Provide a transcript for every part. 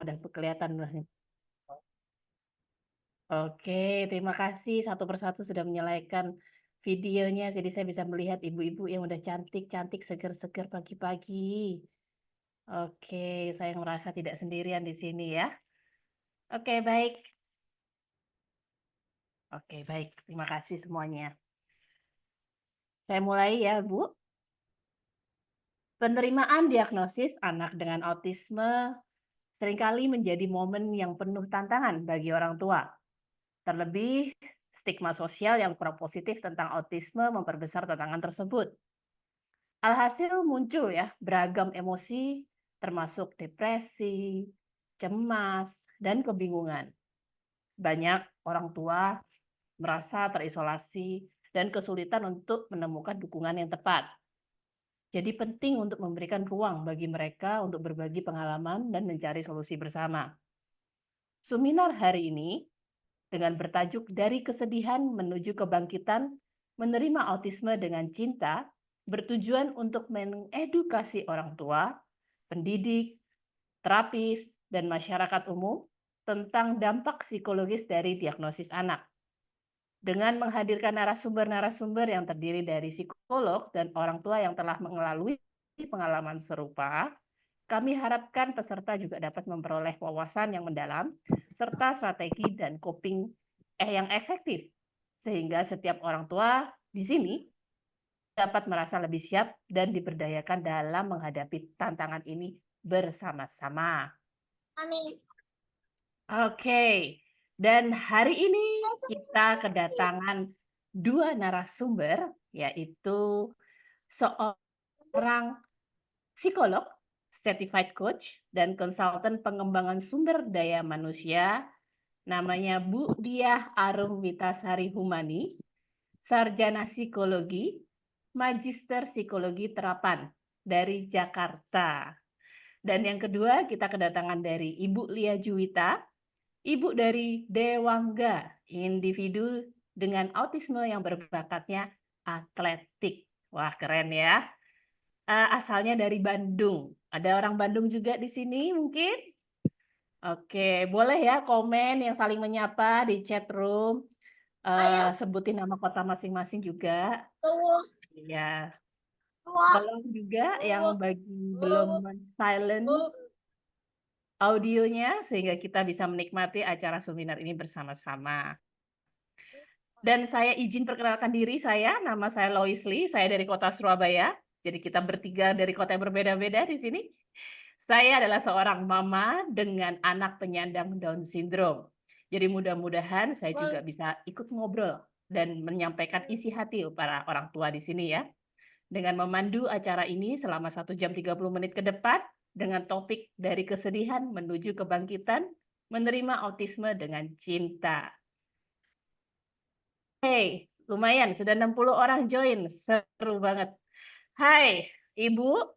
Udah kelihatan lah. Oke, terima kasih satu persatu sudah menyelesaikan videonya. Jadi saya bisa melihat ibu-ibu yang udah cantik-cantik, seger-seger pagi-pagi. Oke, saya merasa tidak sendirian di sini ya. Oke, baik. Oke, baik. Terima kasih semuanya. Saya mulai ya, Bu. Penerimaan diagnosis anak dengan autisme seringkali menjadi momen yang penuh tantangan bagi orang tua. Terlebih, stigma sosial yang kurang positif tentang autisme memperbesar tantangan tersebut. Alhasil muncul ya beragam emosi, termasuk depresi, cemas, dan kebingungan. Banyak orang tua merasa terisolasi dan kesulitan untuk menemukan dukungan yang tepat. Jadi penting untuk memberikan ruang bagi mereka untuk berbagi pengalaman dan mencari solusi bersama. Seminar hari ini dengan bertajuk Dari Kesedihan Menuju Kebangkitan, Menerima Autisme dengan Cinta, bertujuan untuk mengedukasi orang tua, pendidik, terapis, dan masyarakat umum tentang dampak psikologis dari diagnosis anak. Dengan menghadirkan narasumber-narasumber yang terdiri dari psikolog dan orang tua yang telah melalui pengalaman serupa, kami harapkan peserta juga dapat memperoleh wawasan yang mendalam serta strategi dan coping yang efektif sehingga setiap orang tua di sini dapat merasa lebih siap dan diberdayakan dalam menghadapi tantangan ini bersama-sama. Amin. Oke, dan hari ini kita kedatangan dua narasumber, yaitu seorang psikolog, certified coach, dan konsultan pengembangan sumber daya manusia, namanya Bu Diah Arum Witasari Humani, sarjana psikologi, magister psikologi terapan dari Jakarta. Dan yang kedua, kita kedatangan dari Ibu Lia Juwita, ibu dari Dewangga, individu dengan autisme yang berbakatnya atletik. Wah, keren ya. Asalnya dari Bandung. Ada orang Bandung juga di sini mungkin? Oke, boleh ya komen yang saling menyapa di chat room. Sebutin nama kota masing-masing juga. Ya, tolong juga yang bagi belum silent audionya sehingga kita bisa menikmati acara seminar ini bersama-sama. Dan saya izin perkenalkan diri nama saya Lois Lee, saya dari kota Surabaya. Jadi kita bertiga dari kota yang berbeda-beda di sini. Saya adalah seorang mama dengan anak penyandang Down syndrome. Jadi mudah-mudahan saya juga bisa ikut ngobrol dan menyampaikan isi hati para orang tua di sini ya. Dengan memandu acara ini selama 1 jam 30 menit ke depan dengan topik dari kesedihan menuju kebangkitan, menerima autisme dengan cinta. Hey, lumayan, sudah 60 orang join. Seru banget. Hai, Ibu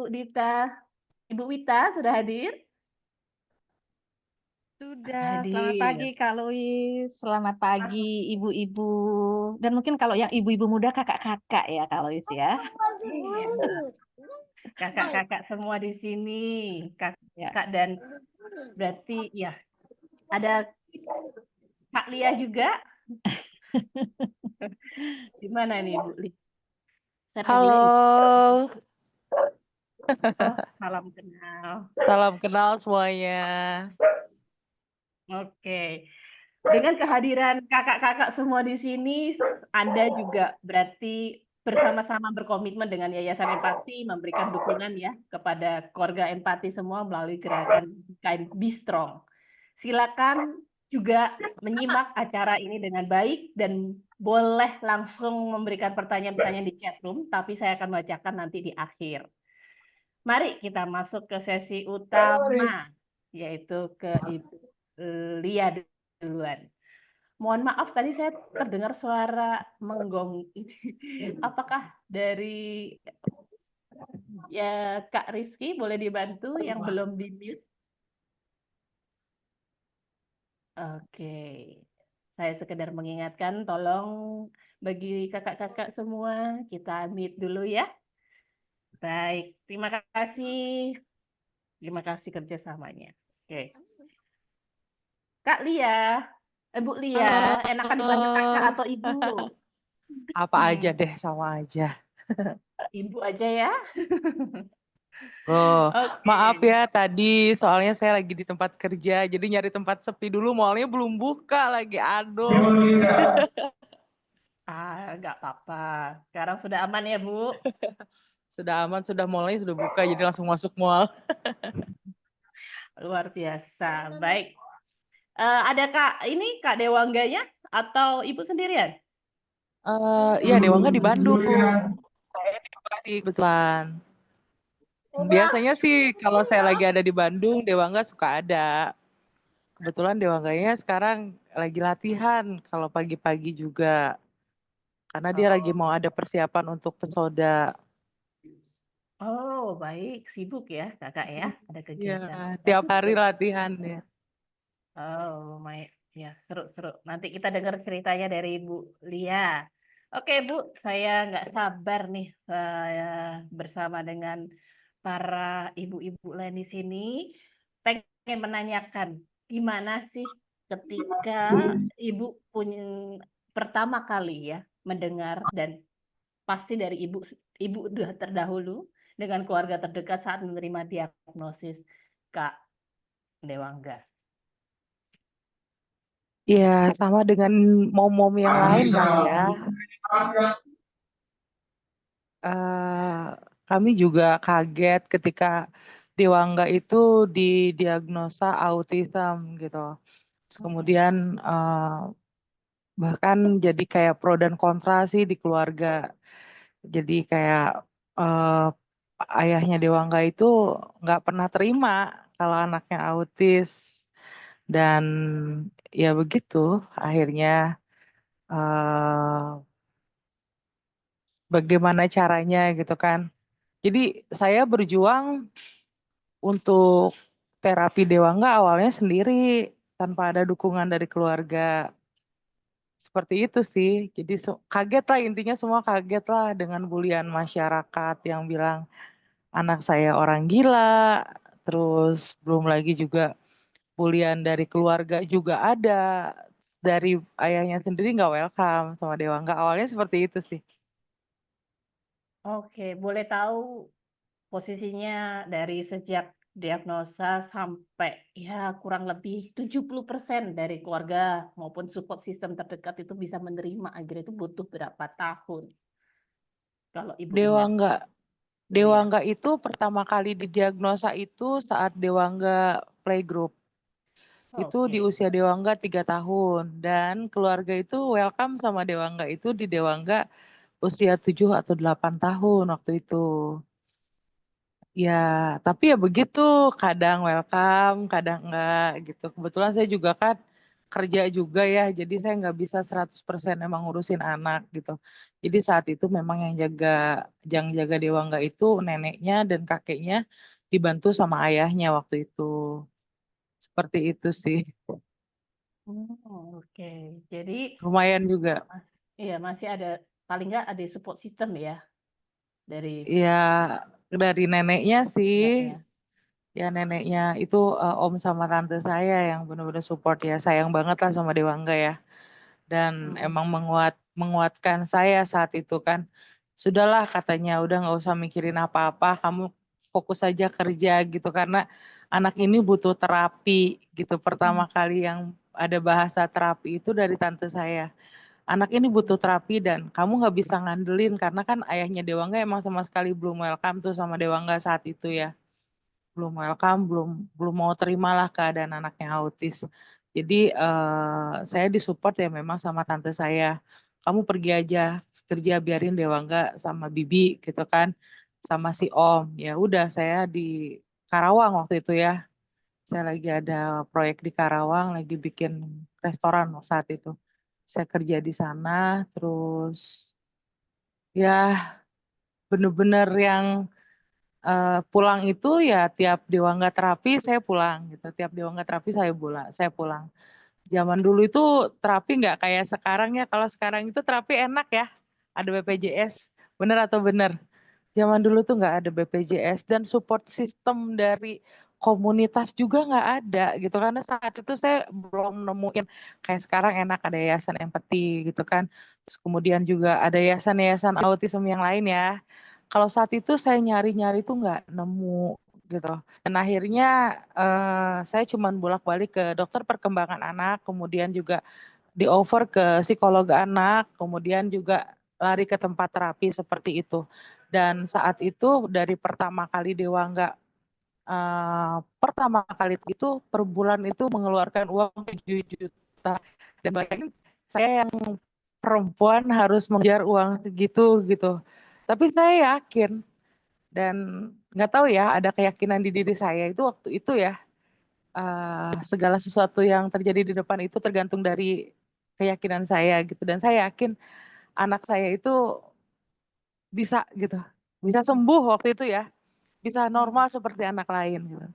Dita, Ibu Wita sudah hadir? Sudah, selamat pagi Hadir. Kak Lois, selamat pagi ibu-ibu, dan mungkin kalau yang ibu-ibu muda kakak-kakak ya Kak Lois ya. Iya, kakak-kakak semua di sini, Ya. kakak dan berarti ya ada Kak Lia juga. Gimana nih Bu Li? Saya panggilnya Ibu. Halo, Oh, salam kenal. salam kenal semuanya. Oke. Dengan kehadiran kakak-kakak semua di sini, Anda juga berarti bersama-sama berkomitmen dengan Yayasan Empati memberikan dukungan ya kepada keluarga empati semua melalui gerakan Be Strong. Silakan juga menyimak acara ini dengan baik dan boleh langsung memberikan pertanyaan-pertanyaan di chat room, tapi saya akan bacakan nanti di akhir. Mari kita masuk ke sesi utama, yaitu ke Ibu Lia duluan. Mohon maaf, tadi saya terdengar suara menggong. Apakah dari ya Kak Rizky boleh dibantu yang belum di-mute? Oke. Saya sekedar mengingatkan, tolong bagi kakak-kakak semua, kita mute dulu ya. Baik, terima kasih. Terima kasih kerjasamanya. Oke. Kak Lia, Bu Halo. Lia, enakan dipanggil kakak atau ibu? Apa aja deh, sama aja. Ibu aja ya. Oh, maaf Oke. ya tadi, soalnya saya lagi di tempat kerja, jadi nyari tempat sepi dulu, mallnya belum buka lagi. Aduh, Nggak apa-apa. Sekarang sudah aman ya, Bu? sudah aman, sudah mallnya sudah buka, jadi langsung masuk mall. Luar biasa. Baik. Ada Kak Dewangganya atau Ibu sendirian? Iya, Dewangga di Bandung. Saya di Bekasi kebetulan. Biasanya sih kalau saya lagi ada di Bandung, Dewangga suka ada. Kebetulan Dewangganya sekarang lagi latihan kalau pagi-pagi juga. Karena dia lagi mau ada persiapan untuk pesoda. Oh, baik. Sibuk ya, Kakak ya? Ada Iya, kegiatan. tiap Bagus hari tuh. latihan ya. Oh, ya, seru-seru. Nanti kita dengar ceritanya dari Bu Lia. Oke, Bu, saya nggak sabar nih bersama dengan para ibu-ibu lain di sini. Pengen menanyakan, gimana sih ketika Ibu punya pertama kali ya mendengar dan pasti dari Ibu udah terdahulu dengan keluarga terdekat saat menerima diagnosis Kak Dewangga. Iya, sama dengan mom-mom yang lain kali ya. Eh, Kami juga kaget ketika Dewangga itu didiagnosa autism gitu. Terus kemudian bahkan jadi kayak pro dan kontra sih di keluarga. Jadi kayak eh, ayahnya Dewangga itu nggak pernah terima kalau anaknya autis. Dan ya begitu, akhirnya eh bagaimana caranya gitu kan. Jadi saya berjuang untuk terapi Dewangga awalnya sendiri tanpa ada dukungan dari keluarga. Seperti itu sih. Jadi kaget lah, intinya semua kaget lah dengan bulian masyarakat yang bilang anak saya orang gila. Terus belum lagi juga bulian dari keluarga juga ada. Dari ayahnya sendiri nggak welcome sama Dewangga. Awalnya seperti itu sih. Oke, boleh tahu posisinya dari sejak diagnosa sampai ya kurang lebih 70% dari keluarga maupun support system terdekat itu bisa menerima akhirnya itu butuh berapa tahun kalau Ibu ingat, Dewangga Bu Lia? Dewangga itu pertama kali didiagnosa itu saat Dewangga playgroup. Itu di Oke. usia Dewangga 3 tahun. Dan keluarga itu welcome sama Dewangga itu di Dewangga usia 7 atau 8 tahun waktu itu. Ya, tapi ya begitu, kadang welcome, kadang enggak gitu. Kebetulan saya juga kan kerja juga ya, jadi saya nggak bisa 100% emang ngurusin anak gitu. Jadi saat itu memang yang jaga Dewangga itu neneknya dan kakeknya dibantu sama ayahnya waktu itu. Seperti itu sih. Oke. Jadi Lumayan juga. mas, iya masih ada paling nggak ada support system ya dari Ya, dari neneknya sih, neneknya. ya neneknya itu om sama tante saya yang benar-benar support ya. Sayang banget lah sama Dewangga ya. Dan Hmm. emang menguatkan saya saat itu kan. Sudahlah katanya, udah nggak usah mikirin apa-apa, kamu fokus aja kerja gitu karena anak ini butuh terapi gitu. Pertama kali yang ada bahasa terapi itu dari tante saya. Anak ini butuh terapi dan kamu nggak bisa ngandelin karena kan ayahnya Dewangga emang sama sekali belum welcome tuh sama Dewangga saat itu ya, belum welcome, belum belum mau terimalah keadaan anaknya autis. Jadi saya disupport ya memang sama tante saya. Kamu pergi aja kerja, biarin Dewangga sama Bibi gitu kan, sama si Om. Ya udah saya di Karawang waktu itu ya. Saya lagi ada proyek di Karawang, lagi bikin restoran saat itu. Saya kerja di sana, terus ya bener-bener yang pulang itu ya tiap Dewangga terapi saya pulang gitu. Tiap Dewangga terapi saya pulang. Zaman dulu itu terapi nggak kayak sekarang ya. Kalau sekarang itu terapi enak ya. Ada BPJS. Bener atau bener? Zaman dulu tuh nggak ada BPJS dan support system dari komunitas juga nggak ada gitu, karena saat itu saya belum nemuin kayak sekarang enak ada yayasan empati gitu kan, terus kemudian juga ada yayasan-yayasan autism yang lain ya. Kalau saat itu saya nyari-nyari tuh nggak nemu gitu. Dan akhirnya saya cuman bolak-balik ke dokter perkembangan anak, kemudian juga di-offer ke psikolog anak, kemudian juga lari ke tempat terapi seperti itu. Dan saat itu dari pertama kali Dewangga pertama kali itu per bulan itu mengeluarkan uang 7 juta. Dan bayangin saya yang perempuan harus mengejar uang segitu gitu. Tapi saya yakin dan nggak tahu ya ada keyakinan di diri saya itu waktu itu ya segala sesuatu yang terjadi di depan itu tergantung dari keyakinan saya gitu dan saya yakin anak saya itu bisa gitu bisa sembuh waktu itu ya bisa normal seperti anak lain gitu.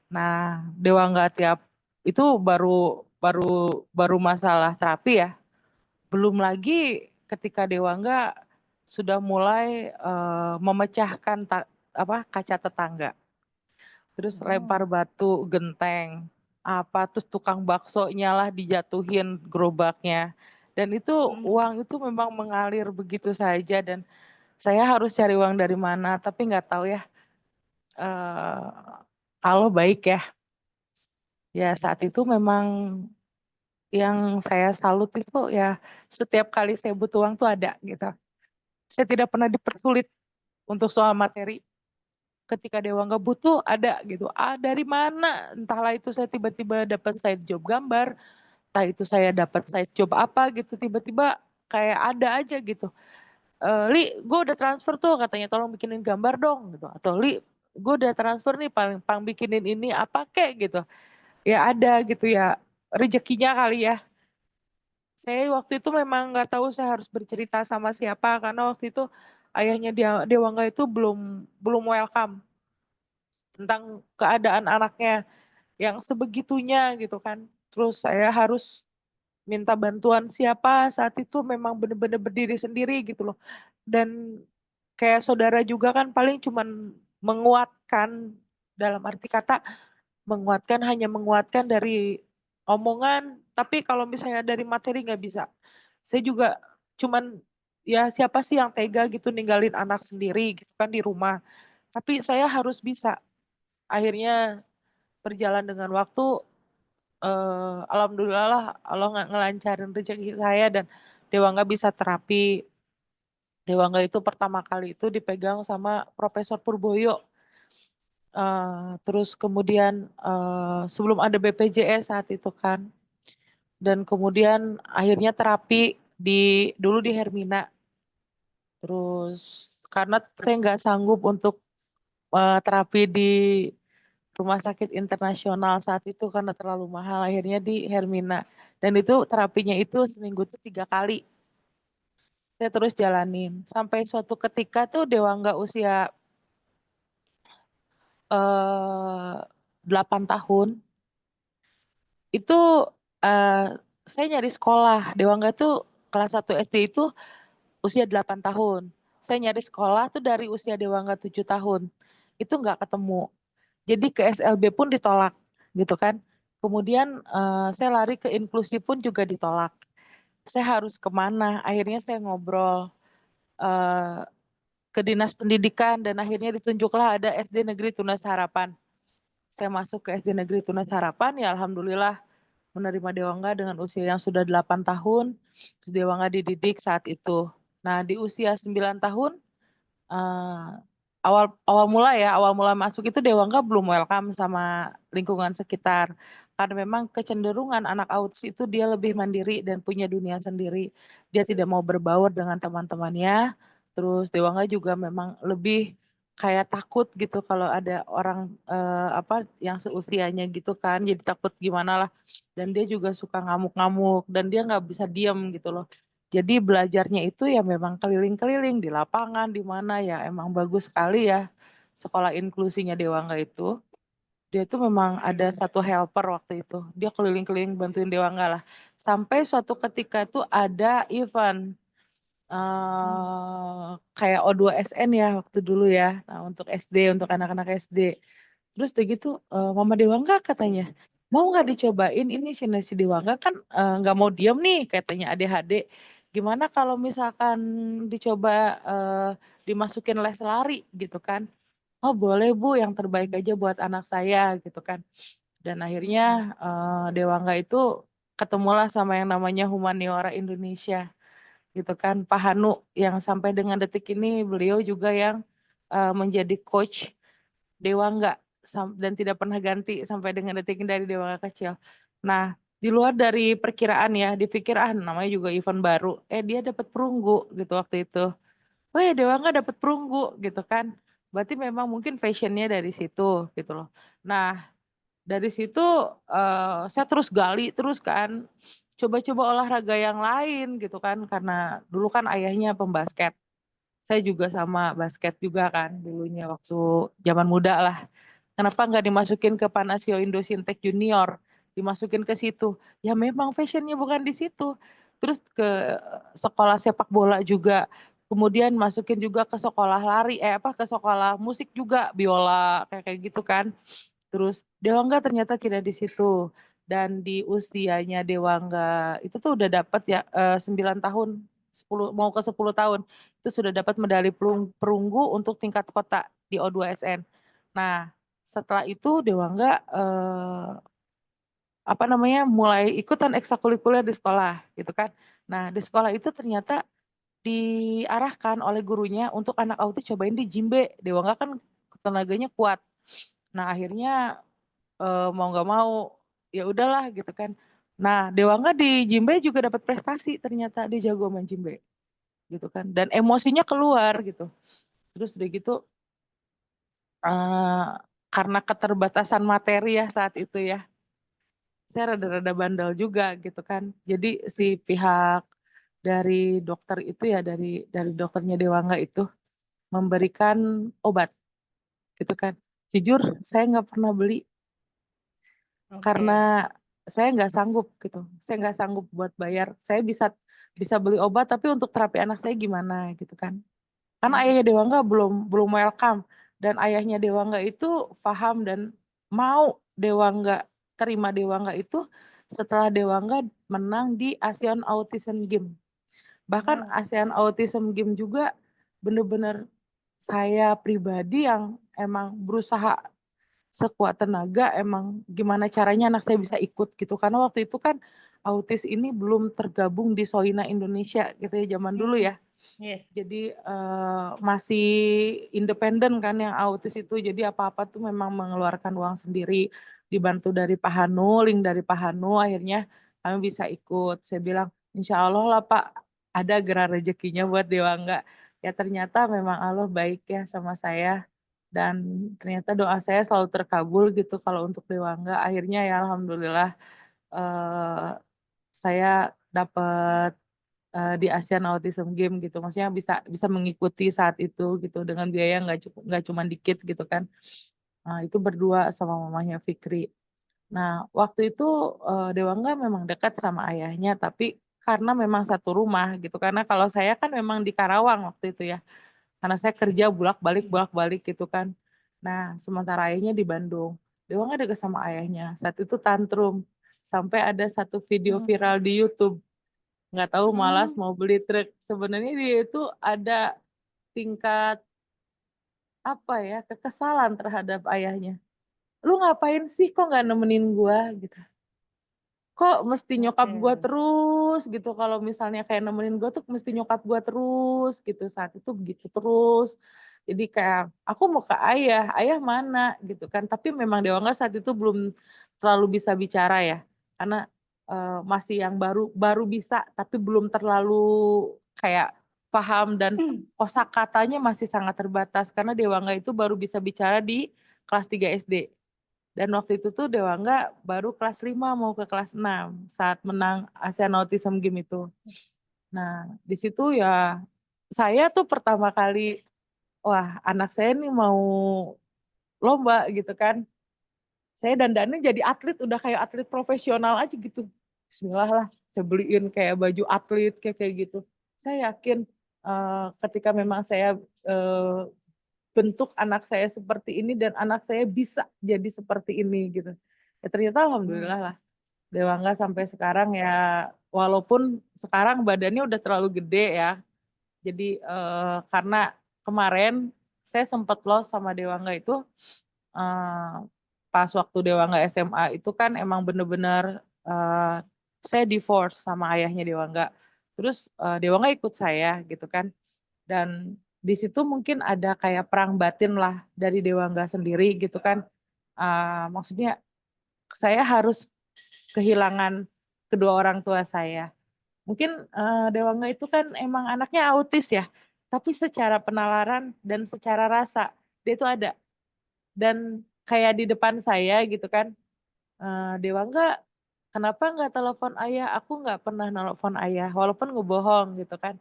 Nah Dewangga tiap itu baru baru baru masalah terapi ya belum lagi ketika Dewangga sudah mulai memecahkan kaca tetangga terus lempar batu genteng apa terus tukang baksonya lah dijatuhin gerobaknya dan itu uang itu memang mengalir begitu saja dan saya harus cari uang dari mana tapi nggak tahu ya kalau baik ya saat itu memang yang saya salut itu ya setiap kali saya butuh uang tuh ada gitu saya tidak pernah dipersulit untuk soal materi ketika Dewangga butuh ada gitu. Dari mana? Entahlah itu saya tiba-tiba dapat side job gambar, entah itu saya dapat side job apa gitu tiba-tiba kayak ada aja gitu. Li, gue udah transfer tuh katanya tolong bikinin gambar dong gitu. Atau Li, gue udah transfer nih paling bikinin ini apa kek gitu. Ya ada gitu ya rezekinya kali ya. Saya waktu itu memang nggak tahu saya harus bercerita sama siapa karena waktu itu ayahnya Dewangga itu belum welcome tentang keadaan anaknya yang sebegitunya gitu kan. Terus saya harus minta bantuan siapa saat itu memang benar-benar berdiri sendiri gitu loh. Dan kayak saudara juga kan paling cuman menguatkan dalam arti kata menguatkan hanya menguatkan dari omongan tapi kalau misalnya dari materi nggak bisa. Saya juga cuman ya siapa sih yang tega gitu ninggalin anak sendiri gitu kan di rumah. Tapi saya harus bisa. Akhirnya berjalan dengan waktu alhamdulillah lah Allah ngelancarin rezeki saya dan Dewangga bisa terapi. Dewangga itu pertama kali itu dipegang sama Profesor Purboyo. Terus kemudian sebelum ada BPJS saat itu kan. Dan kemudian akhirnya terapi dulu di Hermina. Terus karena saya nggak sanggup untuk terapi di rumah sakit internasional saat itu karena terlalu mahal akhirnya di Hermina dan itu terapinya itu seminggu tuh 3 kali saya terus jalanin sampai suatu ketika tuh Dewangga usia 8 tahun itu saya nyari sekolah Dewangga tuh kelas 1 SD itu usia 8 tahun saya nyari sekolah tuh dari usia Dewangga 7 tahun itu nggak ketemu jadi ke SLB pun ditolak gitu kan. Kemudian saya lari ke inklusi pun juga ditolak. Saya harus kemana? Akhirnya saya ngobrol ke dinas pendidikan dan akhirnya ditunjuklah ada SD Negeri Tunas Harapan. Saya masuk ke SD Negeri Tunas Harapan ya alhamdulillah menerima Dewangga dengan usia yang sudah 8 tahun. Terus Dewangga dididik saat itu. Nah di usia 9 tahun awal mula masuk itu Dewangga belum welcome sama lingkungan sekitar karena memang kecenderungan anak autis itu dia lebih mandiri dan punya dunia sendiri dia tidak mau berbaur dengan teman-temannya terus Dewangga juga memang lebih kayak takut gitu kalau ada orang yang seusianya gitu kan jadi takut gimana lah dan dia juga suka ngamuk-ngamuk dan dia nggak bisa diem gitu loh jadi belajarnya itu ya memang keliling-keliling di lapangan, di mana ya emang bagus sekali ya sekolah inklusinya Dewangga itu. Dia itu memang ada satu helper waktu itu. Dia keliling-keliling bantuin Dewangga lah. Sampai suatu ketika itu ada event kayak O2SN ya waktu dulu ya. Nah, untuk SD, untuk anak-anak SD. Terus udah gitu Mama Dewangga katanya, mau nggak dicobain ini si Dewangga kan nggak mau diem nih katanya ADHD. Gimana kalau misalkan dicoba dimasukin les lari gitu kan. Oh boleh Bu, yang terbaik aja buat anak saya gitu kan. Dan akhirnya Dewangga itu ketemulah sama yang namanya Humaniora Indonesia gitu kan. Pak Hanu yang sampai dengan detik ini beliau juga yang menjadi coach Dewangga dan tidak pernah ganti sampai dengan detik ini dari Dewangga kecil. Nah, di luar dari perkiraan ya, dipikir namanya juga event baru. Dia dapat perunggu gitu waktu itu. Oh ya Dewangga dapat perunggu gitu kan. Berarti memang mungkin fashionnya dari situ gitu loh. Nah, dari situ saya terus gali terus kan. Coba-coba olahraga yang lain gitu kan. Karena dulu kan ayahnya pembasket. Saya juga sama basket juga kan dulunya waktu zaman muda lah. Kenapa nggak dimasukin ke Panasio Indosintek Junior? Dimasukin ke situ. Ya memang fashionnya bukan di situ. Terus ke sekolah sepak bola juga. Kemudian masukin juga ke sekolah lari, ke sekolah musik juga, biola, kayak gitu kan. Terus Dewangga ternyata tidak di situ. Dan di usianya Dewangga itu tuh udah dapat ya 9 tahun, 10, mau ke 10 tahun. Itu sudah dapat medali perunggu untuk tingkat kota di O2SN. Nah, setelah itu Dewangga mulai ikutan ekstrakurikuler di sekolah gitu kan. Nah, di sekolah itu ternyata diarahkan oleh gurunya untuk anak autis cobain di Jimbe. Dewangga kan tenaganya kuat. Nah, akhirnya mau nggak mau ya udahlah gitu kan. Nah, Dewangga di Jimbe juga dapat prestasi ternyata dia jago main Jimbe gitu kan. Dan emosinya keluar gitu. Terus udah gitu karena keterbatasan materi ya saat itu ya. Saya rada-rada bandel juga gitu kan. Jadi si pihak dari dokter itu ya dari dokternya Dewangga itu memberikan obat gitu kan. Jujur saya nggak pernah beli karena saya nggak sanggup gitu. Saya nggak sanggup buat bayar. Saya bisa beli obat tapi untuk terapi anak saya gimana gitu kan. Karena ayahnya Dewangga belum welcome dan ayahnya Dewangga itu paham dan mau terima Dewangga itu setelah Dewangga menang di ASEAN Autism Game. Bahkan ASEAN Autism Game juga benar-benar saya pribadi yang emang berusaha sekuat tenaga emang gimana caranya anak saya bisa ikut gitu karena waktu itu kan autis ini belum tergabung di Soina Indonesia gitu ya zaman dulu ya. Yes. Jadi masih independen kan yang autis itu jadi apa-apa tuh memang mengeluarkan uang sendiri dibantu dari Pak Hanu, link dari Pak Hanu akhirnya kami bisa ikut. Saya bilang insya Allah lah Pak ada gerak rezekinya buat Dewangga. Ya ternyata memang Allah baik ya sama saya dan ternyata doa saya selalu terkabul gitu kalau untuk Dewangga. Akhirnya ya alhamdulillah saya dapat di ASEAN Autism Game gitu. Maksudnya bisa mengikuti saat itu gitu dengan biaya nggak cuma dikit gitu kan. Nah, itu berdua sama mamanya Fikri. Nah, waktu itu Dewangga memang dekat sama ayahnya tapi karena memang satu rumah gitu. Karena kalau saya kan memang di Karawang waktu itu ya. Karena saya kerja bolak-balik gitu kan. Nah, sementara ayahnya di Bandung. Dewangga dekat sama ayahnya. Saat itu tantrum. Sampai ada satu video viral di YouTube. Nggak tahu malas mau beli truk. Sebenarnya dia itu ada tingkat kekesalan terhadap ayahnya. Lu ngapain sih kok nggak nemenin gua gitu. Kok mesti nyokap gua terus gitu kalau misalnya kayak nemenin gua tuh mesti nyokap gua terus gitu saat itu begitu terus jadi kayak aku mau ke ayah mana gitu kan tapi memang Dewangga saat itu belum terlalu bisa bicara ya karena masih yang baru bisa tapi belum terlalu kayak paham dan kosakatanya masih sangat terbatas karena Dewangga itu baru bisa bicara di kelas 3 SD. Dan waktu itu tuh Dewangga baru kelas 5 mau ke kelas 6 saat menang ASEAN Autism Game itu. Nah, di situ ya saya tuh pertama kali, wah anak saya nih mau lomba gitu kan. Saya dandannya jadi atlet, udah kayak atlet profesional aja gitu. Bismillah lah, saya beliin kayak baju atlet kayak gitu. Saya yakin ketika memang saya bentuk anak saya seperti ini dan anak saya bisa jadi seperti ini gitu. Ya ternyata alhamdulillah lah. Dewangga sampai sekarang ya walaupun sekarang badannya udah terlalu gede ya. Jadi karena kemarin saya sempat lost sama Dewangga itu pas waktu Dewangga SMA itu kan emang bener-bener saya divorce sama ayahnya Dewangga. Terus Dewangga ikut saya gitu kan. Dan di situ mungkin ada kayak perang batin lah dari Dewangga sendiri gitu kan. Maksudnya saya harus kehilangan kedua orang tua saya. Mungkin Dewangga itu kan emang anaknya autis ya, tapi secara penalaran dan secara rasa dia itu ada. Dan kayak di depan saya gitu kan, Dewangga kenapa nggak telepon ayah? Aku nggak pernah telepon ayah, walaupun ngebohong gitu kan.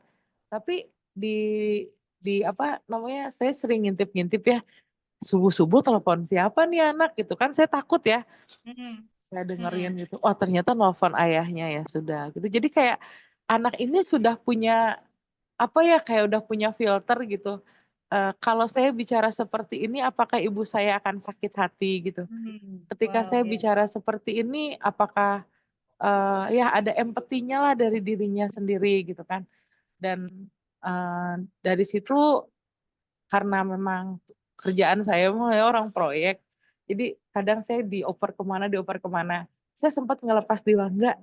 Tapi di apa namanya, saya sering ngintip-ngintip ya, subuh-subuh telepon siapa nih anak gitu kan, saya takut ya. Saya dengerin gitu, oh ternyata nelfon ayahnya ya sudah gitu. Jadi kayak anak ini sudah punya apa ya, kayak udah punya filter gitu. Kalau saya bicara seperti ini, apakah ibu saya akan sakit hati gitu. Ketika Wow, saya ya. bicara seperti ini, apakah ya ada empatinya lah dari dirinya sendiri gitu kan. Dan dari situ karena memang kerjaan saya orang proyek, jadi kadang saya dioper kemana. Saya sempat ngelepas Dewangga.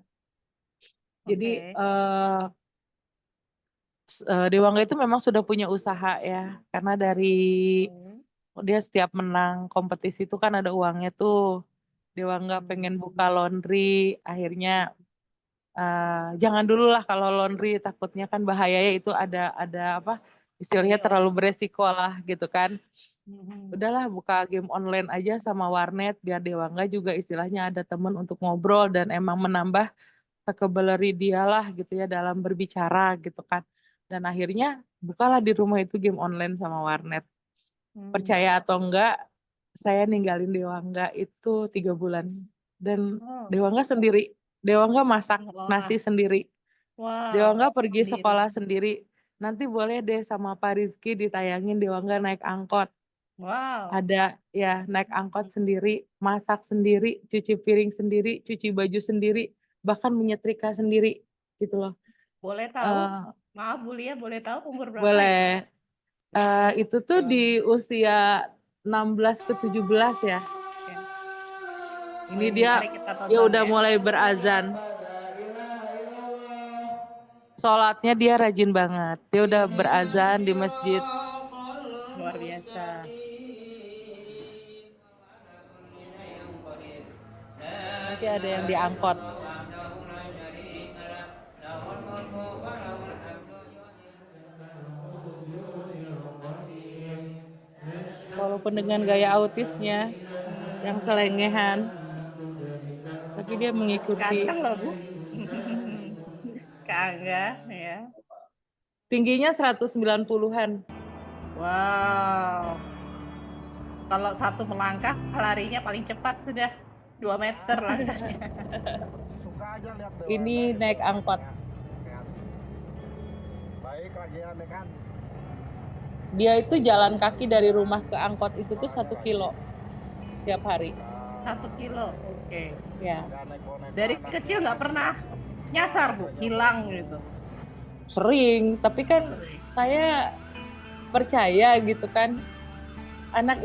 Jadi Oke. Dewangga itu memang sudah punya usaha ya, karena dari dia setiap menang kompetisi itu kan ada uangnya tuh. Dewangga pengen buka laundry, akhirnya jangan dulu lah kalau laundry, takutnya kan bahayanya itu ada apa istilahnya terlalu beresiko lah gitu kan. Udahlah buka game online aja sama warnet biar Dewangga juga istilahnya ada temen untuk ngobrol dan emang menambah vocabulary dia lah gitu ya dalam berbicara gitu kan. Dan akhirnya bukalah di rumah itu game online sama warnet. Percaya atau enggak, saya ninggalin Dewangga itu 3 bulan. Dan Dewangga sendiri. Dewangga masak nasi sendiri. Wow. Dewangga pergi sekolah sendiri. Nanti boleh deh sama Pak Rizky ditayangin Dewangga naik angkot. Wow. Ada ya naik angkot sendiri, masak sendiri, cuci piring sendiri, cuci baju sendiri, bahkan menyetrika sendiri gitu loh. Boleh tahu? Maaf Bu Lia, boleh tahu umur berapa ya? Boleh. Itu tuh di usia 16 ke 17 ya. Ini dia Mari kita tonton ya udah ya. mulai berazan. Sholatnya dia rajin banget. Dia udah berazan di masjid. Luar biasa. Nanti ada yang diangkot. Walaupun dengan gaya autisnya yang selengehan, tapi dia mengikuti. Ganteng loh Bu. Kak Angga ya. Tingginya 190-an. Wow. Kalau satu melangkah larinya paling cepat sudah 2 meter langkahnya. Ini naik angkot. Baik lagi ya kan. Dia itu jalan kaki dari rumah ke angkot itu tuh 1 kilo tiap hari. 1 kilo, oke. Ya. Dari kecil nggak pernah nyasar Bu, hilang gitu. Sering, tapi kan saya percaya gitu kan. Anak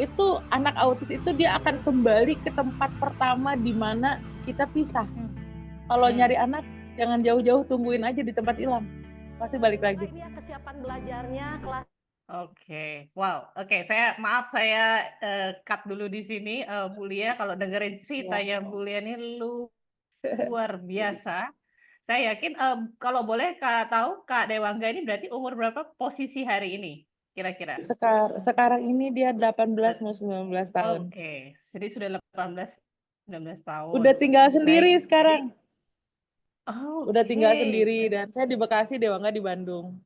autis itu dia akan kembali ke tempat pertama di mana kita pisah. Kalau nyari anak, jangan jauh-jauh, tungguin aja di tempat hilang. Pasti balik lagi. Dia kesiapan belajarnya kelas. Oke, wow. Oke, saya cut dulu di sini, Bu Lia. Kalau dengerin ceritanya Bu Lia ini luar biasa. Saya yakin kalau boleh tahu Kak Dewangga ini berarti umur berapa posisi hari ini kira-kira? Sekarang ini dia 18 mau 19 tahun. Oke, jadi sudah 18-19 tahun. Udah tinggal sendiri sekarang. Udah Oke. tinggal sendiri dan saya di Bekasi, Dewangga di Bandung.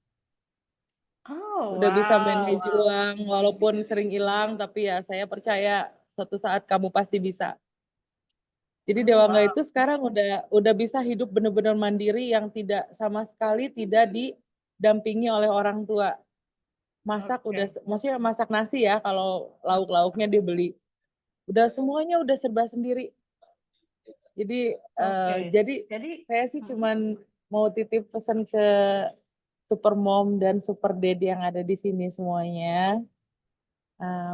Oh, Udah bisa manage wow. uang walaupun sering hilang, tapi ya saya percaya suatu saat kamu pasti bisa. Jadi Dewangga itu sekarang udah bisa hidup benar-benar mandiri yang tidak sama sekali tidak didampingi oleh orang tua. masak Oke. udah, maksudnya masak nasi ya, kalau lauk-lauknya dia beli. Udah semuanya udah serba sendiri. Jadi Oke. jadi Jadi, saya sih cuman mau titip pesan ke super mom dan super dad yang ada di sini semuanya.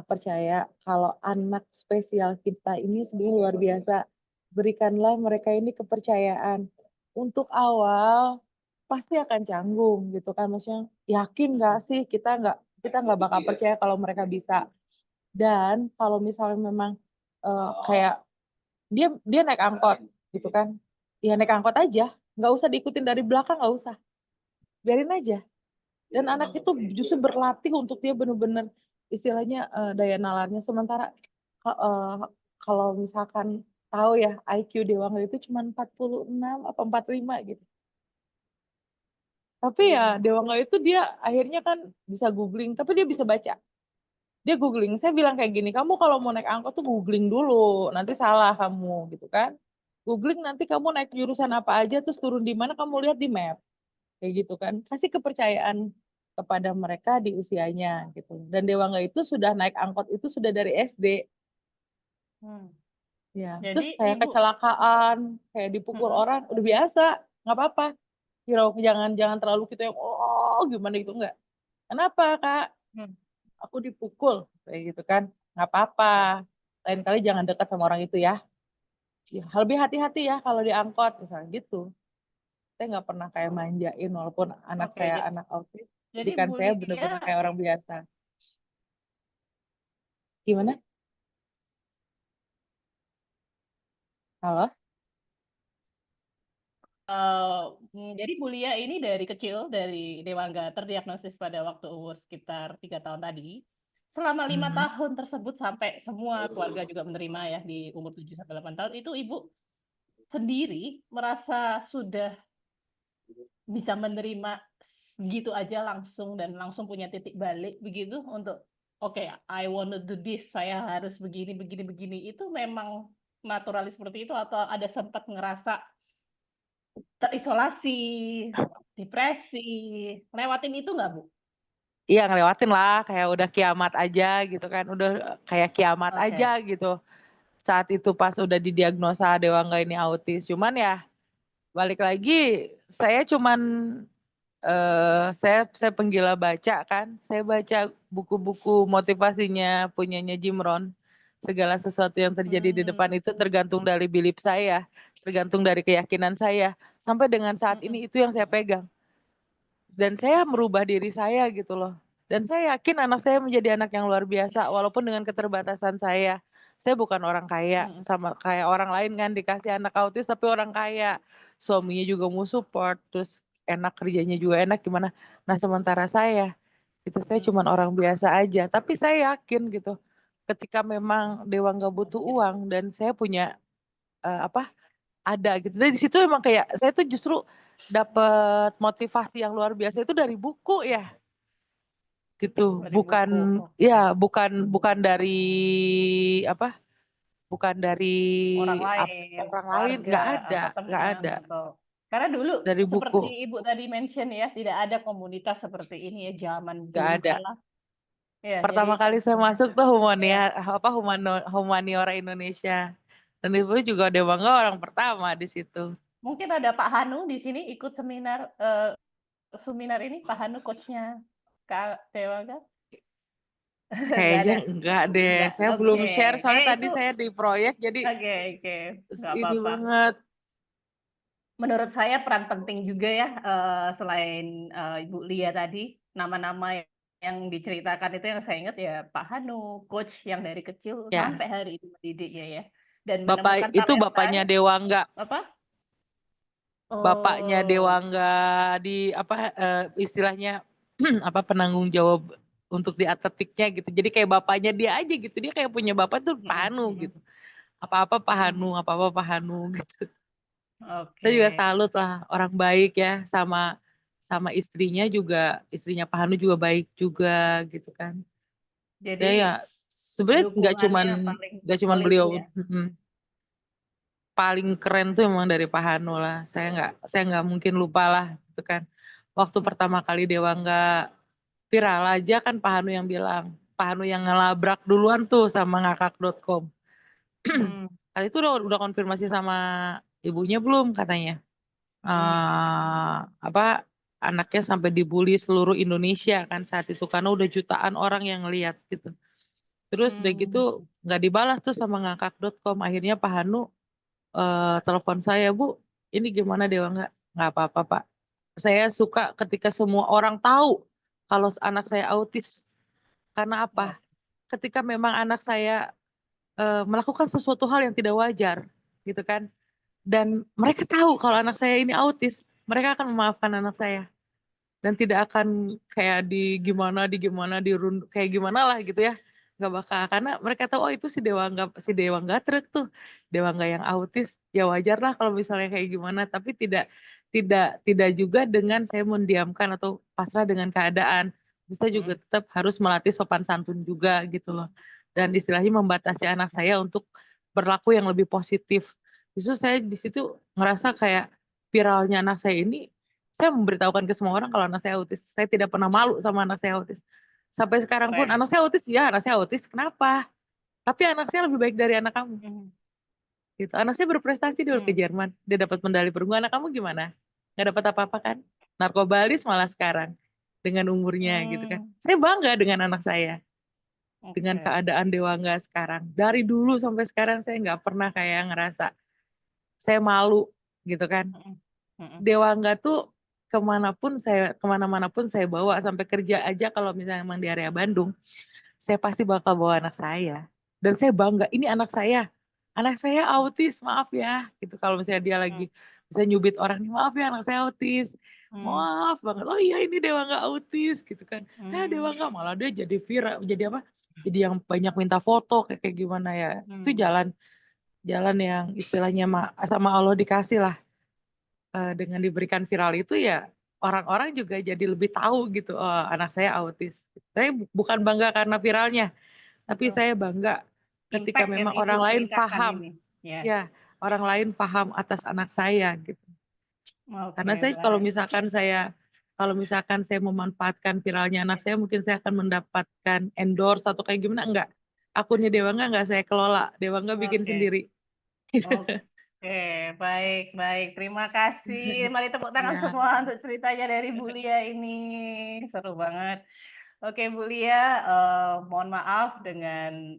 Percaya kalau anak spesial kita ini sebenarnya luar biasa. Berikanlah mereka ini kepercayaan. Untuk awal pasti akan canggung gitu kan, maksudnya yakin nggak sih kita nggak bakal percaya kalau mereka bisa. Dan kalau misalnya memang kayak dia naik angkot gitu kan, ya naik angkot aja, nggak usah diikutin dari belakang, nggak usah, biarin aja. Dan anak itu justru berlatih untuk dia benar-benar istilahnya daya nalarnya. Sementara kalau misalkan tahu ya IQ Dewangga itu cuma 46 apa 45 gitu. Tapi ya Dewangga itu dia akhirnya kan bisa googling, tapi dia bisa baca. Dia googling, saya bilang kayak gini, kamu kalau mau naik angkot tuh googling dulu, nanti salah kamu gitu kan. Googling nanti kamu naik jurusan apa aja, terus turun di mana kamu lihat di map. Kayak gitu kan. Kasih kepercayaan kepada mereka di usianya gitu. Dan Dewangga itu sudah naik angkot itu sudah dari SD. Ya, terus jadi kayak Ibu, kecelakaan, kayak dipukul orang, udah biasa, nggak apa-apa. Jangan terlalu kita yang gimana gitu enggak. Kenapa Kak? Aku dipukul kayak gitu kan, nggak apa-apa. Lain kali jangan dekat sama orang itu ya. Ya, lebih hati-hati ya kalau diangkot misalnya gitu. Saya nggak pernah kayak manjain walaupun anak oke. saya anak autis. Jadi Jadikan Bu saya benar-benar Lia, kayak orang biasa. Gimana? Halo? jadi Bu Lia ini dari kecil, dari Dewangga terdiagnosis pada waktu umur sekitar 3 tahun tadi. Selama 5 tahun tersebut sampai semua keluarga juga menerima ya di umur 7 sampai 8 tahun itu Ibu sendiri merasa sudah bisa menerima gitu aja langsung dan langsung punya titik balik begitu untuk oke, I wanna do this, saya harus begini begini begini. Itu memang naturalis seperti itu atau ada sempat ngerasa terisolasi, depresi, lewatin itu nggak Bu? Iya ngelewatin lah, kayak udah kiamat aja gitu kan, udah kayak kiamat aja Oke. gitu. Saat itu pas udah didiagnosa Dewangga ini autis, cuman ya balik lagi, saya cuman saya penggila baca kan, saya baca buku-buku motivasinya punyanya Jim Rohn. Segala sesuatu yang terjadi di depan itu tergantung dari belief saya, tergantung dari keyakinan saya. Sampai dengan saat ini itu yang saya pegang. Dan saya merubah diri saya gitu loh. Dan saya yakin anak saya menjadi anak yang luar biasa walaupun dengan keterbatasan saya. Saya bukan orang kaya sama kayak orang lain kan dikasih anak autis tapi orang kaya. Suaminya juga mau support, terus enak kerjanya juga enak gimana. Nah, sementara saya itu saya cuma orang biasa aja, tapi saya yakin gitu. Ketika memang Dewa nggak butuh uang dan saya punya apa ada gitu. Dari situ emang kayak saya tuh justru dapat motivasi yang luar biasa itu dari buku ya. Gitu. Dari Bukan buku. ya, bukan dari apa? Bukan dari Orang lain, orang lain, keluarga atau nggak teman ada atau karena dulu dari buku, seperti Ibu tadi mention ya, tidak ada komunitas seperti ini ya zaman nggak dulu ada. kala. Ya, jadi Pertama kali saya masuk tuh ya, Humaniora Indonesia. Dan itu juga dia bangga orang pertama di situ. mungkin ada Pak Hanu di sini ikut seminar seminar ini, Pak Hanu coachnya Kak Dewa kan? Nggak Kayaknya ada. enggak deh. Nggak. Saya Oke. belum share soalnya tadi Itu saya di proyek jadi oke, oke. Nggak ini apa-apa. banget. Menurut saya peran penting juga ya, selain Ibu Lia tadi, nama-nama yang diceritakan itu yang saya ingat ya Pak Hanu, coach yang dari kecil Ya, sampai hari ini mendidiknya ya, dan Bapak menemukan itu bapaknya talentanya Dewangga. apa? Bapaknya Oh, Dewangga di apa istilahnya apa penanggung jawab untuk di atletiknya gitu. Jadi kayak bapaknya dia aja gitu. Dia kayak punya bapak tuh Pak Hanu gitu. Apa-apa Pak Hanu, apa-apa Pak Hanu gitu. Saya juga oke. salut lah orang baik ya sama sama istrinya Pak Hanu juga baik juga gitu kan. Jadi Ya sebenarnya dukungannya paling nggak cuman solid beliau ya. paling keren tuh emang dari Pak Hanu lah. Saya nggak mungkin lupa lah gitu kan. Waktu pertama kali Dewa viral aja kan Pak Hanu yang bilang. Pak Hanu yang ngelabrak duluan tuh sama ngakak.com. Hmm. Kali itu udah konfirmasi sama ibunya belum katanya. Apa anaknya sampai dibully seluruh Indonesia kan saat itu karena udah jutaan orang yang ngeliat gitu. Terus udah gitu nggak dibalas tuh sama ngakak.com. Akhirnya Pak Hanu telepon saya, Bu, ini gimana Dewa? Nggak apa-apa Pak. Saya suka ketika semua orang tahu kalau anak saya autis. Karena apa? Ketika memang anak saya melakukan sesuatu hal yang tidak wajar, gitu kan? Dan mereka tahu kalau anak saya ini autis, mereka akan memaafkan anak saya dan tidak akan kayak kayak gimana lah gitu ya, nggak bakal, karena mereka tahu oh itu si Dewa nggak truk tuh, Dewa nggak yang autis, ya wajar lah kalau misalnya kayak gimana, tapi tidak juga dengan saya mendiamkan atau pasrah dengan keadaan, bisa juga tetap harus melatih sopan santun juga gitu loh, dan istilahnya membatasi anak saya untuk berlaku yang lebih positif. Justru saya di situ ngerasa kayak viralnya anak saya ini, saya memberitahukan ke semua orang kalau anak saya autis. Saya tidak pernah malu sama anak saya autis. Sampai sekarang pun Keren. anak saya autis, ya anak saya autis, kenapa? Tapi anak saya lebih baik dari anak kamu. Gitu. Anak saya berprestasi dulu ke Jerman, dia dapat medali perunggu. Anak kamu gimana? Nggak dapat apa-apa kan? Narkobalis malah sekarang dengan umurnya gitu kan. Saya bangga dengan anak saya. Dengan Oke. keadaan Dewangga sekarang. Dari dulu sampai sekarang saya nggak pernah kayak ngerasa saya malu gitu kan. Dewangga tuh kemana-mana pun saya bawa, sampai kerja aja kalau misalnya emang di area Bandung, saya pasti bakal bawa anak saya. Dan saya bangga, ini anak saya autis, maaf ya, gitu. Kalau misalnya dia lagi bisa nyubit orang, maaf ya anak saya autis, maaf banget, oh iya ini Dewangga autis, gitu kan. Dewangga malah dia jadi viral, jadi apa? Jadi yang banyak minta foto kayak gimana ya. Itu jalan yang istilahnya sama Allah dikasih lah. Dengan diberikan viral itu ya orang-orang juga jadi lebih tahu gitu, oh anak saya autis. Saya bukan bangga karena viralnya, tapi saya bangga ketika Impact yang memang Ibu orang lain ceritakan paham, ini. Yes. ya orang lain paham atas anak saya gitu. Karena Oke, saya baik. kalau misalkan saya memanfaatkan viralnya anak saya, mungkin saya akan mendapatkan endorse atau kayak gimana, enggak. Akunnya Dewangga enggak saya kelola, Dewangga bikin Oke. sendiri. Oke, baik. Terima kasih. Mari tepuk tangan Ya. semua untuk ceritanya dari Bu Lia ini. Seru banget. Oke, Bu Lia, mohon maaf dengan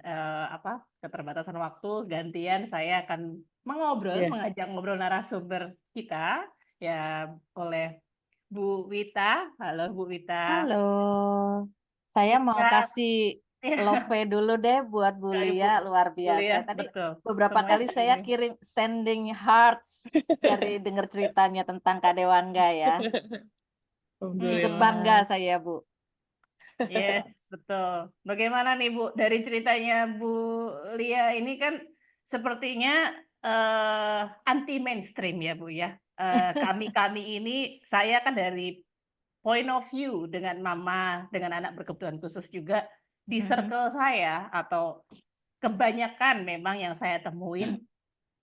keterbatasan waktu. Gantian saya akan Iya. mengajak ngobrol narasumber kita ya oleh Bu Wita. Halo Bu Wita. Halo, saya mau Siap. kasih love dulu deh buat Bu Ya, Ibu. Lia, luar Bu Lia, biasa. Tadi betul. beberapa Semuanya kali saya begini. kirim sending hearts dari dengar ceritanya tentang Kak Dewangga ya. Ikut bangga Alhamdulillah. saya, Bu. Yes, betul. Bagaimana nih Bu, dari ceritanya Bu Lia ini kan sepertinya anti mainstream ya Bu ya. Kami ini, saya kan dari point of view dengan mama, dengan anak berkebutuhan khusus juga, di circle saya atau kebanyakan memang yang saya temuin,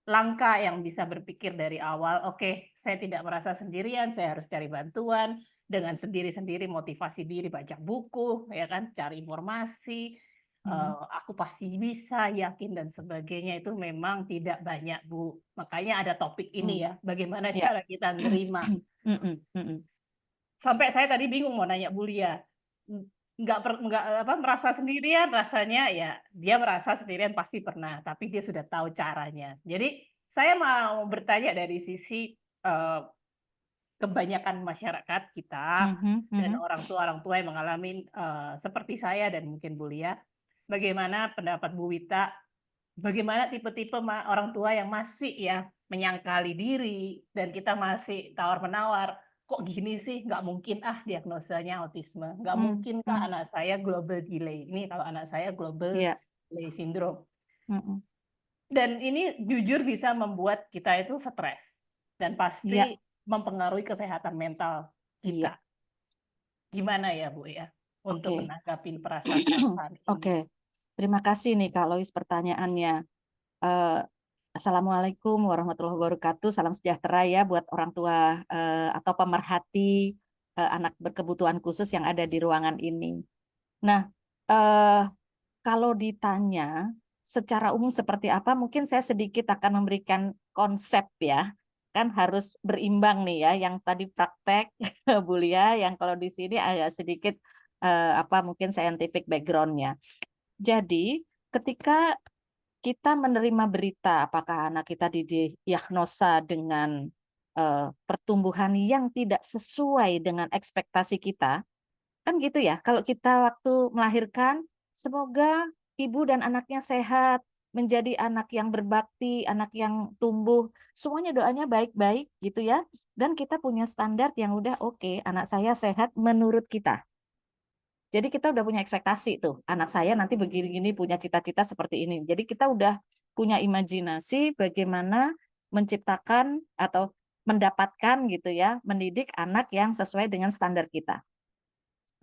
langka yang bisa berpikir dari awal, oke, saya tidak merasa sendirian, saya harus cari bantuan, dengan sendiri-sendiri motivasi diri, baca buku, ya kan, cari informasi, aku pasti bisa, yakin dan sebagainya itu memang tidak banyak, Bu. Makanya ada topik ini ya, bagaimana Ya. cara kita nerima. Sampai saya tadi bingung mau nanya Bu Lia, nggak merasa sendirian, rasanya ya dia merasa sendirian pasti pernah, tapi dia sudah tahu caranya. Jadi saya mau bertanya dari sisi kebanyakan masyarakat kita dan orang tua yang mengalami seperti saya dan mungkin Bu Lia, bagaimana pendapat Bu Wita, bagaimana tipe-tipe orang tua yang masih ya menyangkali diri dan kita masih tawar-menawar, kok gini sih, nggak mungkin diagnosanya autisme, nggak mungkin anak saya global delay, ini kalau anak saya global delay syndrome. Dan ini jujur bisa membuat kita itu stres dan pasti mempengaruhi kesehatan mental kita. Gimana ya Bu ya untuk menanggapi perasaan-perasaan ini? Oke, terima kasih nih Kak Lois pertanyaannya. Assalamualaikum warahmatullahi wabarakatuh. Salam sejahtera ya buat orang tua atau pemerhati anak berkebutuhan khusus yang ada di ruangan ini. Nah, eh, kalau ditanya secara umum seperti apa, mungkin saya sedikit akan memberikan konsep ya. Kan harus berimbang nih ya, yang tadi praktek Bu Lia, yang kalau di sini agak sedikit mungkin scientific background-nya. Jadi, ketika kita menerima berita apakah anak kita didiagnosa dengan pertumbuhan yang tidak sesuai dengan ekspektasi kita, kan gitu ya. Kalau kita waktu melahirkan, semoga ibu dan anaknya sehat, menjadi anak yang berbakti, anak yang tumbuh, semuanya doanya baik-baik gitu ya. Dan kita punya standar yang udah oke, anak saya sehat menurut kita. Jadi kita udah punya ekspektasi tuh, anak saya nanti begini-gini punya cita-cita seperti ini. Jadi kita udah punya imajinasi bagaimana menciptakan atau mendapatkan gitu ya, mendidik anak yang sesuai dengan standar kita.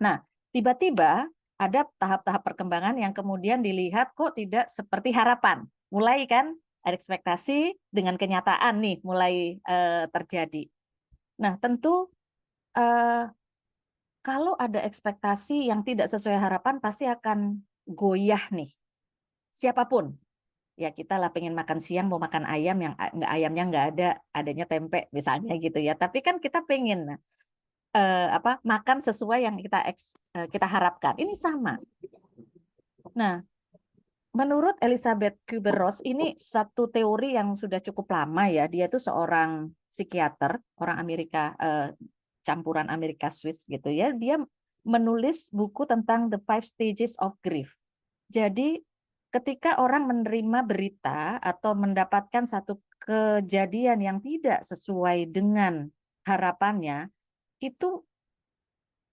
Nah, tiba-tiba ada tahap-tahap perkembangan yang kemudian dilihat kok tidak seperti harapan. Mulai kan ada ekspektasi dengan kenyataan nih mulai terjadi. Nah, tentu kalau ada ekspektasi yang tidak sesuai harapan pasti akan goyah nih. Siapapun. Ya kita lah pengen makan siang mau makan ayam yang ayamnya nggak ada, adanya tempe misalnya gitu ya. Tapi kan kita pengen makan sesuai yang kita harapkan. Ini sama. Nah, menurut Elizabeth Kubler-Ross ini satu teori yang sudah cukup lama ya. Dia itu seorang psikiater, orang Amerika campuran Amerika Swiss gitu ya. Dia menulis buku tentang The Five Stages of Grief. Jadi ketika orang menerima berita atau mendapatkan satu kejadian yang tidak sesuai dengan harapannya, itu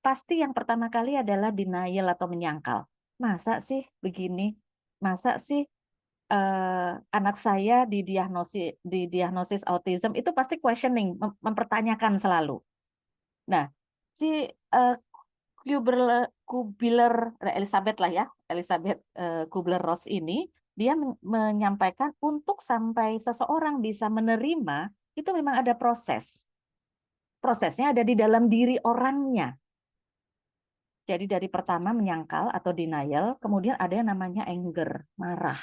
pasti yang pertama kali adalah denial atau menyangkal. Masa sih begini? Masa sih anak saya didiagnosis autism? Itu pasti questioning, mempertanyakan selalu. Nah, si Elizabeth lah ya, Elizabeth Kubler-Ross ini, dia menyampaikan untuk sampai seseorang bisa menerima, itu memang ada proses. Prosesnya ada di dalam diri orangnya. Jadi dari pertama menyangkal atau denial, kemudian ada yang namanya anger, marah.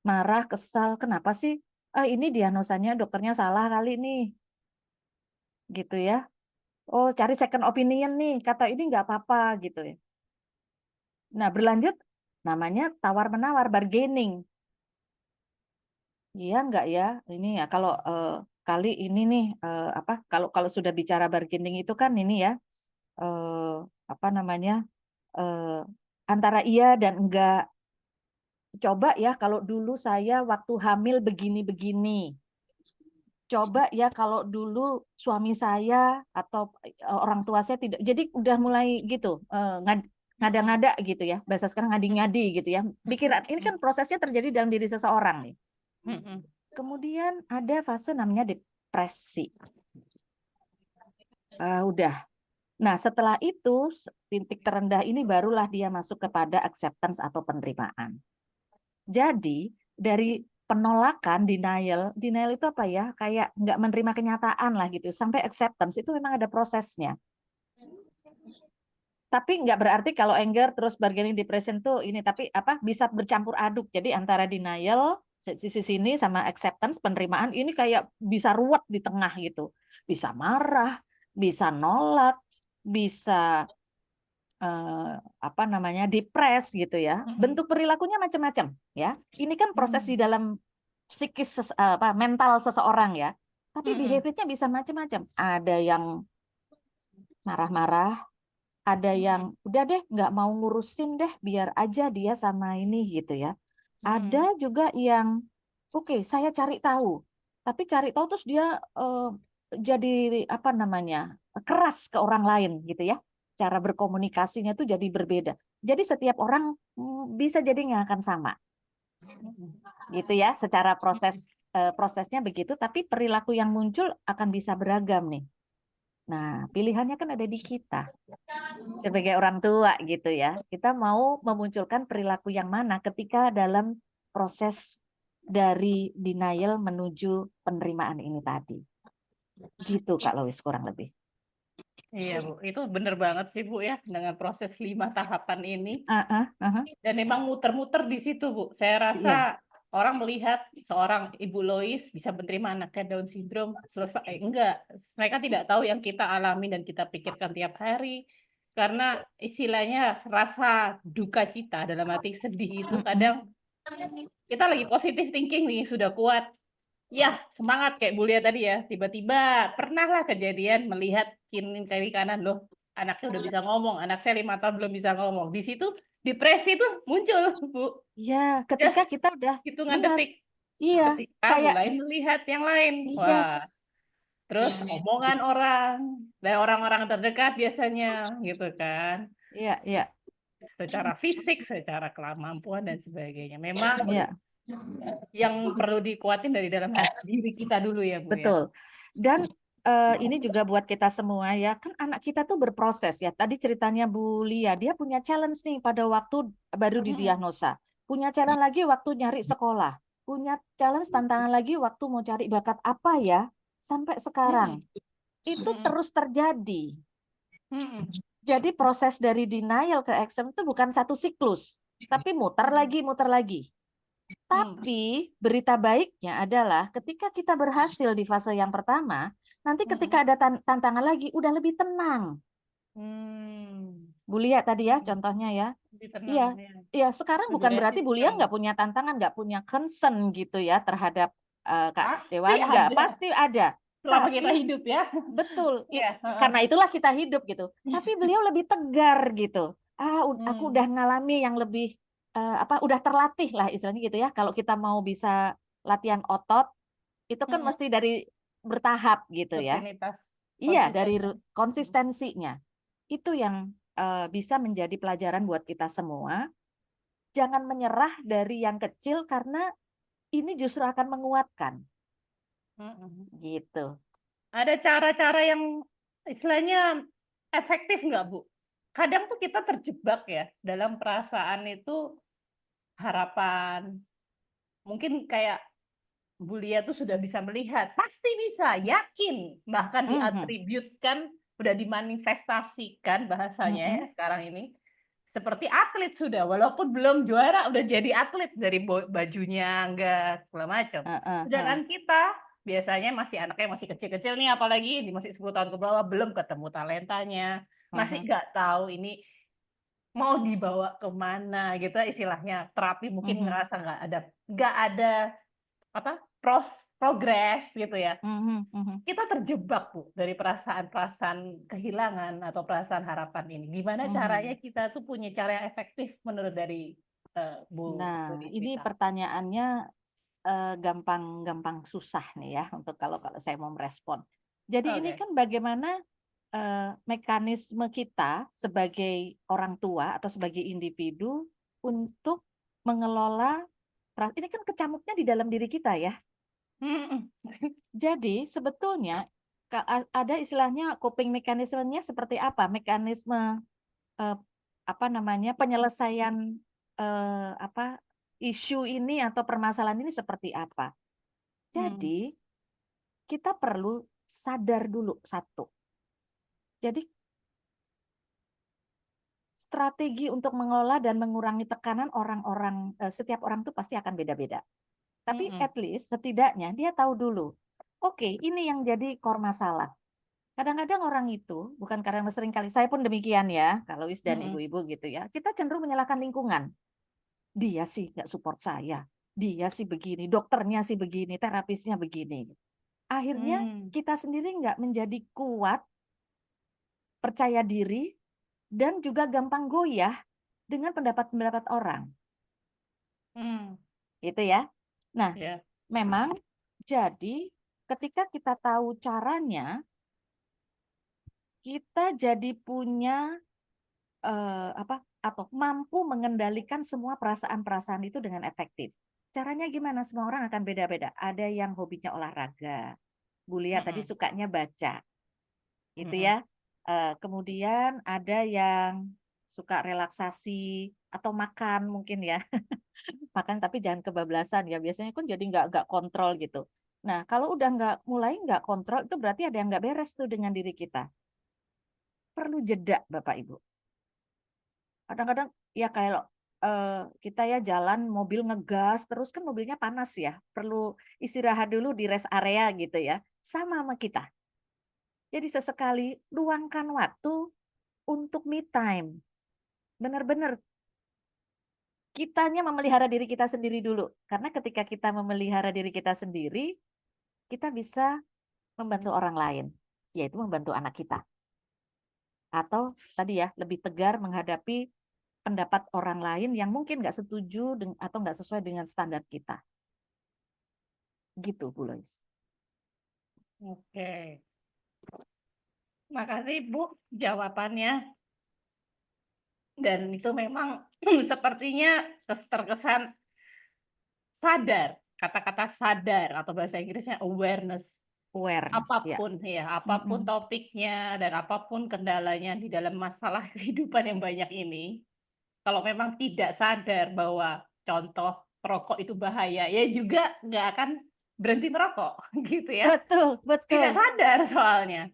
Marah, kesal, kenapa sih? Ini diagnosanya dokternya salah kali nih. Gitu ya. Oh, cari second opinion nih, kata ini nggak apa-apa gitu ya. Nah, berlanjut namanya tawar-menawar, bargaining. Iya nggak ya? Ini ya kalau kali ini nih kalau sudah bicara bargaining itu kan ini ya antara iya dan enggak. Coba ya kalau dulu saya waktu hamil begini-begini. Coba ya kalau dulu suami saya atau orang tua saya tidak. Jadi udah mulai gitu ngada-ngada gitu ya. Bahasa sekarang ngadi-ngadi gitu ya. Pikiran ini kan prosesnya terjadi dalam diri seseorang nih. Kemudian ada fase namanya depresi. Udah. Nah, setelah itu titik terendah ini barulah dia masuk kepada acceptance atau penerimaan. Jadi dari penolakan, denial itu apa ya? Kayak nggak menerima kenyataan lah gitu. Sampai acceptance itu memang ada prosesnya. Tapi nggak berarti kalau anger terus bargaining depression tuh ini, tapi bisa bercampur aduk. Jadi antara denial sisi sini sama acceptance penerimaan ini kayak bisa ruwet di tengah gitu. Bisa marah, bisa nolak, bisa depres gitu ya. Bentuk perilakunya macam-macam ya. Ini kan proses di dalam psikis mental seseorang ya. Tapi behaviornya bisa macam-macam. Ada yang marah-marah, ada yang udah deh nggak mau ngurusin deh, biar aja dia sama ini gitu ya. Ada juga yang oke, saya cari tahu. Tapi cari tahu terus dia jadi keras ke orang lain gitu ya. Cara berkomunikasinya tuh jadi berbeda. Jadi setiap orang bisa jadi nggak akan sama. Gitu ya, secara prosesnya begitu, tapi perilaku yang muncul akan bisa beragam nih. Nah, pilihannya kan ada di kita. Sebagai orang tua gitu ya. Kita mau memunculkan perilaku yang mana ketika dalam proses dari denial menuju penerimaan ini tadi. Gitu Kak Lois kurang lebih. Iya, Bu. Itu bener banget sih, Bu, ya, dengan proses 5 tahapan ini. Aha. Dan memang muter-muter di situ, Bu. Saya rasa Iya. orang melihat seorang Ibu Lois bisa menerima anaknya Down syndrome selesai. Enggak. Mereka tidak tahu yang kita alami dan kita pikirkan tiap hari. Karena istilahnya rasa duka cita dalam arti sedih itu Mm-mm. kadang kita lagi positive thinking nih, sudah kuat. Ya, semangat kayak Bulia tadi ya. Tiba-tiba pernahlah kejadian melihat kiri kanan loh, anaknya udah bisa ngomong, anak saya 5 tahun belum bisa ngomong. Di situ depresi tuh muncul, Bu. Ya, ketika Just kita udah hitungan benar. detik. Iya, Ketika kayak mulai melihat yang lain. Wah, yes. terus omongan orang, dan orang-orang terdekat biasanya gitu kan. Iya. Secara fisik, secara kemampuan dan sebagainya. Memang Iya, yang perlu dikuatin dari dalam diri kita dulu ya, Bu ya. betul. Dan ini juga buat kita semua ya, kan anak kita tuh berproses ya. Tadi ceritanya Bu Lia, dia punya challenge nih pada waktu baru didiagnosa. Punya challenge lagi waktu nyari sekolah. Punya challenge tantangan lagi waktu mau cari bakat apa ya. Sampai sekarang. Itu terus terjadi. Jadi proses dari denial ke accept itu bukan satu siklus. Tapi muter lagi. Tapi berita baiknya adalah ketika kita berhasil di fase yang pertama, nanti ketika ada tantangan lagi, udah lebih tenang. Bu Lia tadi ya, contohnya ya. Lebih Iya, tenang ya. iya. Sekarang Lebih bukan berarti Bu Lia resisten. nggak punya tantangan, nggak punya concern gitu ya terhadap Kak Pasti Dewa. Nggak, ada. pasti ada. Selama kita Tapi hidup ya. betul, Iya, karena itulah kita hidup gitu. Tapi beliau lebih tegar gitu. Aku udah ngalami yang lebih udah terlatih lah istilahnya gitu ya. Kalau kita mau bisa latihan otot, itu kan mesti dari bertahap gitu ya. Rutinitas. Iya, dari Konsisten. konsistensinya. Itu yang bisa menjadi pelajaran buat kita semua. Jangan menyerah dari yang kecil karena ini justru akan menguatkan. Gitu. Ada cara-cara yang istilahnya efektif nggak, Bu? Kadang tuh kita terjebak ya dalam perasaan itu harapan. Mungkin kayak Bu Lia tuh sudah bisa melihat, pasti bisa, yakin, bahkan diatributkan, udah dimanifestasikan bahasanya ya sekarang ini. Seperti atlet sudah, walaupun belum juara, udah jadi atlet dari bajunya, enggak, segala macam. Sedangkan kita biasanya anaknya masih kecil-kecil nih, apalagi masih 10 tahun ke bawah, belum ketemu talentanya, masih nggak tahu ini mau dibawa kemana gitu istilahnya. Terapi mungkin ngerasa nggak ada progres gitu ya. Kita terjebak, Bu, dari perasaan-perasaan kehilangan atau perasaan harapan ini. Gimana caranya kita tuh punya cara yang efektif menurut dari Bu Nah, ini Devita? pertanyaannya gampang susah nih ya untuk kalau saya mau merespon. Jadi ini kan bagaimana mekanisme kita sebagai orang tua atau sebagai individu untuk mengelola ini kan kecamuknya di dalam diri kita ya. Jadi sebetulnya ada istilahnya coping mekanismenya seperti apa? Mekanisme penyelesaian isu ini atau permasalahan ini seperti apa? Jadi kita perlu sadar dulu satu. Jadi strategi untuk mengelola dan mengurangi tekanan setiap orang itu pasti akan beda-beda. Tapi at least setidaknya dia tahu dulu. Oke, ini yang jadi core masalah. Kadang-kadang orang itu, bukan karena seringkali, saya pun demikian ya, kalau dan ibu-ibu gitu ya, kita cenderung menyalahkan lingkungan. Dia sih nggak support saya, dia sih begini, dokternya sih begini, terapisnya begini. Akhirnya kita sendiri nggak menjadi kuat, percaya diri, dan juga gampang goyah dengan pendapat-pendapat orang. Gitu ya. Nah, memang jadi ketika kita tahu caranya, kita jadi punya atau mampu mengendalikan semua perasaan-perasaan itu dengan efektif. Caranya gimana? Semua orang akan beda-beda. Ada yang hobinya olahraga, Bu Lia tadi sukanya baca, gitu ya. Kemudian ada yang suka relaksasi atau makan mungkin ya, makan tapi jangan kebablasan ya. Biasanya kan jadi nggak kontrol gitu. Nah, kalau udah mulai nggak kontrol, itu berarti ada yang nggak beres tuh dengan diri kita. perlu jeda Bapak Ibu. Kadang-kadang ya kayak kita ya jalan mobil ngegas terus kan mobilnya panas ya, perlu istirahat dulu di rest area gitu ya. Sama kita. Jadi sesekali luangkan waktu untuk me time. Benar-benar kitanya memelihara diri kita sendiri dulu. Karena ketika kita memelihara diri kita sendiri, kita bisa membantu orang lain, yaitu membantu anak kita. Atau tadi ya, lebih tegar menghadapi pendapat orang lain yang mungkin nggak setuju atau nggak sesuai dengan standar kita. Gitu, Bu Lois. Oke. Makasih Bu jawabannya. Dan itu memang sepertinya terkesan sadar, kata-kata sadar atau bahasa Inggrisnya awareness. Awareness, ya. Apapun ya, apapun topiknya dan apapun kendalanya di dalam masalah kehidupan yang banyak ini, kalau memang tidak sadar bahwa contoh perokok itu bahaya, ya juga nggak akan berhenti merokok, gitu ya. Betul, Tidak betul. sadar soalnya.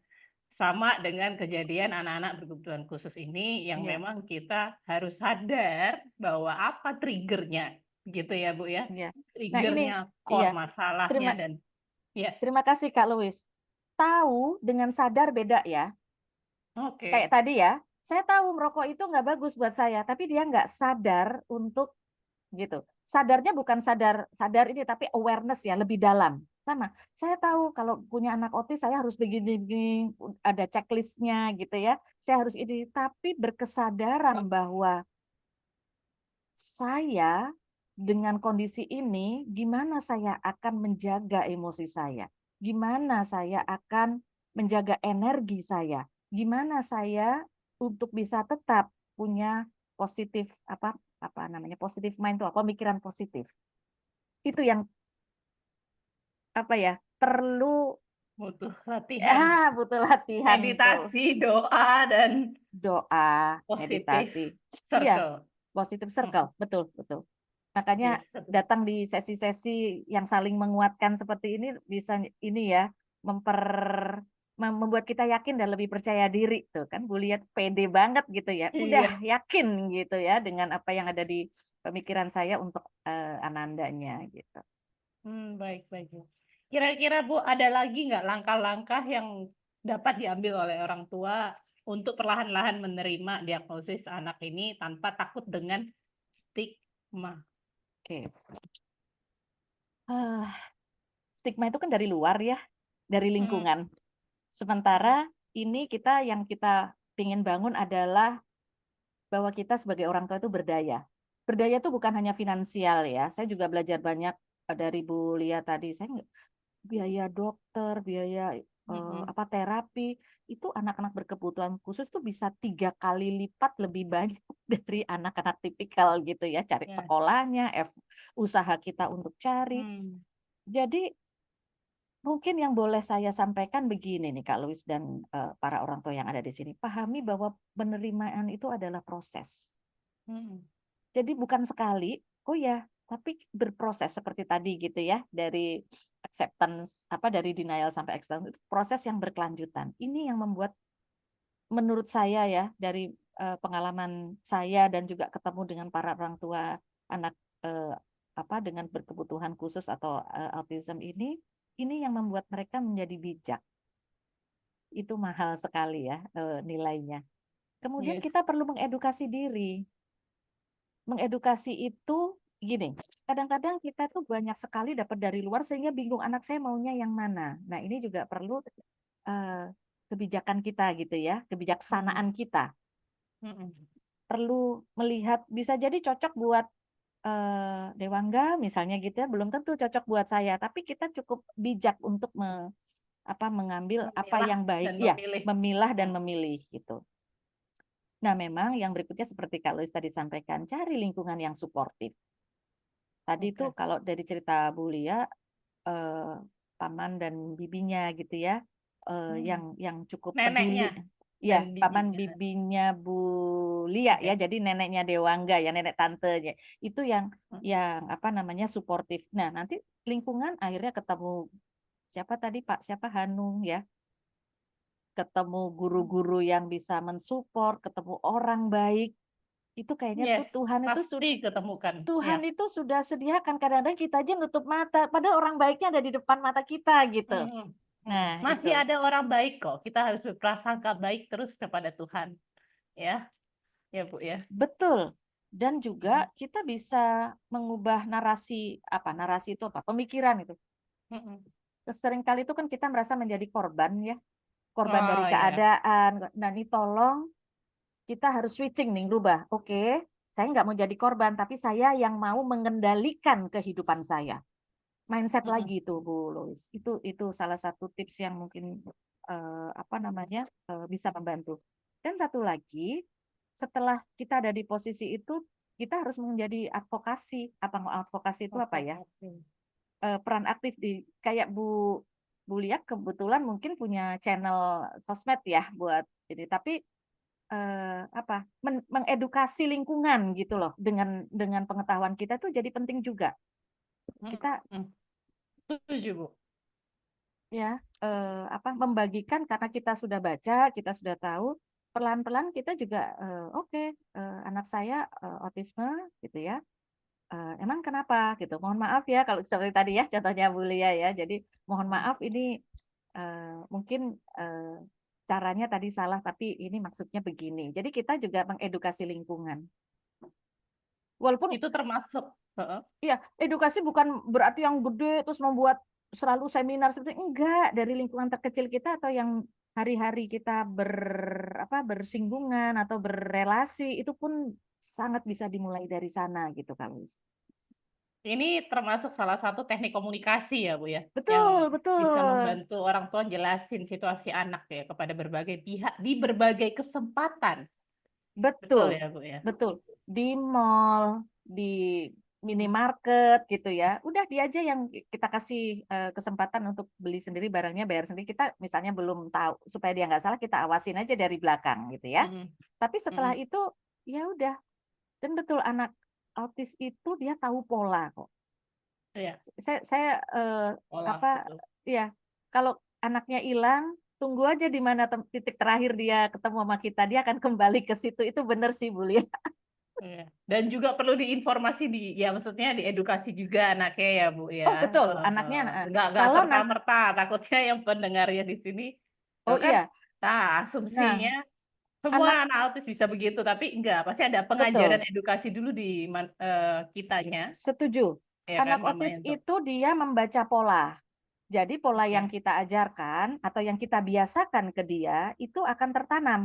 Sama dengan kejadian anak-anak berkebutuhan khusus ini yang Iya. memang kita harus sadar bahwa apa triggernya, gitu ya Bu ya. Iya. Nah ini, Triggernya, core iya. masalahnya dan yes. Terima kasih Kak Louis. Tahu dengan sadar beda ya. Oke. Kayak tadi ya, saya tahu merokok itu nggak bagus buat saya, tapi dia nggak sadar untuk gitu. Sadarnya bukan sadar ini, tapi awareness ya, lebih dalam. Sama, saya tahu kalau punya anak otis saya harus begini, ada checklistnya gitu ya. Saya harus ini, tapi berkesadaran bahwa saya dengan kondisi ini, gimana saya akan menjaga emosi saya? Gimana saya akan menjaga energi saya? Gimana saya untuk bisa tetap punya positif apa namanya positif mind itu apa pemikiran positif? Itu yang apa ya perlu Butuh latihan, butuh latihan tuh. meditasi, doa dan Doa, positif meditasi. Iya, circle. positif circle, betul, betul. Makanya Yes, betul. datang di sesi-sesi yang saling menguatkan seperti ini bisa ini ya membuat kita yakin dan lebih percaya diri tuh kan Bu lihat pede banget gitu ya. Udah Iya. yakin gitu ya dengan apa yang ada di pemikiran saya untuk Anandanya gitu. Baik, baik. Bu. Kira-kira Bu, ada lagi nggak langkah-langkah yang dapat diambil oleh orang tua untuk perlahan-lahan menerima diagnosis anak ini tanpa takut dengan stigma? Oke. Stigma itu kan dari luar ya, dari lingkungan. Sementara ini yang kita ingin bangun adalah bahwa kita sebagai orang tua itu berdaya. Berdaya itu bukan hanya finansial ya. Saya juga belajar banyak dari Bu Lia tadi. Biaya dokter, biaya terapi itu anak-anak berkebutuhan khusus tuh bisa 3 kali lipat lebih banyak dari anak-anak tipikal gitu ya. Cari Yes. sekolahnya, usaha kita untuk cari. Jadi mungkin yang boleh saya sampaikan begini nih Kak Louis dan para orang tua yang ada di sini. Pahami bahwa penerimaan itu adalah proses. Jadi bukan sekali, oh ya, tapi berproses seperti tadi gitu ya. Dari acceptance, dari denial sampai acceptance, itu proses yang berkelanjutan. Ini yang membuat menurut saya ya, dari pengalaman saya dan juga ketemu dengan para orang tua anak dengan berkebutuhan khusus atau autism ini yang membuat mereka menjadi bijak. Itu mahal sekali ya nilainya. Kemudian Yes. kita perlu mengedukasi diri. Mengedukasi itu gini, kadang-kadang kita tuh banyak sekali dapat dari luar sehingga bingung anak saya maunya yang mana. Nah ini juga perlu kebijakan kita gitu ya, kebijaksanaan kita. Perlu melihat bisa jadi cocok buat Dewangga misalnya gitu ya, belum tentu cocok buat saya, tapi kita cukup bijak untuk mengambil apa yang baik, ya, memilah dan memilih gitu. Nah, memang yang berikutnya seperti Kak Lois tadi sampaikan, cari lingkungan yang suportif. Tadi itu kalau dari cerita Bu Lia, paman dan bibinya gitu ya, yang cukup peduli. Neneknya Ya, dan paman bibinya. bibinya Bu Lia ya, jadi neneknya Dewangga ya, nenek tantenya. Itu yang suportif. Nah, nanti lingkungan akhirnya ketemu siapa tadi Pak, siapa Hanung ya. ketemu guru-guru yang bisa mensupport, ketemu orang baik, itu kayaknya tuh Yes, Tuhan itu pasti ketemukan. Tuhan Ya. itu sudah sediakan. Kadang-kadang kita aja nutup mata, padahal orang baiknya ada di depan mata kita gitu. Mm, Nah, Masih itu. ada orang baik kok. Kita harus berprasangka baik terus kepada Tuhan. Ya, ya Bu ya. Betul. Dan juga kita bisa mengubah narasi itu apa? Pemikiran itu. Mm-mm. Seringkali itu kan kita merasa menjadi korban ya. Korban dari Oh ya. keadaan. Nah, ini tolong kita harus switching nih, rubah. Oke, saya nggak mau jadi korban, tapi saya yang mau mengendalikan kehidupan saya. Mindset Mm-mm. lagi itu, Bu Lois. Itu salah satu tips yang mungkin bisa membantu. Dan satu lagi, setelah kita ada di posisi itu, kita harus menjadi advokasi. Advokasi itu apa ya? Peran aktif di kayak Bu Lia kebetulan mungkin punya channel sosmed ya buat ini, tapi mengedukasi lingkungan gitu loh, dengan pengetahuan kita tuh jadi penting juga. Kita Setuju Bu. ya membagikan karena kita sudah baca, kita sudah tahu, pelan-pelan kita juga oke, anak saya autisme gitu ya. Emang kenapa gitu? Mohon maaf ya kalau seperti tadi ya contohnya Bu Lia ya. Jadi mohon maaf ini mungkin caranya tadi salah tapi ini maksudnya begini. Jadi kita juga mengedukasi lingkungan. Walaupun Itu termasuk. iya, edukasi bukan berarti yang gede terus membuat selalu seminar seperti enggak, dari lingkungan terkecil kita atau yang hari-hari kita bersinggungan atau berrelasi itu pun sangat bisa dimulai dari sana gitu kalau Ini termasuk salah satu teknik komunikasi ya Bu ya, yang betul bisa membantu orang tua jelasin situasi anak ya kepada berbagai pihak di berbagai kesempatan. Betul ya Bu ya. betul di mall, di minimarket gitu ya, udah dia aja yang kita kasih kesempatan untuk beli sendiri barangnya, bayar sendiri, kita misalnya belum tahu, supaya dia nggak salah kita awasin aja dari belakang gitu ya. Tapi setelah itu ya udah. Dan betul anak autis itu dia tahu pola kok. Iya. Saya Pola, betul. ya kalau anaknya hilang, tunggu aja di mana titik terakhir dia ketemu sama kita, dia akan kembali ke situ. Itu benar sih Bu Lia. Iya. Dan juga perlu diinformasi ya maksudnya diedukasi juga anaknya ya Bu ya. Oh betul, anaknya Nggak kalau serta-merta, takutnya yang pendengarnya di sini kan asumsinya semua anak autis bisa begitu, tapi enggak, pasti ada pengajaran edukasi dulu di kitanya. Setuju. Ya kan, Anak autis itu dia membaca pola. Jadi pola yang kita ajarkan atau yang kita biasakan ke dia itu akan tertanam.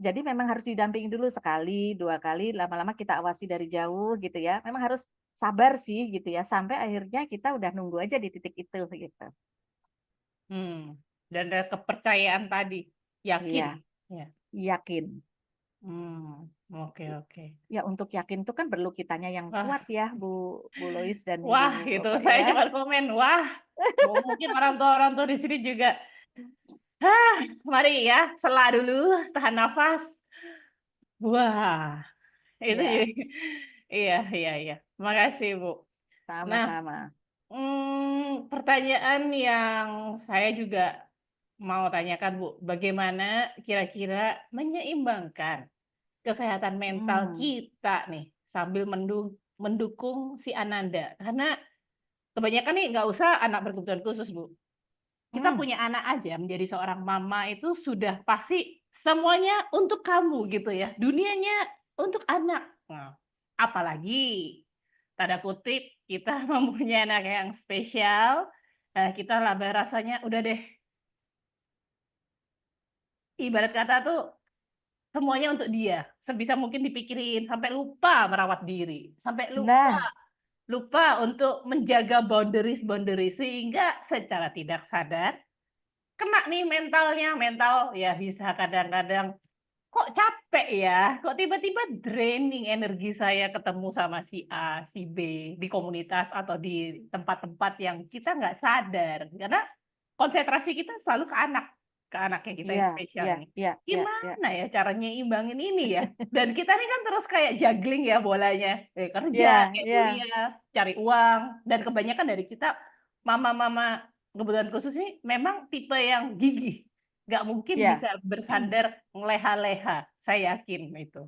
Jadi memang harus didampingi dulu sekali, 2 kali, lama-lama kita awasi dari jauh gitu ya. Memang harus sabar sih gitu ya, sampai akhirnya kita udah nunggu aja di titik itu gitu. Dan ada kepercayaan tadi, yakin. Iya, yakin. Oke. Ya untuk yakin itu kan perlu kitanya yang kuat ya Bu Lois dan Wah, Ibu itu Bapak saya ya. cuma komen, wah. Mungkin orang tua di sini juga. Mari ya, sela dulu, tahan nafas. Wah, itu Ya. jadi, iya. Makasih Bu. Nah, Sama-sama. pertanyaan yang saya juga mau tanyakan Bu, bagaimana kira-kira menyeimbangkan kesehatan mental kita nih sambil mendukung si Ananda, karena kebanyakan nih nggak usah anak berkebutuhan khusus Bu, kita punya anak aja menjadi seorang mama itu sudah pasti semuanya untuk kamu gitu ya, dunianya untuk anak. Nah, apalagi tanda kutip kita mempunyai anak yang spesial, kita rasanya udah deh, ibarat kata tuh semuanya untuk dia, sebisa mungkin dipikirin sampai lupa merawat diri, sampai lupa untuk menjaga boundaries sehingga secara tidak sadar kena nih mental ya, bisa kadang-kadang kok capek ya, kok tiba-tiba draining energi saya ketemu sama si A, si B di komunitas atau di tempat-tempat yang kita nggak sadar, karena konsentrasi kita selalu ke anaknya kita yang spesial nih. Gimana ya caranya imbangin ini ya? Dan kita nih kan terus kayak juggling ya bolanya, kerja, kuliah, cari uang, dan kebanyakan dari kita mama-mama kebutuhan khusus ini memang tipe yang gigih. nggak mungkin Ya. bisa bersandar ngeleha-leha. Saya yakin itu.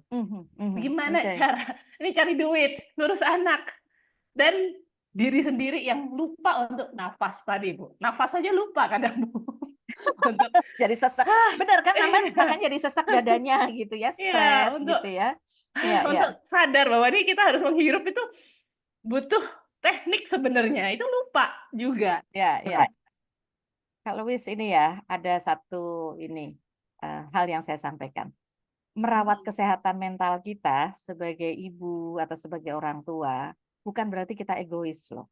Gimana Oke. cara ini cari duit, ngurus anak, dan diri sendiri yang lupa untuk nafas tadi, Bu. Nafas aja lupa kadang, Bu. Untuk Jadi sesak. Benar kan, makanya jadi sesak dadanya gitu ya, iya, stres untuk gitu ya. Ya, ya. untuk sadar bahwa ini kita harus menghirup itu butuh teknik sebenarnya. Itu lupa juga. Ya, ya. Kalau Luis ini ya, ada satu ini hal yang saya sampaikan. Merawat kesehatan mental kita sebagai ibu atau sebagai orang tua bukan berarti kita egois loh.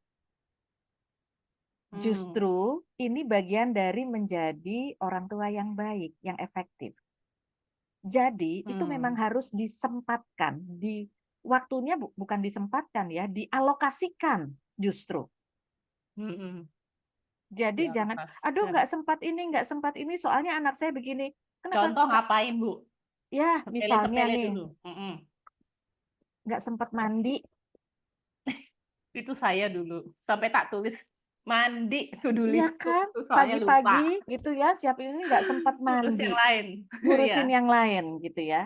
Justru ini bagian dari menjadi orang tua yang baik, yang efektif. Jadi itu memang harus disempatkan, di waktunya bukan disempatkan ya, dialokasikan justru. Jadi jangan, aduh nggak sempat ini, soalnya anak saya begini. Kenapa? Contoh ngapain, Bu? Ya, misalnya Sepele-sepele nih, dulu. nggak sempat mandi. Itu saya dulu. Sampai tak tulis mandi to-do Iya list kan, soalnya lupa. pagi-pagi gitu ya, siapin ini nggak sempat Ngurus yang mandi, lain. ngurusin Iya. yang lain gitu ya.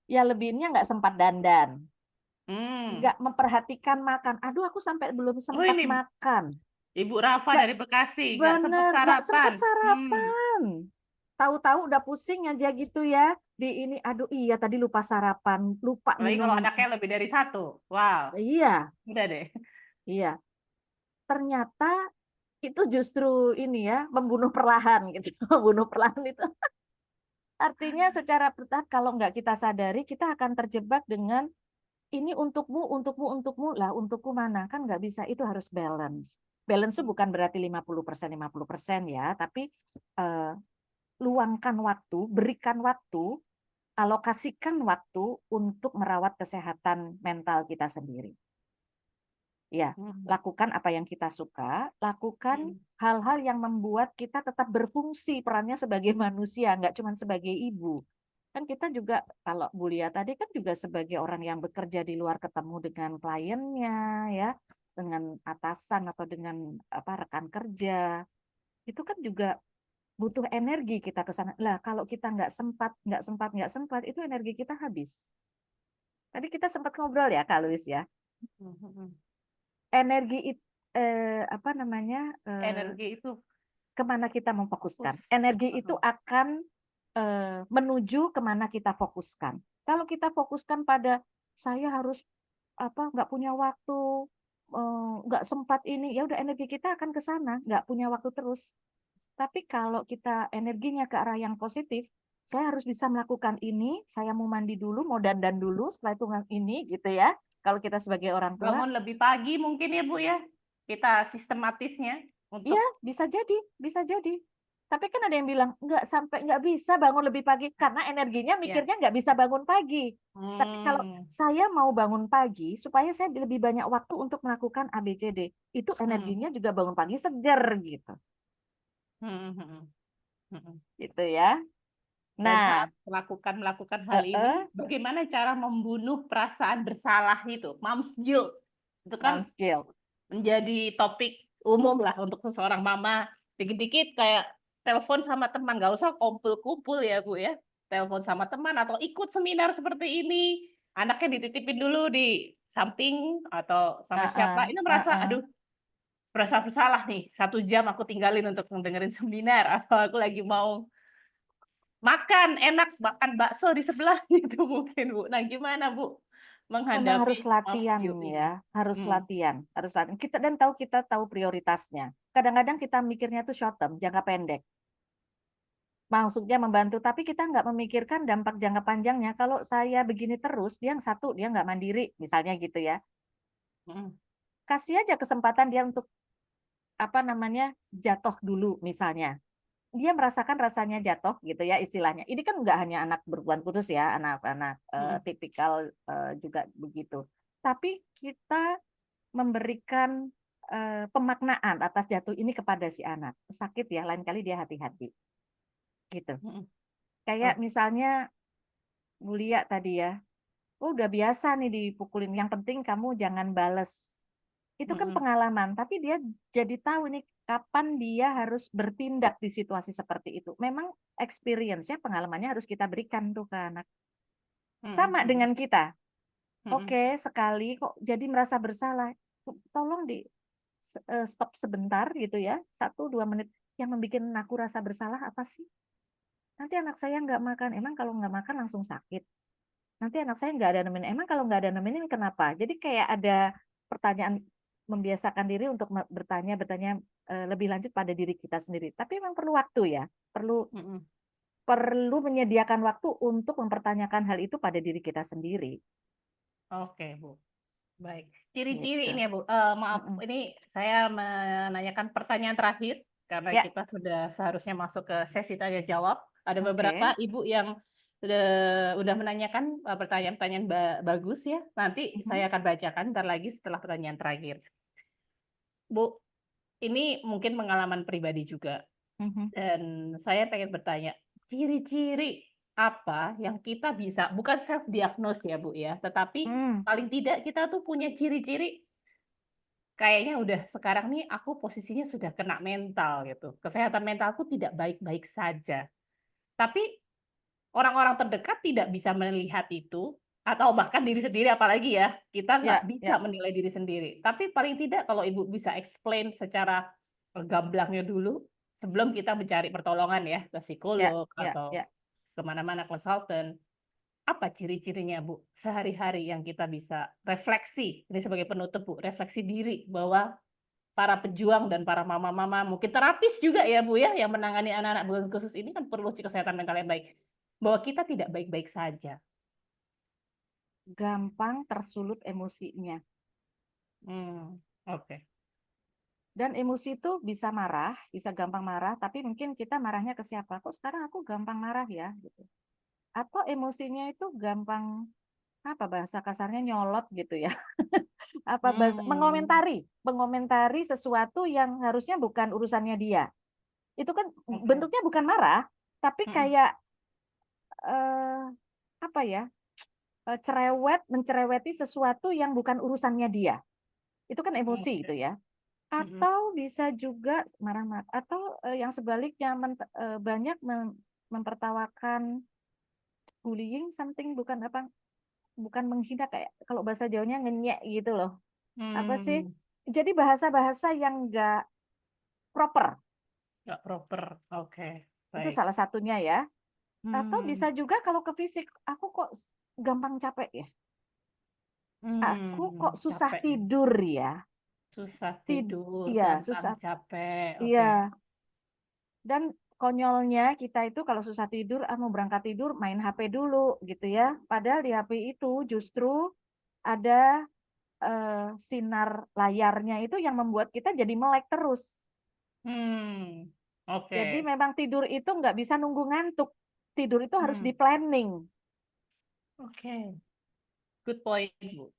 Ya lebihnya nggak sempat dandan, nggak memperhatikan makan. Aduh, aku sampai belum sempat ini makan. Ibu Rafa Nggak, dari Bekasi, nggak sempat bener, nggak sempat sarapan. sarapan. Tahu-tahu udah pusing aja gitu ya. Di ini, aduh iya tadi lupa sarapan, lupa Apalagi kalau minum. anaknya lebih dari satu. Wow, Iya, udah deh. iya. Ternyata itu justru ini ya, membunuh perlahan gitu. Membunuh perlahan itu. Artinya secara bertahap kalau nggak kita sadari, kita akan terjebak dengan ini untukmu, untukmu, untukmu. Lah, untukku mana? Kan nggak bisa, itu harus balance. Balance itu bukan berarti 50% ya, tapi luangkan waktu, berikan waktu, alokasikan waktu untuk merawat kesehatan mental kita sendiri. Ya, lakukan apa yang kita suka, lakukan hal-hal yang membuat kita tetap berfungsi perannya sebagai manusia, nggak cuma sebagai ibu. Kan kita juga, kalau Bu Lia tadi kan juga sebagai orang yang bekerja di luar ketemu dengan kliennya, ya, dengan atasan atau dengan rekan kerja, itu kan juga butuh energi kita ke sana. Lah, kalau kita nggak sempat, itu energi kita habis. Tadi kita sempat ngobrol ya, Kak Luis ya. Energi Energi itu kemana kita memfokuskan. Energi itu akan menuju kemana kita fokuskan. Kalau kita fokuskan pada saya harus nggak punya waktu, nggak sempat ini, ya udah energi kita akan ke sana, nggak punya waktu terus. Tapi kalau kita energinya ke arah yang positif, saya harus bisa melakukan ini, saya mau mandi dulu, mau dandan dulu, setelah itu ini gitu ya. Kalau kita sebagai orang tua, bangun lebih pagi mungkin ya, Bu ya. Kita sistematisnya untuk iya bisa jadi. Tapi kan ada yang bilang nggak bisa bangun lebih pagi karena energinya mikirnya nggak bisa bangun pagi. Tapi kalau saya mau bangun pagi supaya saya lebih banyak waktu untuk melakukan ABCD, itu energinya juga bangun pagi seger gitu. Gitu ya. Dan Nah, saat melakukan hal ini, bagaimana cara membunuh perasaan bersalah itu, mom's guilt. Itu kan mom's guilt menjadi topik umum lah untuk seseorang mama. Dikit-dikit kayak telepon sama teman, nggak usah kumpul-kumpul ya, Bu ya. Telepon sama teman atau ikut seminar seperti ini. Anaknya dititipin dulu di samping atau sama siapa. Ini merasa, aduh, merasa bersalah nih. 1 jam aku tinggalin untuk mendengarin seminar. Atau aku lagi mau makan bakso di sebelah gitu mungkin, Bu. Nah, gimana, Bu, memang harus menghadapi latihan ya, harus latihan. Kita tahu prioritasnya. Kadang-kadang kita mikirnya tuh short term, jangka pendek. Maksudnya membantu, tapi kita nggak memikirkan dampak jangka panjangnya. Kalau saya begini terus, dia nggak mandiri, misalnya gitu ya. Kasih aja kesempatan dia untuk jatuh dulu misalnya. Dia merasakan rasanya jatuh gitu ya istilahnya. Ini kan nggak hanya anak berkebutuhan khusus ya, anak-anak tipikal juga begitu. Tapi kita memberikan pemaknaan atas jatuh ini kepada si anak. Sakit ya, lain kali dia hati-hati. Gitu. Kayak misalnya Bu Lia tadi ya, udah biasa nih dipukulin. Yang penting kamu jangan bales. Itu kan Mm-mm. pengalaman, tapi dia jadi tahu nih kapan dia harus bertindak di situasi seperti itu. Memang experience-nya, pengalamannya harus kita berikan tuh ke anak. Sama Mm-mm. dengan kita. Mm-mm. Oke, sekali kok jadi merasa bersalah. Tolong stop sebentar gitu ya, 1-2 menit. Yang membuat aku rasa bersalah apa sih? Nanti anak saya nggak makan. Emang kalau nggak makan langsung sakit? Nanti anak saya nggak ada nemenin. Emang kalau nggak ada nemenin kenapa? Jadi kayak ada pertanyaan, membiasakan diri untuk bertanya lebih lanjut pada diri kita sendiri. Tapi memang perlu waktu ya, perlu Mm-mm. perlu menyediakan waktu untuk mempertanyakan hal itu pada diri kita sendiri. Oke, Bu. Baik. Ciri-ciri Gitu. ini ya, Bu. Maaf, Mm-mm. ini saya menanyakan pertanyaan terakhir karena Ya, kita sudah seharusnya masuk ke sesi tanya jawab. Ada beberapa oke. ibu yang udah menanyakan pertanyaan-pertanyaan bagus ya. Nanti Mhm, saya akan bacakan ntar lagi setelah pertanyaan terakhir. Bu, ini mungkin pengalaman pribadi juga. mhm. Dan saya pengen bertanya, ciri-ciri apa yang kita bisa, bukan self diagnose ya Bu ya, tetapi Hmm, paling tidak kita tuh punya ciri-ciri kayaknya udah sekarang nih aku posisinya sudah kena mental gitu. Kesehatan mentalku tidak baik-baik saja. Tapi orang-orang terdekat tidak bisa melihat itu, atau bahkan diri sendiri apalagi ya, kita nggak ya, bisa ya. menilai diri sendiri. Tapi paling tidak kalau Ibu bisa explain secara gamblangnya dulu, sebelum kita mencari pertolongan ya, ke Ya, psikolog ya, atau ya. kemana-mana konsultan, apa ciri-cirinya Bu, sehari-hari yang kita bisa refleksi, ini sebagai penutup Bu, refleksi diri bahwa para pejuang dan para mama-mama, mungkin terapis juga ya Bu ya, yang menangani anak-anak bukan khusus ini kan perlu kesehatan mental yang baik. Bahwa kita tidak baik-baik saja. Gampang tersulut emosinya. Oke. Dan emosi itu bisa marah, bisa gampang marah, tapi mungkin kita marahnya ke siapa? Kok sekarang aku gampang marah ya? Gitu. Atau emosinya itu gampang, apa bahasa kasarnya, nyolot gitu ya. Apa bahasa, Hmm, mengomentari sesuatu yang harusnya bukan urusannya dia. Itu kan oke. bentuknya bukan marah, tapi Mm-mm. kayak eh, apa ya? Mencereweti sesuatu yang bukan urusannya dia. Itu kan emosi Oke. itu ya. Mm-mm. Atau bisa juga marah-marah, atau yang sebaliknya banyak mempertawakan bullying something, bukan apa, bukan menghina, kayak kalau bahasa Jawanya ngenyek gitu loh. Apa sih? Hmm, Jadi bahasa-bahasa yang enggak proper. nggak proper. Oke, Itu baik. salah satunya ya. Atau bisa Hmm, juga kalau ke fisik, aku kok gampang capek ya. Aku kok susah capek ya. tidur ya. Susah Tid tidur, iya, gampang susah. capek. Oke. Iya. Dan konyolnya kita itu kalau susah tidur, mau berangkat tidur main HP dulu gitu ya. Padahal di HP itu justru ada sinar layarnya itu yang membuat kita jadi melek terus. Hmm, Jadi oke. memang tidur itu nggak bisa nunggu ngantuk. Tidur itu harus Hmm, di planning, oke. Good point, Bu.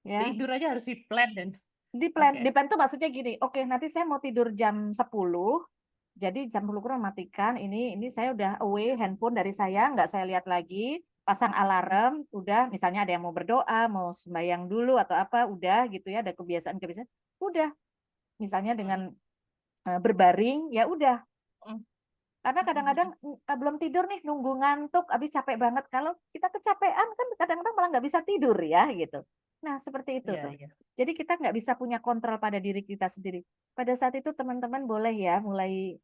ya. Tidur aja harus di plan dan Di oke. plan tuh maksudnya gini, oke nanti saya mau tidur jam 10, jadi jam 10 kurang matikan, ini saya udah away handphone dari saya, nggak saya lihat lagi, pasang alarm, udah misalnya ada yang mau berdoa, mau sembahyang dulu atau apa, udah gitu ya, ada kebiasaan-kebiasaan, udah misalnya dengan berbaring, ya udah. Karena kadang-kadang belum tidur nih, nunggu ngantuk, habis capek banget. Kalau kita kecapean kan kadang-kadang malah nggak bisa tidur ya gitu. Nah seperti itu Iya, tuh. iya. Jadi kita nggak bisa punya kontrol pada diri kita sendiri. Pada saat itu teman-teman boleh ya mulai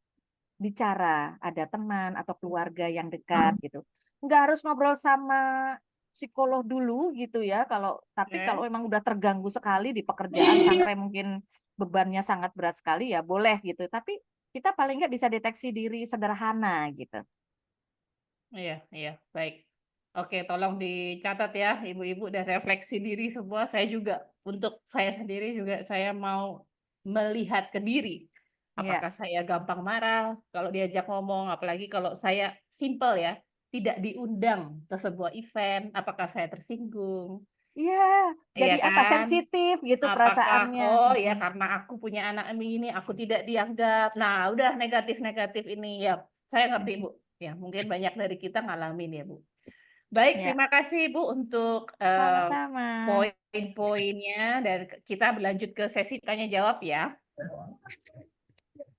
bicara, ada teman atau keluarga yang dekat gitu. Nggak harus ngobrol sama psikolog dulu gitu ya. Tapi kalau Oke. memang udah terganggu sekali di pekerjaan sampai mungkin bebannya sangat berat sekali ya boleh gitu. Tapi kita paling nggak bisa deteksi diri sederhana gitu. Iya, iya, baik. Oke, tolong dicatat ya, ibu-ibu, dan refleksi diri semua. Saya juga, untuk saya sendiri juga, saya mau melihat ke diri. Iya. Apakah saya gampang marah kalau diajak ngomong, apalagi kalau saya simple ya, tidak diundang ke sebuah event, apakah saya tersinggung? Iya, Iya jadi apa? kan? Sensitif gitu Apakah, perasaannya. oh ya Mm-mm. karena aku punya anak ini, aku tidak dianggap. Nah, udah negatif-negatif ini ya. Saya ngerti, Bu. Ya, mungkin banyak dari kita ngalamin ya, Bu. Baik, Ya, terima kasih Ibu untuk sama-sama. poin-poinnya dan kita berlanjut ke sesi tanya jawab ya.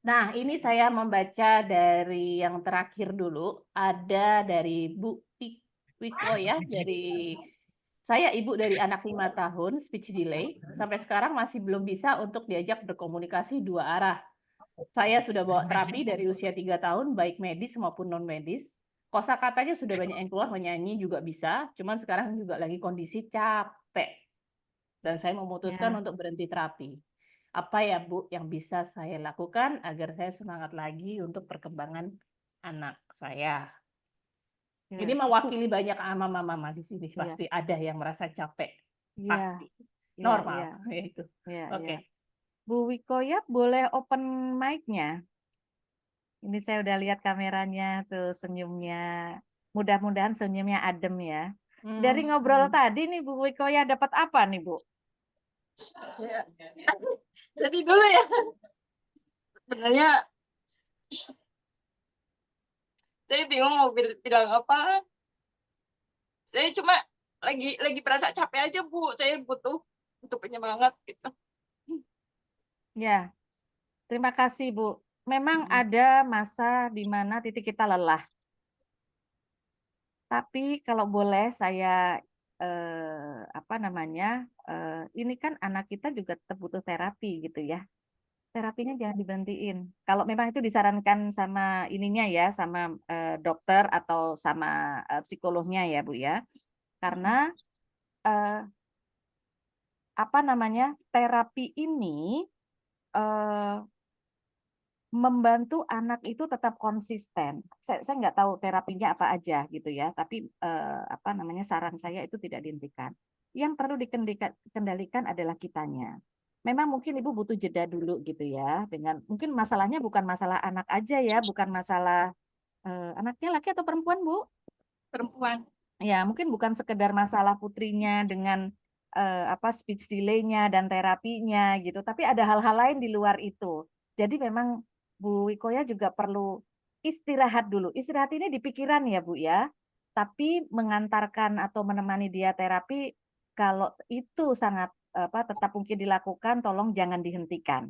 Nah, ini saya membaca dari yang terakhir dulu, ada dari Bu Wiko ya, dari saya ibu dari anak 5 tahun, speech delay, sampai sekarang masih belum bisa untuk diajak berkomunikasi dua arah. Saya sudah bawa terapi dari usia 3 tahun, baik medis maupun non-medis. Kosakatanya sudah banyak yang keluar, menyanyi juga bisa, cuman sekarang juga lagi kondisi capek. Dan saya memutuskan Ya, untuk berhenti terapi. Apa ya Bu yang bisa saya lakukan agar saya semangat lagi untuk perkembangan anak saya? Ini ya, mewakili banyak mama-mama di sini. ya, Pasti ada yang merasa capek. ya, Pasti. ya, Normal. ya, Ya itu. ya, ya. Oke. Bu Wikoya boleh open mic-nya? Ini saya udah lihat kameranya tuh senyumnya. Mudah-mudahan senyumnya adem ya. Dari ngobrol tadi nih Bu Wikoya dapat apa nih Bu? Ya. Jadi dulu ya, sebenarnya saya bingung mau bilang apa. Saya cuma lagi berasa capek aja Bu. Saya butuh penyemangat gitu. Ya, terima kasih Bu. Memang ada masa di mana titik kita lelah. Tapi kalau boleh saya apa namanya? Ini kan anak kita juga tetap butuh terapi gitu ya. Terapinya jangan diberhentiin. Kalau memang itu disarankan sama ininya ya, sama dokter atau sama psikolognya ya Bu ya. Karena eh, apa namanya? Terapi ini eh, membantu anak itu tetap konsisten. Saya nggak tahu terapinya apa aja gitu ya, tapi apa namanya saran saya itu tidak dihentikan. Yang perlu dikendalikan adalah kitanya. Memang mungkin ibu butuh jeda dulu gitu ya, dengan mungkin masalahnya bukan masalah anak aja ya, bukan masalah anaknya laki atau perempuan Bu? Perempuan. Ya mungkin bukan sekedar masalah putrinya dengan apa speech delay-nya dan terapinya gitu, tapi ada hal-hal lain di luar itu. Jadi memang Bu Wikoya juga perlu istirahat dulu. Istirahat ini di pikiran ya Bu ya. Tapi mengantarkan atau menemani dia terapi kalau itu sangat apa tetap mungkin dilakukan, tolong jangan dihentikan.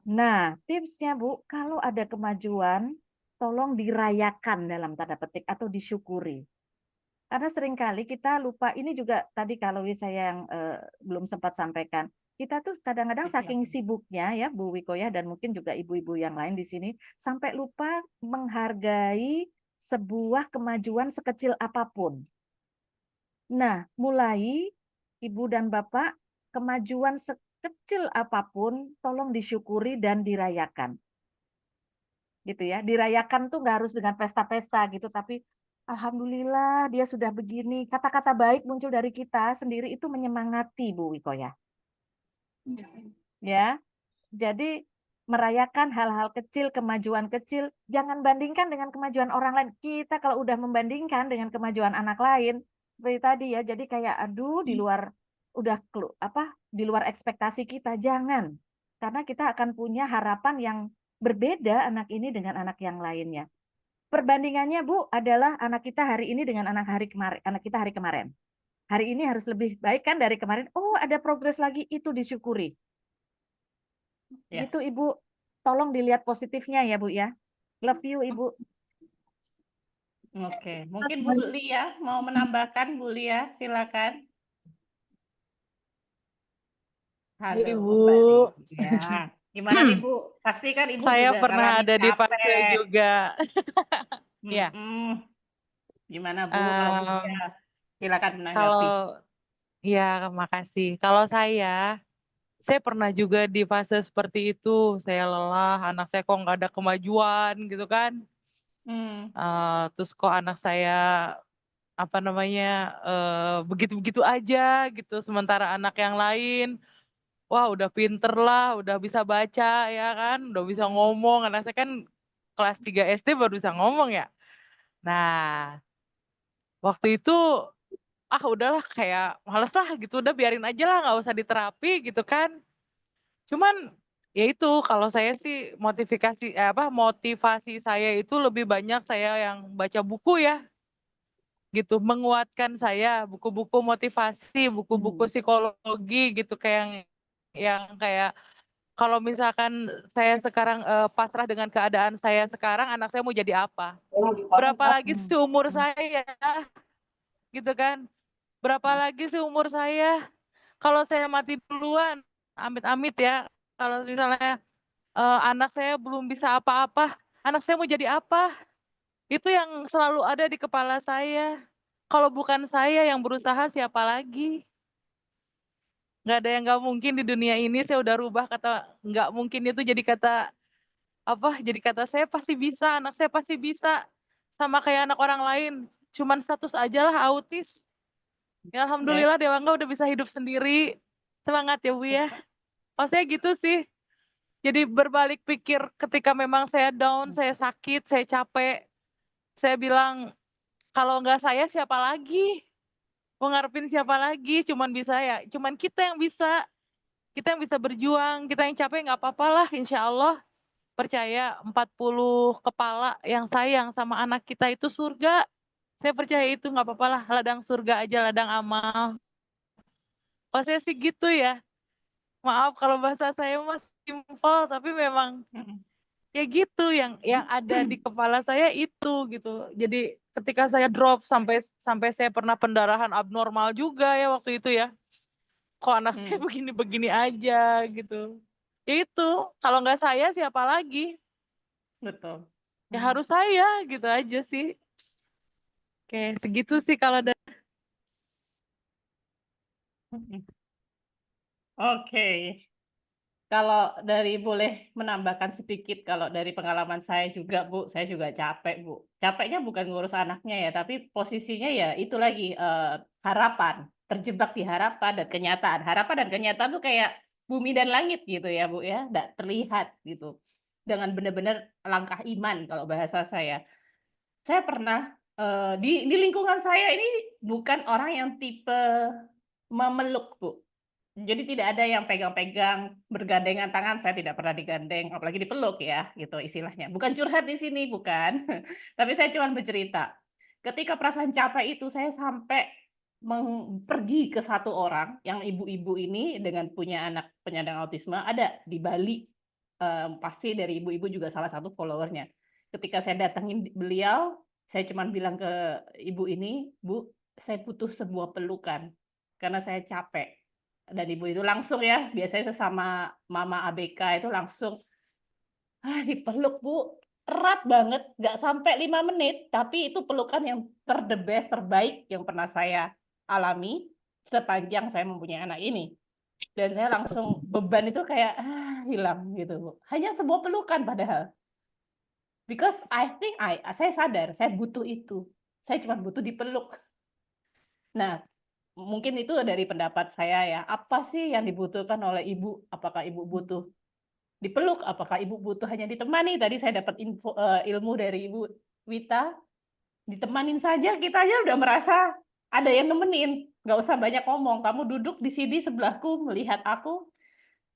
Nah, tipsnya Bu, kalau ada kemajuan, tolong dirayakan dalam tanda petik atau disyukuri. Karena seringkali kita lupa, ini juga tadi kalau saya yang belum sempat sampaikan, kita tuh kadang-kadang saking sibuknya ya Bu Wiko ya, dan mungkin juga ibu-ibu yang lain di sini, sampai lupa menghargai sebuah kemajuan sekecil apapun. Nah, mulai Ibu dan Bapak, kemajuan sekecil apapun, tolong disyukuri dan dirayakan. Gitu ya, dirayakan tuh nggak harus dengan pesta-pesta gitu, tapi alhamdulillah dia sudah begini. Kata-kata baik muncul dari kita sendiri itu menyemangati Bu Wiko ya. Ya, jadi merayakan hal-hal kecil, kemajuan kecil, jangan bandingkan dengan kemajuan orang lain. Kita kalau udah membandingkan dengan kemajuan anak lain, seperti tadi ya, jadi kayak aduh di luar udah di luar ekspektasi kita, jangan. Karena kita akan punya harapan yang berbeda anak ini dengan anak yang lainnya. Perbandingannya Bu adalah anak kita hari ini dengan anak kita hari kemarin. Hari ini harus lebih baik kan dari kemarin. Oh, ada progres lagi, itu disyukuri. Ya. Gitu Ibu, tolong dilihat positifnya ya Bu ya. Love you Ibu. Oke, mungkin Bu Lia mau menambahkan, Bu Lia, silakan. Halo, Ibu. kembali. Ya, gimana nih Bu? Pasti kan Ibu Saya juga pernah ngalamin ada di fase capek. juga. Ya. Gimana Bu kalau Bu Lia? Silakan menanggapi. Kalau ya, makasih. Kalau saya pernah juga di fase seperti itu. Saya lelah, anak saya kok nggak ada kemajuan gitu kan. Terus kok anak saya apa namanya begitu-begitu aja gitu. Sementara anak yang lain, wah udah pinter lah, udah bisa baca ya kan, udah bisa ngomong. Anak saya kan kelas 3 SD baru bisa ngomong ya. Nah, waktu itu udahlah kayak males lah gitu, udah biarin aja lah nggak usah diterapi gitu kan. Cuman ya itu kalau saya sih motivasi saya itu lebih banyak saya yang baca buku ya gitu, menguatkan saya, buku-buku motivasi, buku-buku psikologi gitu, kayak yang kayak kalau misalkan saya sekarang pasrah dengan keadaan saya sekarang, anak saya mau jadi apa? Berapa lagi sih umur saya, gitu kan? Berapa lagi sih umur saya? Kalau saya mati duluan, amit-amit ya, kalau misalnya anak saya belum bisa apa-apa, anak saya mau jadi apa? Itu yang selalu ada di kepala saya. Kalau bukan saya yang berusaha, siapa lagi? Nggak ada yang nggak mungkin di dunia ini. Saya udah rubah kata nggak mungkin itu jadi kata apa? Jadi kata saya pasti bisa, anak saya pasti bisa. Sama kayak anak orang lain. Cuman status aja lah autis. Ya Yes. alhamdulillah Dewangga udah bisa hidup sendiri. Semangat ya Bu ya. Oh saya gitu sih. Jadi berbalik pikir ketika memang saya down, saya sakit, saya capek. Saya bilang, kalau nggak saya siapa lagi? Mau ngarepin siapa lagi? Cuman bisa ya, cuman kita yang bisa. Kita yang bisa berjuang, kita yang capek nggak apa-apa lah, insya Allah. Percaya 40 kepala yang sayang sama anak kita itu surga. Saya percaya itu nggak apa-apa lah, ladang surga aja, ladang amal. Oh saya sih gitu ya. Maaf kalau bahasa saya mas simpel, tapi memang ya gitu yang ada di kepala saya itu gitu. Jadi ketika saya drop sampai saya pernah pendarahan abnormal juga ya waktu itu ya. Kok anak saya begini-begini aja gitu. Ya itu, kalau nggak saya siapa lagi? Betul. Ya harus saya gitu aja sih. Oke, segitu sih kalau ada. Oke. Kalau dari boleh menambahkan sedikit, kalau dari pengalaman saya juga, Bu, saya juga capek, Bu. Capeknya bukan ngurus anaknya ya, tapi posisinya ya itu lagi harapan, terjebak di harapan dan kenyataan. Harapan dan kenyataan tuh kayak bumi dan langit gitu ya, Bu ya, nggak terlihat gitu. Dengan benar-benar langkah iman kalau bahasa saya. Saya pernah di lingkungan saya ini bukan orang yang tipe memeluk, Bu. Jadi tidak ada yang pegang-pegang, bergandengan tangan, saya tidak pernah digandeng, apalagi dipeluk ya, gitu istilahnya. Bukan curhat di sini, bukan. Tapi saya cuma bercerita. Ketika perasaan capek itu, saya sampai pergi ke satu orang, yang ibu-ibu ini dengan punya anak penyandang autisme, ada di Bali. Pasti dari ibu-ibu juga salah satu followernya. Ketika saya datangin beliau, saya cuma bilang ke ibu ini, Bu, saya butuh sebuah pelukan, karena saya capek. Dan ibu itu langsung ya, biasanya sesama mama ABK itu langsung, dipeluk Bu, erat banget, nggak sampai 5 menit, tapi itu pelukan yang the best, terbaik yang pernah saya alami sepanjang saya mempunyai anak ini. Dan saya langsung, beban itu kayak hilang gitu Bu. Hanya sebuah pelukan padahal. Because I think saya sadar, saya butuh itu. Saya cuma butuh dipeluk. Nah, mungkin itu dari pendapat saya ya. Apa sih yang dibutuhkan oleh ibu? Apakah ibu butuh dipeluk? Apakah ibu butuh hanya ditemani? Tadi saya dapat ilmu dari Ibu Wita. Ditemanin saja, kita aja udah merasa ada yang nemenin. Nggak usah banyak ngomong. Kamu duduk di sini sebelahku, melihat aku.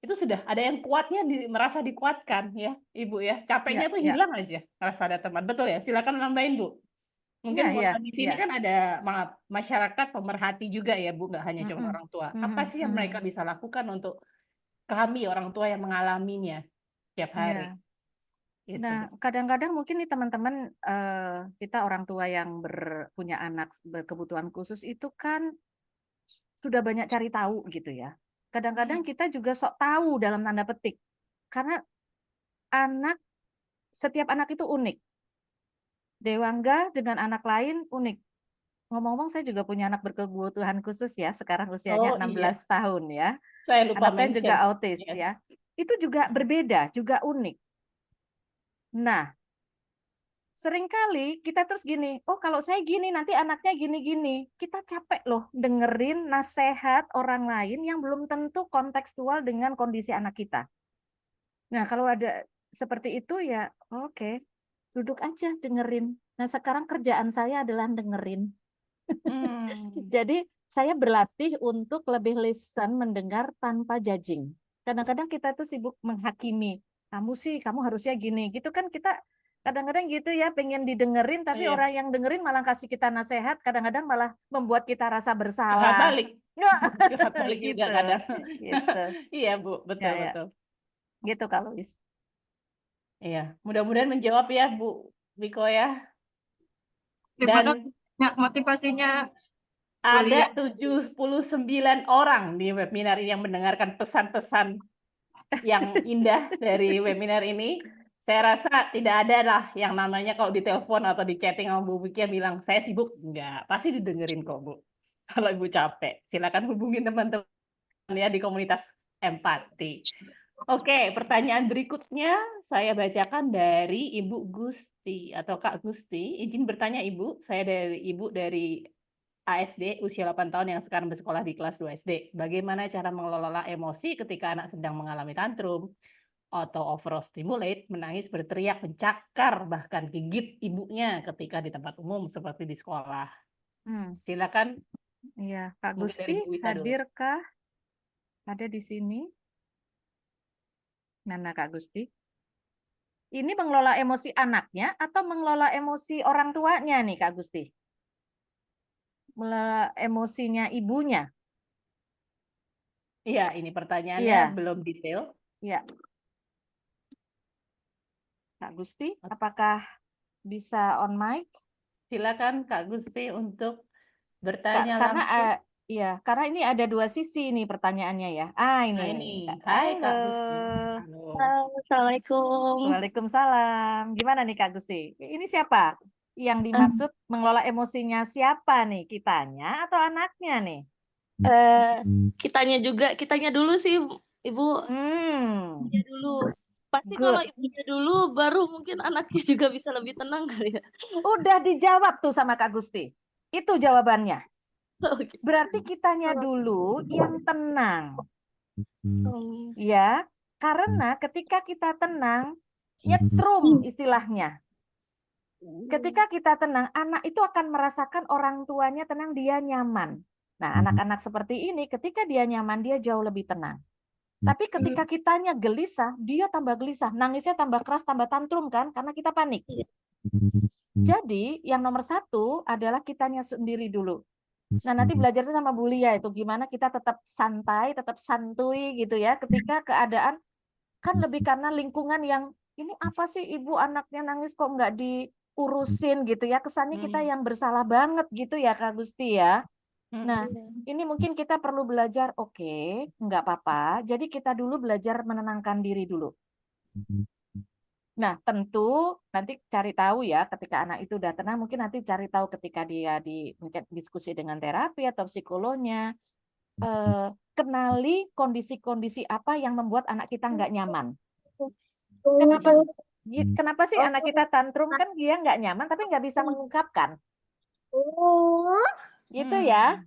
Itu sudah ada yang kuatnya, merasa dikuatkan ya, Ibu ya. Capeknya tuh hilang aja, merasa ada teman. Betul ya? Silakan nambahin, Bu. Mungkin di sini kan ada masyarakat pemerhati juga ya Bu, nggak hanya cuma orang tua. Apa sih yang mereka bisa lakukan untuk kami orang tua yang mengalaminya tiap hari? Gitu. Nah, kadang-kadang mungkin nih teman-teman, kita orang tua yang punya anak berkebutuhan khusus itu kan sudah banyak cari tahu gitu ya. Kadang-kadang kita juga sok tahu dalam tanda petik, karena setiap anak itu unik. Dewangga dengan anak lain unik. Ngomong-ngomong saya juga punya anak berkebutuhan khusus ya, sekarang usianya 16 tahun ya. Saya lupa Anak saya juga mention. autis ya. Itu juga berbeda, juga unik. Nah, seringkali kita terus gini, oh kalau saya gini nanti anaknya gini-gini. Kita capek loh dengerin nasihat orang lain yang belum tentu kontekstual dengan kondisi anak kita. Nah, kalau ada seperti itu ya oke, duduk aja dengerin. Nah, sekarang kerjaan saya adalah dengerin. Jadi saya berlatih untuk lebih listen, mendengar tanpa judging. Kadang-kadang kita tuh sibuk menghakimi. Kamu sih, kamu harusnya gini. Gitu kan kita Kadang-kadang gitu ya, pengen didengerin, tapi Iya. orang yang dengerin malah kasih kita nasihat, kadang-kadang malah membuat kita rasa Curhat bersalah. balik. Curhat balik juga Gitu, kadang. gitu. Iya, Bu. Ya, Betul, ya. betul. Gitu Kak Luis. Iya. Mudah-mudahan menjawab ya, Bu Biko ya. Terima Dan kasih banyak motivasinya Bu ada Lia. 79 orang di webinar ini yang mendengarkan pesan-pesan yang indah dari webinar ini. Saya rasa tidak ada lah yang namanya kalau di telepon atau di chatting sama Bu Vicky yang bilang, saya sibuk. Enggak, pasti didengerin kok, Bu. Kalau Ibu capek, silakan hubungin teman-teman ya di komunitas empati. Oke, pertanyaan berikutnya saya bacakan dari Ibu Gusti atau Kak Gusti. Izin bertanya Ibu, saya dari Ibu dari ASD usia 8 tahun yang sekarang bersekolah di kelas 2 SD. Bagaimana cara mengelola emosi ketika anak sedang mengalami tantrum atau overstimulate, menangis, berteriak, mencakar, bahkan gigit ibunya ketika di tempat umum seperti di sekolah. Silakan, Iya, Kak mungkin dari Gusti Bu Wita dulu. hadirkah? Ada di sini? Mana Kak Gusti? Ini mengelola emosi anaknya atau mengelola emosi orang tuanya nih Kak Gusti? Mengelola emosinya ibunya? Iya, ini pertanyaannya Iya, belum detail. iya. Kak Gusti, apakah bisa on mic? Silakan Kak Gusti untuk bertanya Karena langsung. iya, karena ini ada dua sisi nih pertanyaannya ya. Nah, Ini. ini. Hai Halo. Kak Gusti. Halo. Assalamualaikum. Waalaikumsalam. Gimana nih Kak Gusti? Ini siapa? Yang dimaksud mengelola emosinya siapa nih? Kitanya atau anaknya nih? Kitanya dulu sih, Ibu. Ibunya dulu. Pasti kalau Good. ibunya dulu, baru mungkin anaknya juga bisa lebih tenang kali ya. Udah dijawab tuh sama Kak Gusti. Itu jawabannya. Oh, gitu. Berarti kitanya dulu yang tenang. Hmm. Ya, karena ketika kita tenang, nyetrum istilahnya. Ketika kita tenang, anak itu akan merasakan orang tuanya tenang, dia nyaman. Nah, anak-anak seperti ini, ketika dia nyaman, dia jauh lebih tenang. Tapi ketika kitanya gelisah, dia tambah gelisah. Nangisnya tambah keras, tambah tantrum kan, karena kita panik. Jadi, yang nomor satu adalah kitanya sendiri dulu. Nah, nanti belajarnya sama Bu Lia itu, gimana kita tetap santai, tetap santuy gitu ya, ketika keadaan, kan lebih karena lingkungan yang, ini apa sih ibu anaknya nangis kok nggak diurusin gitu ya, kesannya kita yang bersalah banget gitu ya Kak Gusti ya. Nah, ini mungkin kita perlu belajar, oke, nggak apa-apa, jadi kita dulu belajar menenangkan diri dulu. Nah, tentu nanti cari tahu ya ketika anak itu udah tenang, mungkin nanti cari tahu ketika dia mungkin diskusi dengan terapi atau psikolognya, kenali kondisi-kondisi apa yang membuat anak kita nggak nyaman. Kenapa sih anak kita tantrum? Kan dia nggak nyaman tapi nggak bisa mengungkapkan. Gitu ya,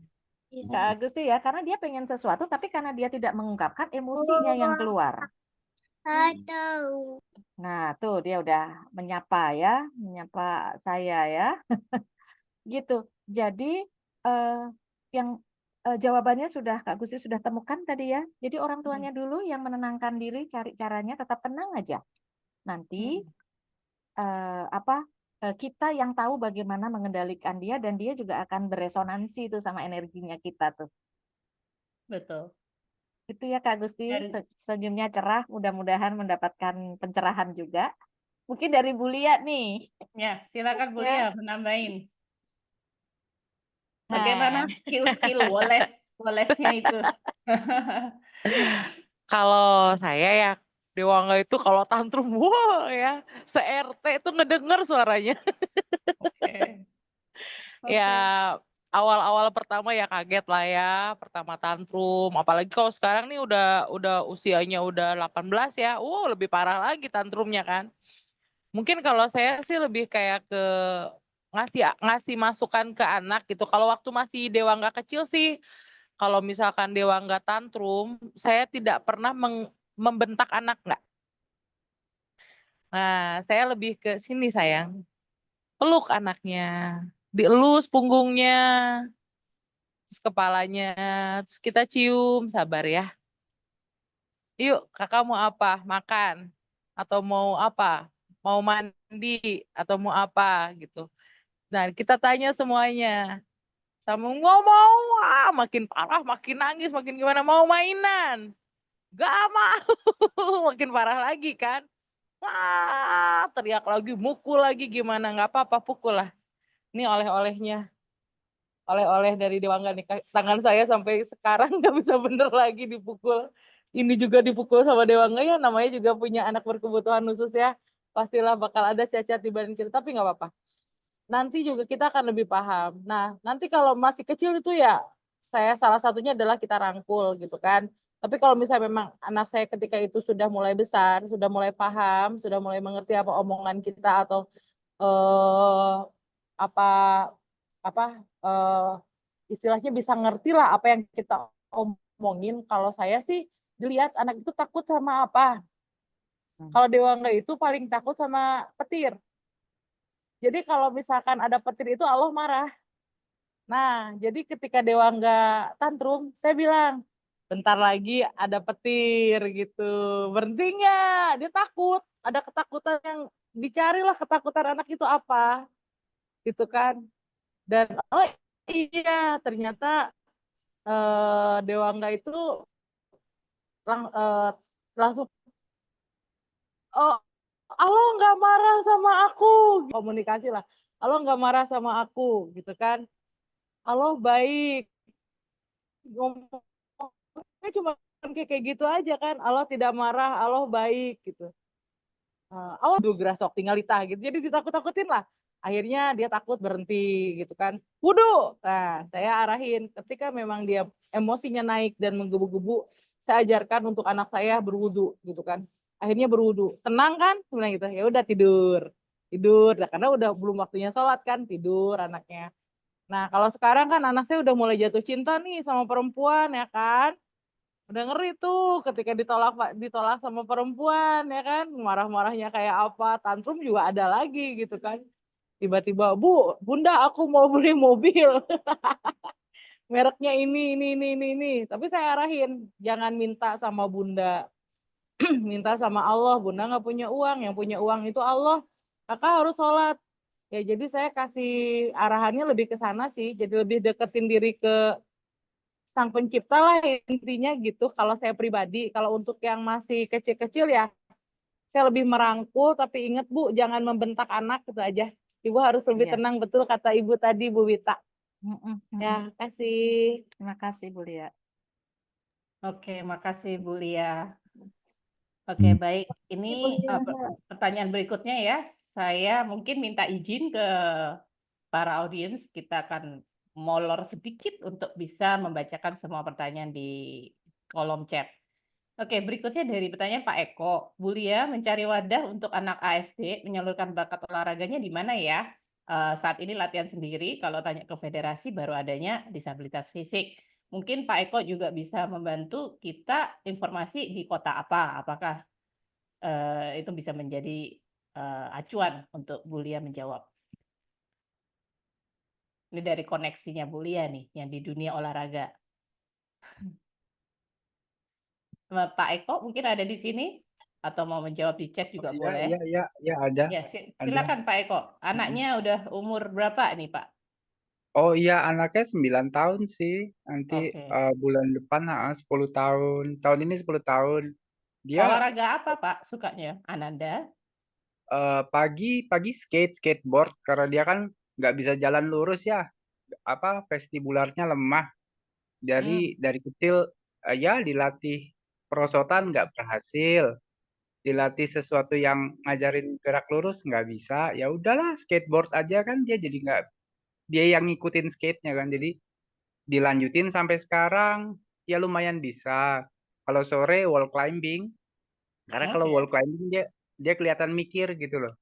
Kak Agusti ya, karena dia pengen sesuatu tapi karena dia tidak mengungkapkan, emosinya yang keluar. Nah, tuh dia udah menyapa ya, menyapa saya ya. Gitu. Jadi yang jawabannya sudah Kak Gusti sudah temukan tadi ya. Jadi orang tuanya dulu yang menenangkan diri, cari caranya tetap tenang aja. Nanti kita yang tahu bagaimana mengendalikan dia dan dia juga akan beresonansi itu sama energinya kita tuh. Betul. Itu ya Kak Gusti, senyumnya cerah, mudah-mudahan mendapatkan pencerahan juga. Mungkin dari Bu Lia nih. Ya, silakan Bu Lia menambahin. Bagaimana skill-skill Wolesnya itu? Kalau saya ya, Dewangga itu kalau tantrum, wah ya, se-RT itu ngedenger suaranya. Oke. Ya, awal-awal pertama ya kaget lah ya, pertama tantrum. Apalagi kalau sekarang nih udah usianya udah 18 ya, lebih parah lagi tantrumnya kan. Mungkin kalau saya sih lebih kayak ke ngasih masukan ke anak gitu. Kalau waktu masih Dewangga kecil sih, kalau misalkan Dewangga tantrum, saya tidak pernah membentak anak enggak. Nah, saya lebih ke sini sayang. Peluk anaknya, dielus punggungnya, terus kepalanya, terus kita cium, sabar ya. Yuk, kakak mau apa? Makan. Atau mau apa? mau mandi atau mau apa gitu. Nah, kita tanya semuanya. Sama nggak mau, makin parah, makin nangis, makin gimana, mau mainan. Gak mau, makin parah lagi kan. Wah, teriak lagi, mukul lagi gimana, nggak apa-apa, pukul lah. Ini oleh-olehnya, oleh-oleh dari Dewangga nih. Tangan saya sampai sekarang nggak bisa bener lagi dipukul. Ini juga dipukul sama Dewangga ya, namanya juga punya anak berkebutuhan khusus ya. Pastilah bakal ada cacat di badan kita, tapi nggak apa-apa. Nanti juga kita akan lebih paham. Nah, nanti kalau masih kecil itu ya, saya salah satunya adalah kita rangkul gitu kan. Tapi kalau misalnya memang anak saya ketika itu sudah mulai besar, sudah mulai paham, sudah mulai mengerti apa omongan kita atau eh, apa apa eh, istilahnya bisa ngerti lah apa yang kita omongin. Kalau saya sih dilihat anak itu takut sama apa. Kalau Dewangga itu paling takut sama petir. Jadi kalau misalkan ada petir itu Allah marah. Nah, jadi ketika Dewangga tantrum, saya bilang, bentar lagi ada petir gitu. Berhenti nggak? Dia takut. Ada ketakutan yang dicarilah ketakutan anak itu apa. Gitu kan. Dan oh iya, ternyata Dewangga itu langsung, oh Allah nggak marah sama aku. Komunikasi lah. Allah nggak marah sama aku gitu kan. Allah baik, ngomongnya cuma kayak gitu aja kan. Allah tidak marah, Allah baik gitu. Allah tuh gerasok tinggal ditah gitu. Jadi ditakut-takutin lah. Akhirnya dia takut, berhenti gitu kan. Wudu. Nah, saya arahin ketika memang dia emosinya naik dan menggebu-gebu, saya ajarkan untuk anak saya berwudu gitu kan. Akhirnya berwudu. Tenang kan? Sebenarnya gitu. Ya udah tidur. Tidur. Nah, karena udah belum waktunya sholat kan, tidur anaknya. Nah, kalau sekarang kan anak saya udah mulai jatuh cinta nih sama perempuan ya kan. Udah ngeri tuh ketika ditolak ditolak sama perempuan ya kan. Marah-marahnya kayak apa, tantrum juga ada lagi gitu kan. Tiba-tiba, "Bu, Bunda, aku mau beli mobil." Mereknya ini. Tapi saya arahin, jangan minta sama Bunda. Minta sama Allah. Bunda nggak punya uang, yang punya uang itu Allah. Kakak harus sholat. Ya, jadi saya kasih arahannya lebih ke sana sih. Jadi lebih deketin diri ke Sang Pencipta lah intinya gitu. Kalau saya pribadi, kalau untuk yang masih kecil-kecil ya, saya lebih merangkul. Tapi ingat Bu, jangan membentak anak gitu aja. Ibu harus lebih Iya. tenang, betul kata Ibu tadi, Bu Wita. Ya, Mm-mm. kasih. Terima kasih Bu Lia. Oke, makasih Bu Lia. Oke, baik. Ini pertanyaan berikutnya ya. Saya mungkin minta izin ke para audiens. Kita akan molor sedikit untuk bisa membacakan semua pertanyaan di kolom chat. Oke, berikutnya dari pertanyaan Pak Eko. Bu Lia mencari wadah untuk anak ASD menyalurkan bakat olahraganya di mana ya? Saat ini latihan sendiri, kalau tanya ke federasi baru adanya disabilitas fisik. Mungkin Pak Eko juga bisa membantu kita informasi di kota apa, apakah itu bisa menjadi acuan untuk Bu Lia menjawab. Ini dari koneksinya Bu Lia nih, yang di dunia olahraga. Pak Eko mungkin ada di sini? Atau mau menjawab di chat juga boleh. Iya, ada. Ya, silakan Pak Eko. Anaknya udah umur berapa nih Pak? Oh iya, anaknya 9 tahun sih. Nanti Oke. bulan depan 10 tahun. Tahun ini 10 tahun. Dia Olahraga apa Pak sukanya Ananda? pagi skateboard karena dia kan nggak bisa jalan lurus ya. Apa vestibularnya lemah. Dari kecil ya dilatih perosotan nggak berhasil. Dilatih sesuatu yang ngajarin gerak lurus nggak bisa. Ya udahlah skateboard aja kan dia jadi nggak, dia yang ngikutin skate-nya kan, jadi dilanjutin sampai sekarang ya lumayan bisa. Kalau sore wall climbing, karena kalau Oke. wall climbing dia dia kelihatan mikir gitu loh.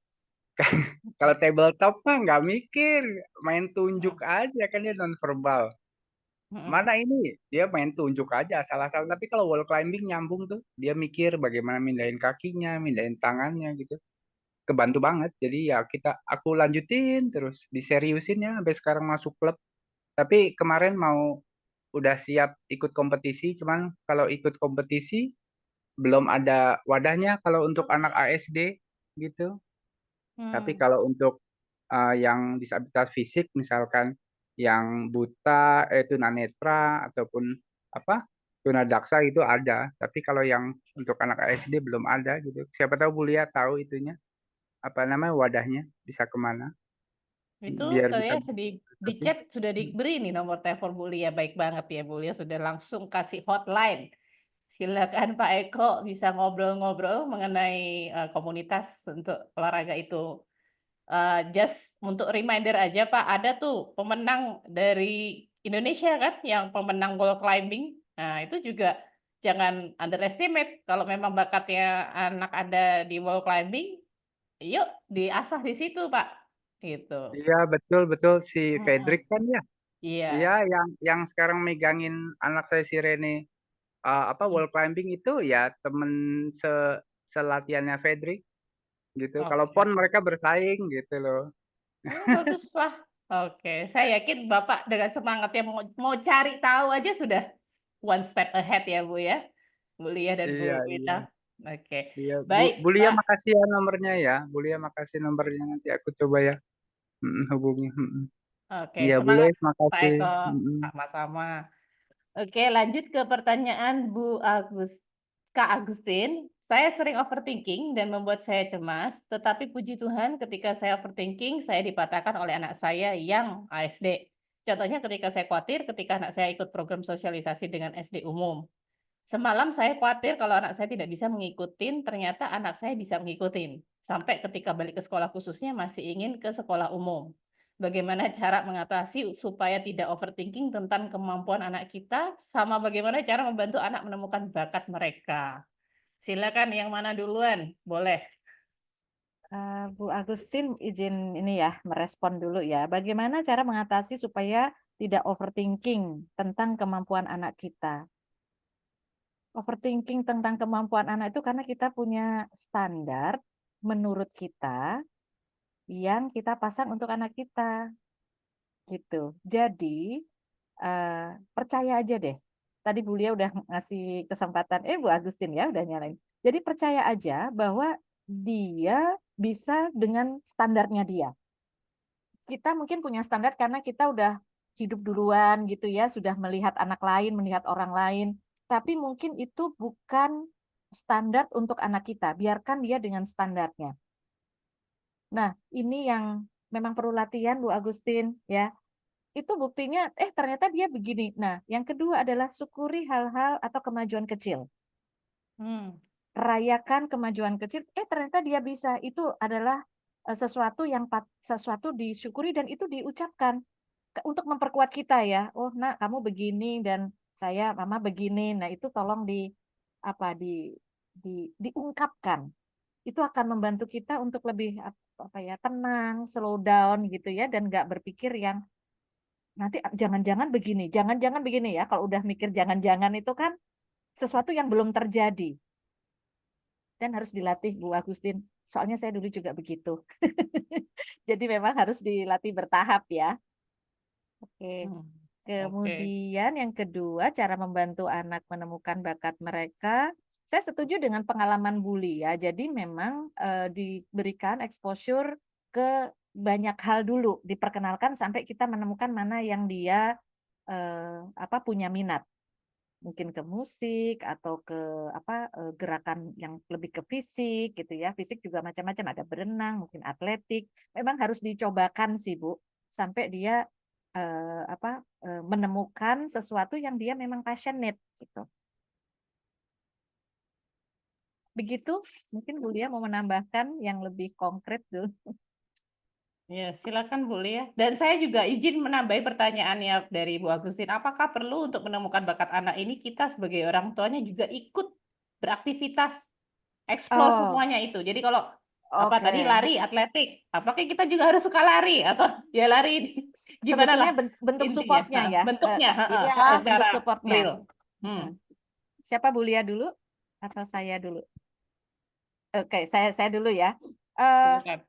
Kalau tabletop mah nggak mikir, main tunjuk aja kan, dia non verbal. Mana ini dia main tunjuk aja asal-asalan, tapi kalau wall climbing nyambung tuh, dia mikir bagaimana mindahin kakinya, mindahin tangannya gitu. Kebantu banget. Jadi ya aku lanjutin terus, diseriusin ya sampai sekarang masuk klub. Tapi kemarin mau udah siap ikut kompetisi, cuman kalau ikut kompetisi belum ada wadahnya kalau untuk anak ASD gitu. Tapi Hmm. kalau untuk yang disabilitas fisik, misalkan yang buta, tunanetra ataupun apa tunadaksa itu ada. Tapi kalau yang untuk anak SD belum ada gitu. Siapa tahu Bu Lia tahu itunya, apa namanya wadahnya, bisa kemana Itu biar bisa. saya di chat sudah diberi nih nomor telepon Bu Lia. Baik banget ya Bu Lia sudah langsung kasih hotline. Silakan Pak Eko bisa ngobrol-ngobrol mengenai komunitas untuk olahraga itu. Just untuk reminder aja Pak, ada tuh pemenang dari Indonesia kan, yang pemenang wall climbing. Nah itu juga jangan underestimate kalau memang bakatnya anak ada di wall climbing, yuk diasah di situ Pak, gitu. Iya betul betul si Mm-mm. Fedrik kan ya. Iya Iya. yang sekarang megangin anak saya si Rene apa Mm. wall climbing itu ya temen se selatihannya Fedrik gitu. Kalau Oke. pon mereka bersaing gitu loh. Oh, baguslah. Oke, saya yakin Bapak dengan semangatnya mau cari tahu aja sudah one step ahead ya Bu ya, Bu Lia dan Iya Bu iya Wita. Oke, iya Bu baik Lia Pak. makasih ya nomornya ya. Bu Lia makasih nomornya nanti aku coba ya hubungi. Oke, Iya boleh semangat Pak makasih. Eko. Sama-sama. Oke, lanjut ke pertanyaan Kak Agustin. Saya sering overthinking dan membuat saya cemas, tetapi puji Tuhan ketika saya overthinking, saya dipatahkan oleh anak saya yang ASD. Contohnya ketika saya khawatir ketika anak saya ikut program sosialisasi dengan SD umum. Semalam saya khawatir kalau anak saya tidak bisa mengikuti, ternyata anak saya bisa mengikuti. Sampai ketika balik ke sekolah khususnya masih ingin ke sekolah umum. Bagaimana cara mengatasi supaya tidak overthinking tentang kemampuan anak kita, sama bagaimana cara membantu anak menemukan bakat mereka. Silakan yang mana duluan? Boleh. Bu Agustin izin ini ya merespon dulu ya. Bagaimana cara mengatasi supaya tidak overthinking tentang kemampuan anak kita? Overthinking tentang kemampuan anak itu karena kita punya standar menurut kita yang kita pasang untuk anak kita gitu. Jadi percaya aja deh. Tadi Bu Lia udah ngasih kesempatan, Bu Agustin ya udah nyalain. Jadi percaya aja bahwa dia bisa dengan standarnya dia. Kita mungkin punya standar karena kita udah hidup duluan gitu ya, sudah melihat anak lain, melihat orang lain. Tapi mungkin itu bukan standar untuk anak kita. Biarkan dia dengan standarnya. Nah, ini yang memang perlu latihan Bu Agustin ya. Itu buktinya, ternyata dia begini. Nah, yang kedua adalah syukuri hal-hal atau kemajuan kecil. Rayakan kemajuan kecil, ternyata dia bisa. Itu adalah sesuatu yang sesuatu disyukuri dan itu diucapkan untuk memperkuat kita ya. Oh, Nak, kamu begini dan saya mama begini. Nah, itu tolong diungkapkan. Itu akan membantu kita untuk lebih tenang, slow down gitu ya dan nggak berpikir yang nanti jangan-jangan begini ya. Kalau udah mikir jangan-jangan itu kan sesuatu yang belum terjadi. Dan harus dilatih Bu Agustin. Soalnya saya dulu juga begitu. Jadi memang harus dilatih bertahap ya. Oke. Oke. Kemudian yang kedua, cara membantu anak menemukan bakat mereka. Saya setuju dengan pengalaman bully ya. Jadi memang diberikan exposure ke banyak hal dulu, diperkenalkan sampai kita menemukan mana yang dia punya minat. Mungkin ke musik atau ke gerakan yang lebih ke fisik gitu ya. Fisik juga macam-macam, ada berenang, mungkin atletik. Memang harus dicobakan sih Bu, sampai dia menemukan sesuatu yang dia memang passionate gitu. Begitu, mungkin Bu Lia mau menambahkan yang lebih konkret dulu. Ya, silakan Bu Lia. Dan saya juga izin menambahi pertanyaannya dari Bu Agustin. Apakah perlu untuk menemukan bakat anak ini kita sebagai orang tuanya juga ikut beraktivitas, explore Oh, semuanya itu. Jadi kalau oke. tadi lari, atletik, apakah kita juga harus suka lari atau ya lari gimana lah Sebetulnya bentuk intinya, supportnya ya. bentuknya Iya, bentuk secara supportnya. real. Siapa Bu Lia dulu atau saya dulu? Oke, saya dulu ya. Silakan.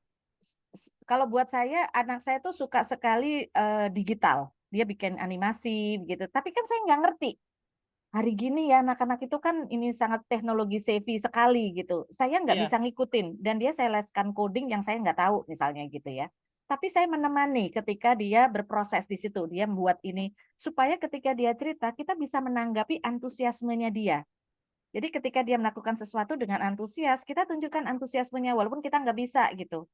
Kalau buat saya, anak saya tuh suka sekali digital. Dia bikin animasi begitu. Tapi kan saya nggak ngerti. hari gini ya anak-anak itu kan ini sangat teknologi savvy sekali gitu. Saya nggak Iya. bisa ngikutin dan dia saya leskan coding yang saya nggak tahu misalnya gitu ya. Tapi saya menemani ketika dia berproses di situ, dia membuat ini supaya ketika dia cerita kita bisa menanggapi antusiasmenya dia. Jadi ketika dia melakukan sesuatu dengan antusias, kita tunjukkan antusiasmenya walaupun kita nggak bisa gitu.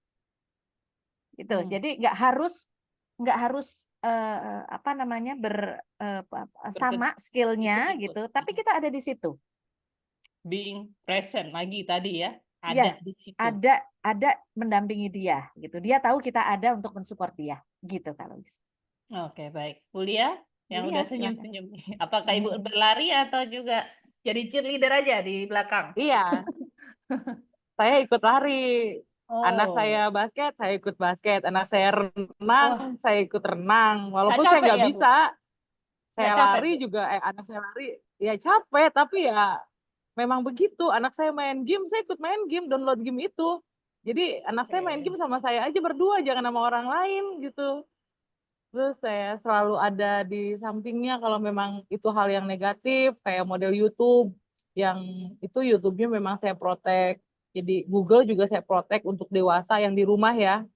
Gitu. Jadi nggak harus apa namanya sama skillnya Ikut-ikut. gitu, tapi kita ada di situ. Being present lagi tadi ya, Ya, ada di situ. ada mendampingi dia gitu. Dia tahu kita ada untuk mensupport dia gitu kalau bisa. Oke, baik. Bu Lia, yang Iya, udah silakan. senyum-senyum nih. Apakah Ibu berlari atau juga jadi cheerleader aja di belakang? Iya, saya ikut lari. Anak Oh, saya basket, saya ikut basket. Anak saya wah, renang, saya ikut renang. nggak Walaupun saya capek nggak ya, Bu? bisa, Nggak saya capek, lari Bu? juga, anak saya lari, ya capek, tapi ya memang begitu. Anak saya main game, saya ikut main game, download game itu. Jadi anak saya main game sama saya aja berdua, jangan sama orang lain gitu. Terus saya selalu ada di sampingnya kalau memang itu hal yang negatif, kayak model YouTube, yang itu YouTube-nya memang saya protek. Jadi Google juga saya protek untuk dewasa yang di rumah ya.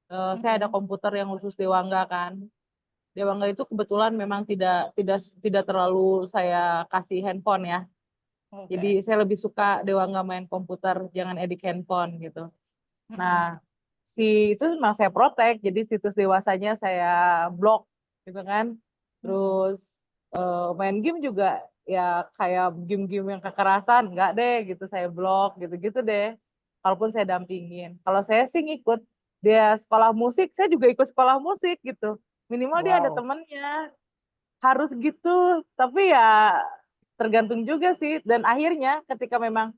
Saya ada komputer yang khusus Dewangga kan. Dewangga itu kebetulan memang tidak terlalu saya kasih handphone ya. Oke. Jadi saya lebih suka Dewangga main komputer, jangan edik handphone gitu. Nah, itu memang saya protek, jadi situs dewasanya saya blok gitu kan. Terus main game juga ya kayak game-game yang kekerasan, enggak deh gitu saya blok gitu-gitu deh. Kalaupun saya dampingin. Kalau saya sih ngikut dia sekolah musik, saya juga ikut sekolah musik gitu. Minimal dia ada Wow. temennya. Harus gitu. Tapi ya tergantung juga sih. Dan akhirnya ketika memang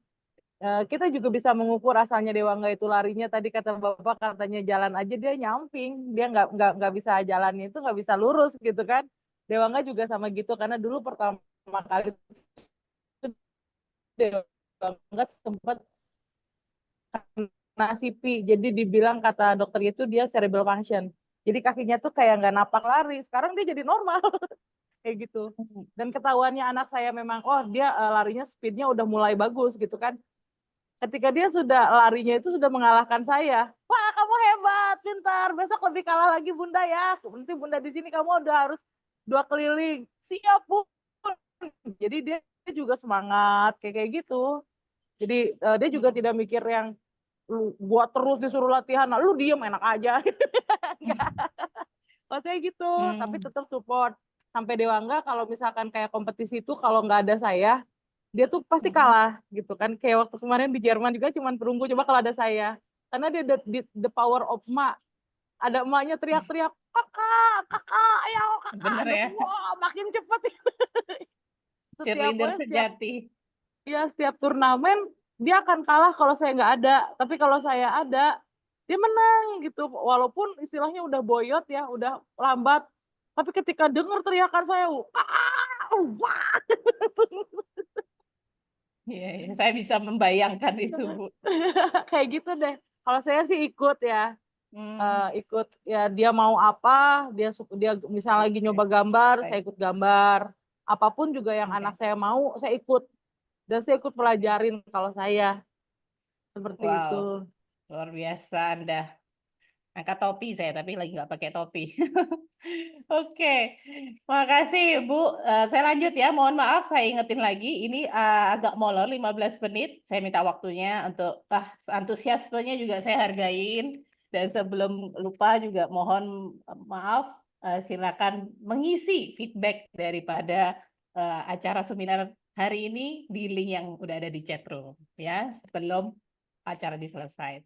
kita juga bisa mengukur asalnya Dewangga itu larinya tadi kata Bapak katanya jalan aja dia nyamping, dia nggak bisa jalannya itu nggak bisa lurus gitu kan. Dewangga juga sama gitu karena dulu pertama kali itu Dewangga sempat kena CP, jadi dibilang kata dokter itu dia cerebral function. Jadi kakinya tuh kayak nggak napak lari, sekarang dia jadi normal kayak gitu. Dan ketahuannya anak saya memang oh dia larinya speednya udah mulai bagus gitu kan. Ketika dia sudah larinya itu sudah mengalahkan saya. Wah, kamu hebat, pintar. Besok lebih kalah lagi Bunda ya. Nanti Bunda di sini kamu udah harus 2 keliling. Siap, Bu. Jadi dia juga semangat kayak gitu. Jadi dia juga tidak mikir yang lu buat terus disuruh latihan, nah, lu diem enak aja. Oh, saya gitu, tapi tetap support. Sampai Dewangga kalau misalkan kayak kompetisi itu kalau nggak ada saya, dia tuh pasti kalah gitu kan. Kayak waktu kemarin di Jerman juga cuman perunggu, coba kalau ada saya. Karena dia the power of emak. Ada emaknya teriak-teriak, kakak, ayo kakak. Bener ya, Wah, makin cepet. cheerleader Pokoknya sejati. setiap turnamen dia akan kalah kalau saya nggak ada. Tapi kalau saya ada, dia menang gitu. Walaupun istilahnya udah boyot ya, udah lambat. Tapi ketika dengar teriakan saya, wah. Iya, iya, saya bisa membayangkan itu, Bu. Kayak gitu deh. Kalau saya sih ikut ya. Ikut ya dia mau apa, dia misalnya lagi nyoba gambar, saya ikut gambar. Apapun juga yang anak saya mau, saya ikut. Dan saya ikut pelajarin kalau saya. Seperti itu. Wow, luar biasa Anda. Angkat topi saya, tapi lagi nggak pakai topi. Oke, makasih Bu. Saya lanjut ya. Mohon maaf, saya ingetin lagi. Ini agak molor 15 menit. Saya minta waktunya untuk antusiasmenya juga saya hargain. Dan sebelum lupa juga mohon maaf, silakan mengisi feedback daripada acara seminar hari ini di link yang udah ada di chat room ya sebelum acara diselesai.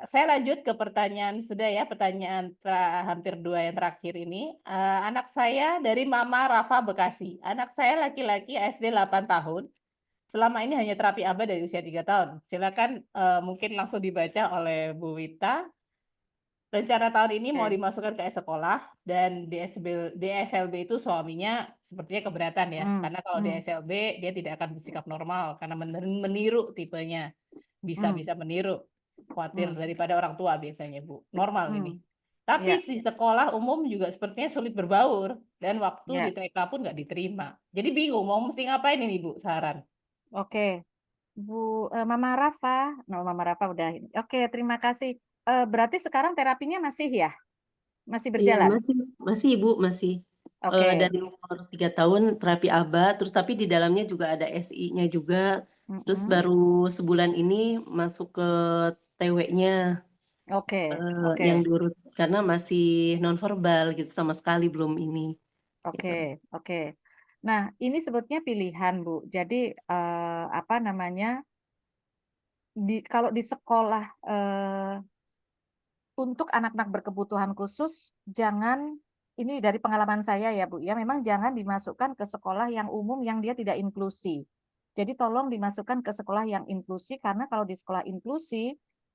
Saya lanjut ke pertanyaan sudah ya, pertanyaan hampir 2 yang terakhir ini. Anak saya dari Mama Rafa Bekasi. Anak saya laki-laki SD 8 tahun. Selama ini hanya terapi ABA dari usia 3 tahun. Silakan mungkin langsung dibaca oleh Bu Wita. Rencana tahun ini mau dimasukkan ke sekolah dan DSLB itu suaminya sepertinya keberatan ya. Karena kalau DSLB dia tidak akan bersikap normal karena meniru tipenya. Bisa meniru. Khawatir daripada orang tua biasanya Bu. Normal ini. Tapi Ya, di sekolah umum juga sepertinya sulit berbaur dan waktu ya. di TK pun nggak diterima. Jadi bingung mau mesti ngapain ini Bu, saran. Oke. Mama Rafa, Mama Rafa udah. Oke, terima kasih. Berarti sekarang terapinya masih ya? Masih Iya, berjalan? masih Ibu, masih. Oke. Dari umur 3 tahun terapi ABA, terus tapi di dalamnya juga ada SI-nya juga. Terus Mm-mm. baru sebulan ini masuk ke TW-nya Oke, yang oke, diurut karena masih nonverbal gitu, sama sekali belum ini. Gitu. oke, oke. Nah, ini sebetulnya pilihan, Bu. Jadi, apa namanya, kalau di sekolah untuk anak-anak berkebutuhan khusus, jangan, ini dari pengalaman saya ya Bu, ya memang jangan dimasukkan ke sekolah yang umum yang dia tidak inklusi. Jadi tolong dimasukkan ke sekolah yang inklusi, karena kalau di sekolah inklusi,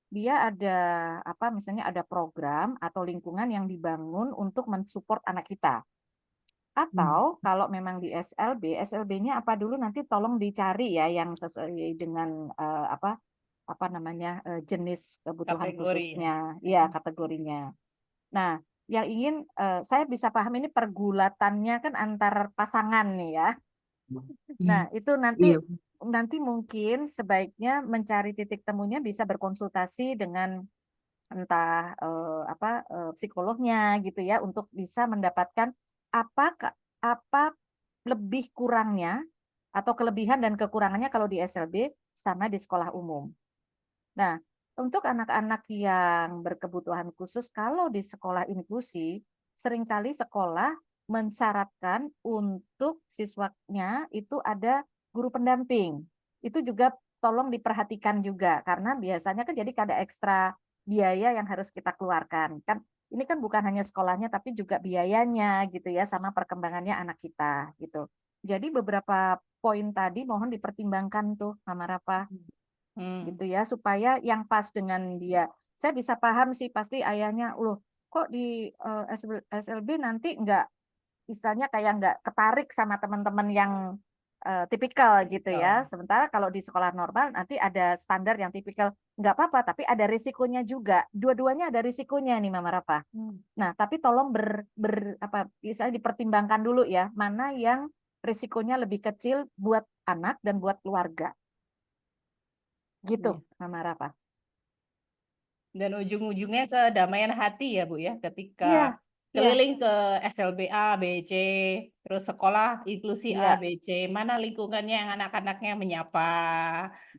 dia ada apa misalnya ada program atau lingkungan yang dibangun untuk mensupport anak kita. Atau kalau memang di SLB, SLB-nya apa dulu nanti tolong dicari ya yang sesuai dengan apa namanya jenis kebutuhan Kategori ya. khususnya, ya kategorinya. Nah, yang ingin saya bisa paham ini pergulatannya kan antar pasangan nih ya. Nah, itu Iya. nanti mungkin sebaiknya mencari titik temunya bisa berkonsultasi dengan entah psikolognya gitu ya untuk bisa mendapatkan apa apa lebih kurangnya atau kelebihan dan kekurangannya kalau di SLB sama di sekolah umum. Nah, untuk anak-anak yang berkebutuhan khusus, kalau di sekolah inklusi, seringkali sekolah mensyaratkan untuk siswanya itu ada guru pendamping. Itu juga tolong diperhatikan juga, karena biasanya kan jadi ada ekstra biaya yang harus kita keluarkan. Kan ini kan bukan hanya sekolahnya, tapi juga biayanya gitu ya, sama perkembangannya anak kita gitu. Jadi beberapa poin tadi mohon dipertimbangkan tuh, Mama Rafa. Gitu ya, supaya yang pas dengan dia. Saya bisa paham sih pasti ayahnya, loh kok di SLB nanti nggak, istilahnya kayak nggak ketarik sama teman-teman yang tipikal gitu ya. Sementara kalau di sekolah normal nanti ada standar yang tipikal, nggak apa-apa, tapi ada risikonya juga. Dua-duanya ada risikonya nih Mama Rafa. Nah, tapi tolong misalnya dipertimbangkan dulu ya, mana yang risikonya lebih kecil buat anak dan buat keluarga. Gitu, Mama Rafa. Dan ujung-ujungnya kedamaian hati ya Bu ya, ketika Iya, keliling ke SLB A, B, C, terus sekolah inklusi A, iya, B, C, mana lingkungannya yang anak-anaknya menyapa,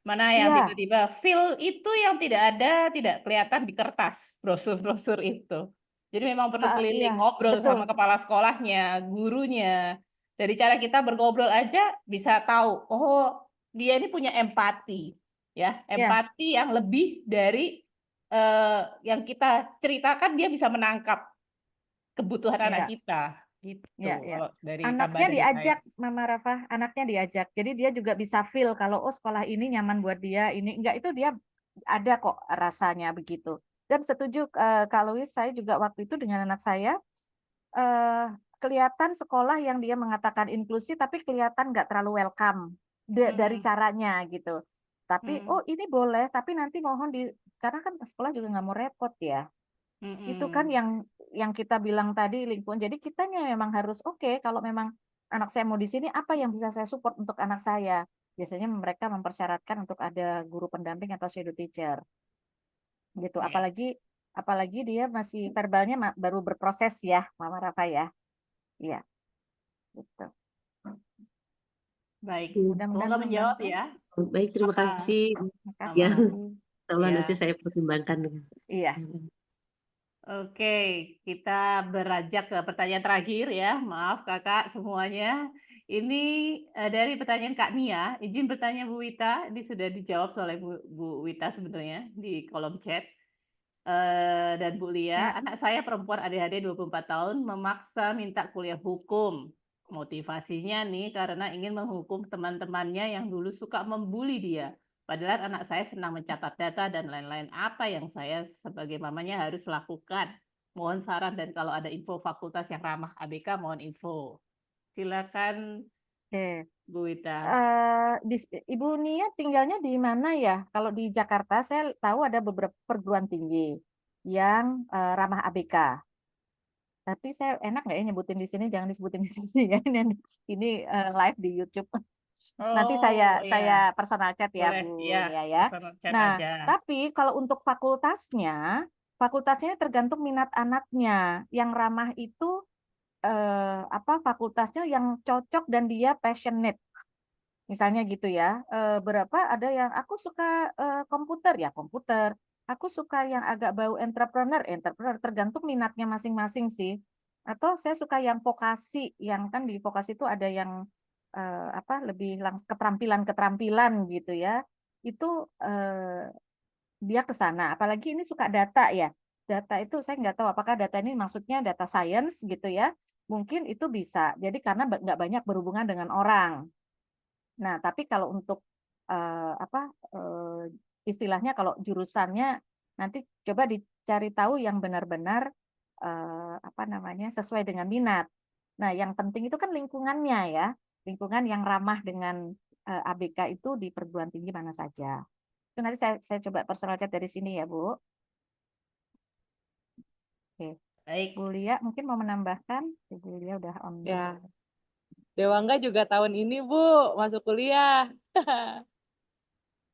mana yang iya, tiba-tiba feel itu yang tidak kelihatan di kertas, brosur-brosur itu. Jadi memang perlu iya, keliling, ngobrol betul. sama kepala sekolahnya, gurunya. Dari cara kita bergobrol aja bisa tahu, oh dia ini punya empati, ya, Iya, empati yang lebih dari yang kita ceritakan, dia bisa menangkap kebutuhan anak iya, kita gitu. iya, iya. Kalau dari kabar Anaknya dari saya. diajak, Mama Rafa, anaknya diajak. Jadi dia juga bisa feel kalau oh sekolah ini nyaman buat dia, ini enggak, itu dia ada kok rasanya begitu. Dan setuju Kak Louis, saya juga waktu itu dengan anak saya kelihatan sekolah yang dia mengatakan inklusi tapi kelihatan nggak terlalu welcome dari caranya gitu. Tapi oh ini boleh, tapi nanti mohon karena kan sekolah juga nggak mau repot ya. Itu kan yang kita bilang tadi lingkungan. Jadi kitanya memang harus oke, kalau memang anak saya mau di sini, apa yang bisa saya support untuk anak saya. Biasanya mereka mempersyaratkan untuk ada guru pendamping atau shadow teacher. Gitu. Apalagi dia masih verbalnya baru berproses ya, Mama Rafa ya. Iya. Gitu. Baik, Mudah-mudahan semoga menjawab membantu. ya. Baik, terima kasih. Terima kasih. Ya, Ya. nanti saya pertimbangkan. Iya. Oke, kita beranjak ke pertanyaan terakhir ya. Maaf kakak semuanya. Ini dari pertanyaan Kak Nia. Izin bertanya Bu Wita, ini sudah dijawab oleh Bu Wita sebenarnya di kolom chat. Dan Bu Lia, anak saya perempuan ADHD 24 tahun memaksa minta kuliah hukum. Motivasinya nih karena ingin menghukum teman-temannya yang dulu suka membuli dia. Padahal anak saya senang mencatat data dan lain-lain. Apa yang saya sebagai mamanya harus lakukan? Mohon saran, dan kalau ada info fakultas yang ramah ABK, mohon info. Silakan Bu Wita. Ibu Nia tinggalnya di mana ya? Kalau di Jakarta saya tahu ada beberapa perguruan tinggi yang ramah ABK. Tapi saya enak nggak ya nyebutin di sini? Jangan disebutin di sini ya. Ini live di YouTube. Nanti Oh, saya ya, personal chat ya, boleh. Bun, Ya, ya. personal chat Nah, aja. tapi kalau untuk fakultasnya tergantung minat anaknya. Yang ramah itu fakultasnya yang cocok dan dia passionate. Misalnya gitu ya. Berapa ada yang aku suka komputer ya komputer. Aku suka yang agak bau entrepreneur, tergantung minatnya masing-masing sih. Atau saya suka yang vokasi, yang kan di vokasi itu ada yang lebih keterampilan-keterampilan gitu ya. Itu dia ke sana. Apalagi ini suka data ya. Data itu saya nggak tahu apakah data ini maksudnya data science gitu ya. Mungkin itu bisa. Jadi karena nggak banyak berhubungan dengan orang. Nah, tapi kalau untuk istilahnya kalau jurusannya nanti coba dicari tahu yang benar-benar sesuai dengan minat. Nah, yang penting itu kan lingkungannya ya, lingkungan yang ramah dengan ABK itu di perguruan tinggi mana saja. Itu nanti saya coba personal chat dari sini ya, Bu. Oke, Baik. Bu Lia mungkin mau menambahkan? Bu Lia udah on. Ya, Dewangga juga tahun ini Bu masuk kuliah.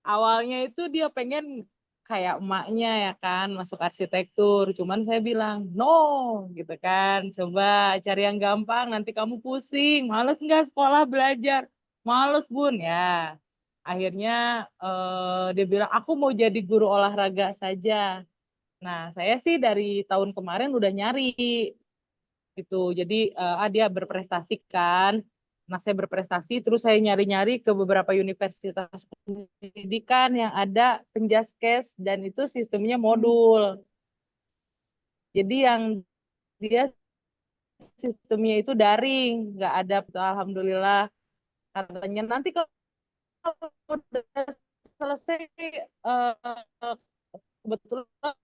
Awalnya itu dia pengen kayak emaknya ya kan masuk arsitektur, cuman saya bilang no gitu kan, coba cari yang gampang nanti kamu pusing, males nggak sekolah belajar, males Bun ya. Akhirnya dia bilang aku mau jadi guru olahraga saja. Nah saya sih dari tahun kemarin udah nyari gitu, jadi dia berprestasi kan. Nah, saya berprestasi, terus saya nyari-nyari ke beberapa universitas pendidikan yang ada penjaskes, dan itu sistemnya modul. Jadi yang dia sistemnya itu daring, nggak ada, alhamdulillah. Katanya nanti kalau udah selesai, kebetulan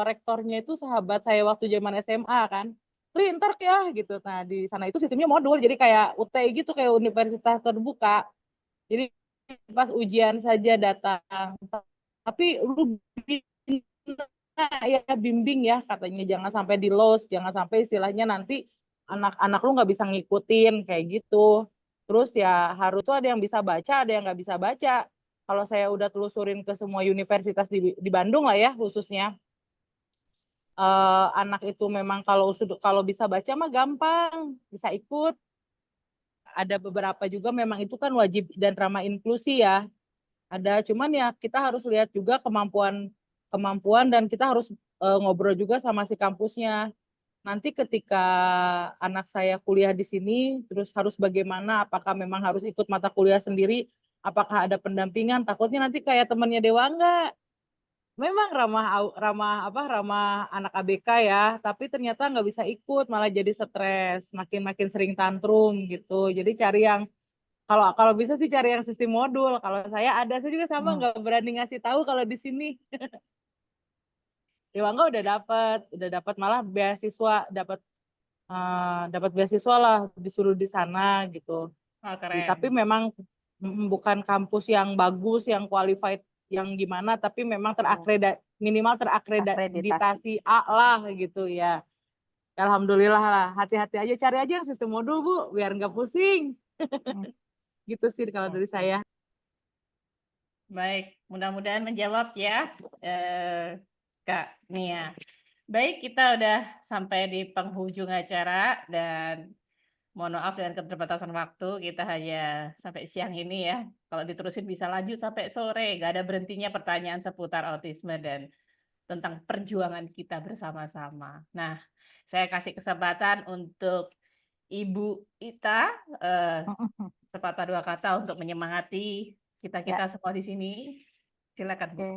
rektornya itu sahabat saya waktu zaman SMA kan. Ntar ya gitu. Nah di sana itu sistemnya modul, jadi kayak UT gitu, kayak universitas terbuka. Jadi pas ujian saja datang. Tapi lu ya bimbing ya katanya, jangan sampai di loss, jangan sampai istilahnya nanti anak-anak lu nggak bisa ngikutin kayak gitu. Terus ya harus tuh ada yang bisa baca, ada yang nggak bisa baca. Kalau saya udah telusurin ke semua universitas di Bandung lah ya khususnya, anak itu memang kalau bisa baca mah gampang, bisa ikut. Ada beberapa juga memang itu kan wajib dan ramah inklusi ya. Ada, cuman ya kita harus lihat juga kemampuan dan kita harus ngobrol juga sama si kampusnya. Nanti ketika anak saya kuliah di sini, terus harus bagaimana? Apakah memang harus ikut mata kuliah sendiri? Apakah ada pendampingan? Takutnya nanti kayak temannya Dewangga. Memang ramah anak ABK ya, tapi ternyata nggak bisa ikut, malah jadi stres, makin sering tantrum gitu. Jadi cari yang kalau bisa sih cari yang sistem modul. Kalau saya juga sama nggak berani ngasih tahu kalau di sini. Dewangga udah dapat malah beasiswa, dapat beasiswa lah, disuruh di sana gitu. Oh, keren. Tapi memang bukan kampus yang bagus, yang qualified, yang gimana, tapi memang minimal terakreditasi A lah gitu ya. Alhamdulillah lah, hati-hati aja, cari aja yang sistem modul Bu, biar nggak pusing. Gitu sih kalau dari saya. Baik, mudah-mudahan menjawab ya, Kak Nia. Baik, kita udah sampai di penghujung acara dan mohon maaf dengan keterbatasan waktu, kita hanya sampai siang ini ya. Kalau diterusin bisa lanjut sampai sore, nggak ada berhentinya pertanyaan seputar autisme dan tentang perjuangan kita bersama-sama. Nah, saya kasih kesempatan untuk Ibu Ita, sepatah dua kata untuk menyemangati kita-kita semua di sini. Silakan, Bu. Oke.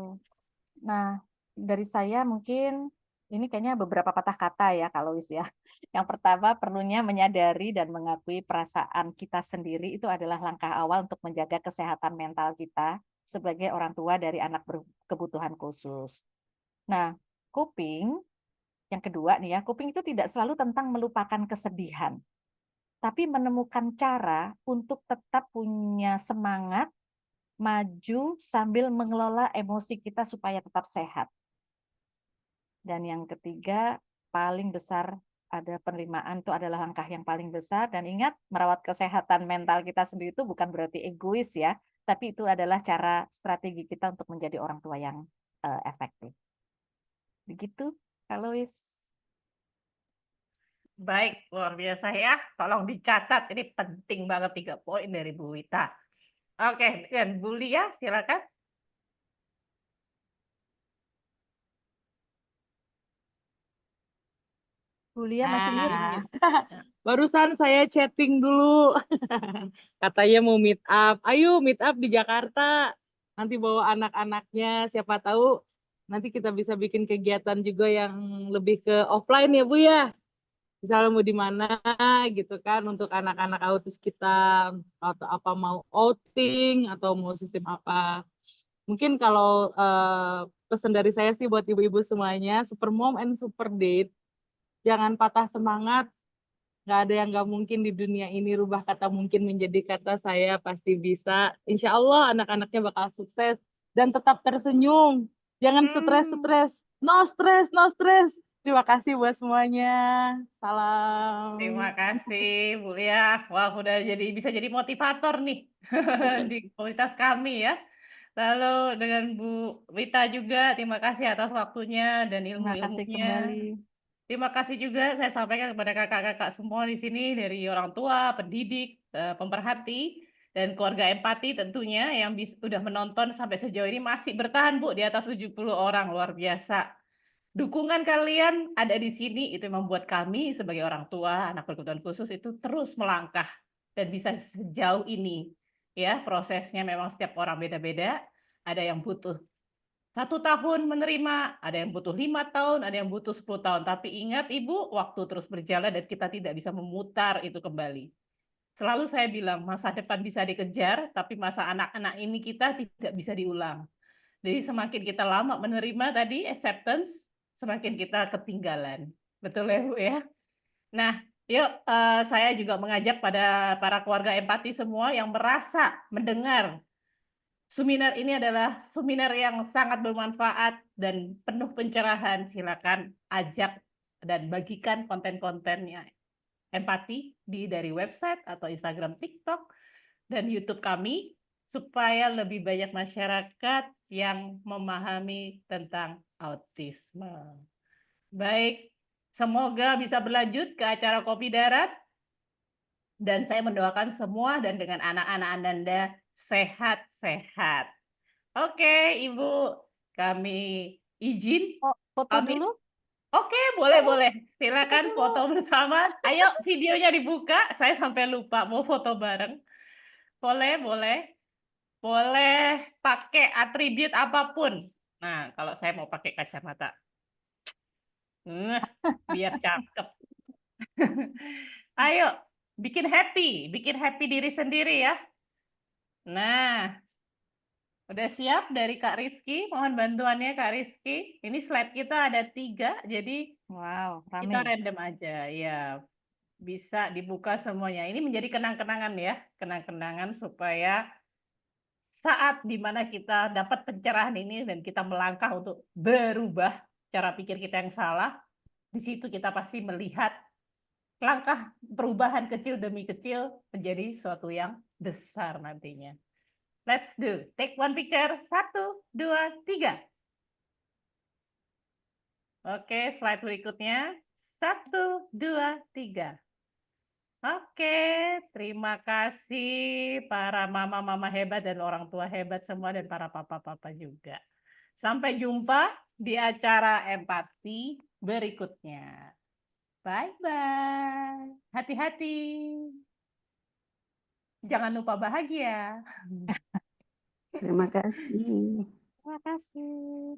Nah, dari saya mungkin ini kayaknya beberapa patah kata ya, Kak Lois ya. Yang pertama, perlunya menyadari dan mengakui perasaan kita sendiri itu adalah langkah awal untuk menjaga kesehatan mental kita sebagai orang tua dari anak berkebutuhan khusus. Nah, coping, yang kedua nih ya, coping itu tidak selalu tentang melupakan kesedihan, tapi menemukan cara untuk tetap punya semangat, maju sambil mengelola emosi kita supaya tetap sehat. Dan yang ketiga, paling besar ada penerimaan itu adalah langkah yang paling besar. Dan ingat, merawat kesehatan mental kita sendiri itu bukan berarti egois ya, tapi itu adalah cara strategi kita untuk menjadi orang tua yang efektif. Begitu, Kak Lois. Baik, luar biasa ya. Tolong dicatat, ini penting banget 3 poin dari Bu Wita. Oke, dan Bu Lia, silakan. Bu Lia masih mute. Nah, barusan saya chatting dulu. Katanya mau meet up. Ayo meet up di Jakarta. Nanti bawa anak-anaknya, siapa tahu nanti kita bisa bikin kegiatan juga yang lebih ke offline ya Bu ya. Misalnya mau di mana gitu kan untuk anak-anak autis kita, atau apa mau outing atau mau sistem apa. Mungkin kalau pesan dari saya sih buat ibu-ibu semuanya, super mom and super dad, jangan patah semangat. Nggak ada yang nggak mungkin di dunia ini. Rubah kata mungkin menjadi kata saya pasti bisa. Insya Allah anak-anaknya bakal sukses dan tetap tersenyum. Jangan stres-stres. No stress, no stress. Terima kasih buat semuanya. Terima Salam. kasih Bu Lia. Wah, udah bisa jadi motivator nih di komunitas kami ya. Lalu dengan Bu Wita juga, terima kasih atas waktunya dan Terima kasih ilmu-ilmunya. kembali. Terima kasih juga saya sampaikan kepada kakak-kakak semua di sini, dari orang tua, pendidik, pemerhati, dan keluarga empati tentunya yang sudah menonton sampai sejauh ini masih bertahan Bu di atas 70 orang, luar biasa. Dukungan kalian ada di sini, itu yang membuat kami sebagai orang tua anak berkebutuhan khusus itu terus melangkah dan bisa sejauh ini. Ya, prosesnya memang setiap orang beda-beda. Ada yang butuh 1 tahun menerima, ada yang butuh 5 tahun, ada yang butuh 10 tahun. Tapi ingat Ibu, waktu terus berjalan dan kita tidak bisa memutar itu kembali. Selalu saya bilang, masa depan bisa dikejar, tapi masa anak-anak ini kita tidak bisa diulang. Jadi semakin kita lama menerima tadi, acceptance, semakin kita ketinggalan. Betul ya Bu ya? Nah, yuk saya juga mengajak pada para keluarga empati semua yang merasa mendengar seminar ini adalah seminar yang sangat bermanfaat dan penuh pencerahan. Silakan ajak dan bagikan konten-kontennya empati dari website atau Instagram, TikTok, dan YouTube kami supaya lebih banyak masyarakat yang memahami tentang autisme. Baik, semoga bisa berlanjut ke acara Kopi Darat dan saya mendoakan semua dan dengan anak-anak Anda sehat-sehat. Oke, Ibu, kami izin Foto pamit. dulu. Oke, boleh. Silakan foto bersama. Ayo videonya dibuka. Saya sampai lupa mau foto bareng. Boleh. Boleh pakai atribut apapun. Nah, kalau saya mau pakai kacamata. Biar cakep. Ayo, bikin happy diri sendiri ya. Nah, udah siap dari Kak Rizky? Mohon bantuannya Kak Rizky. Ini slide kita ada 3, jadi Wow, kita rame. random aja. Ya, bisa dibuka semuanya. Ini menjadi kenang-kenangan ya, kenang-kenangan supaya saat dimana kita dapat pencerahan ini dan kita melangkah untuk berubah cara pikir kita yang salah, di situ kita pasti melihat langkah perubahan kecil demi kecil menjadi suatu yang besar nantinya. Let's do. Take one picture. 1, 2, 3. Oke, slide berikutnya. 1, 2, 3. Oke, terima kasih para mama-mama hebat dan orang tua hebat semua dan para papa-papa juga. Sampai jumpa di acara empati berikutnya. Bye-bye. Hati-hati. Jangan lupa bahagia. Terima kasih. Terima kasih.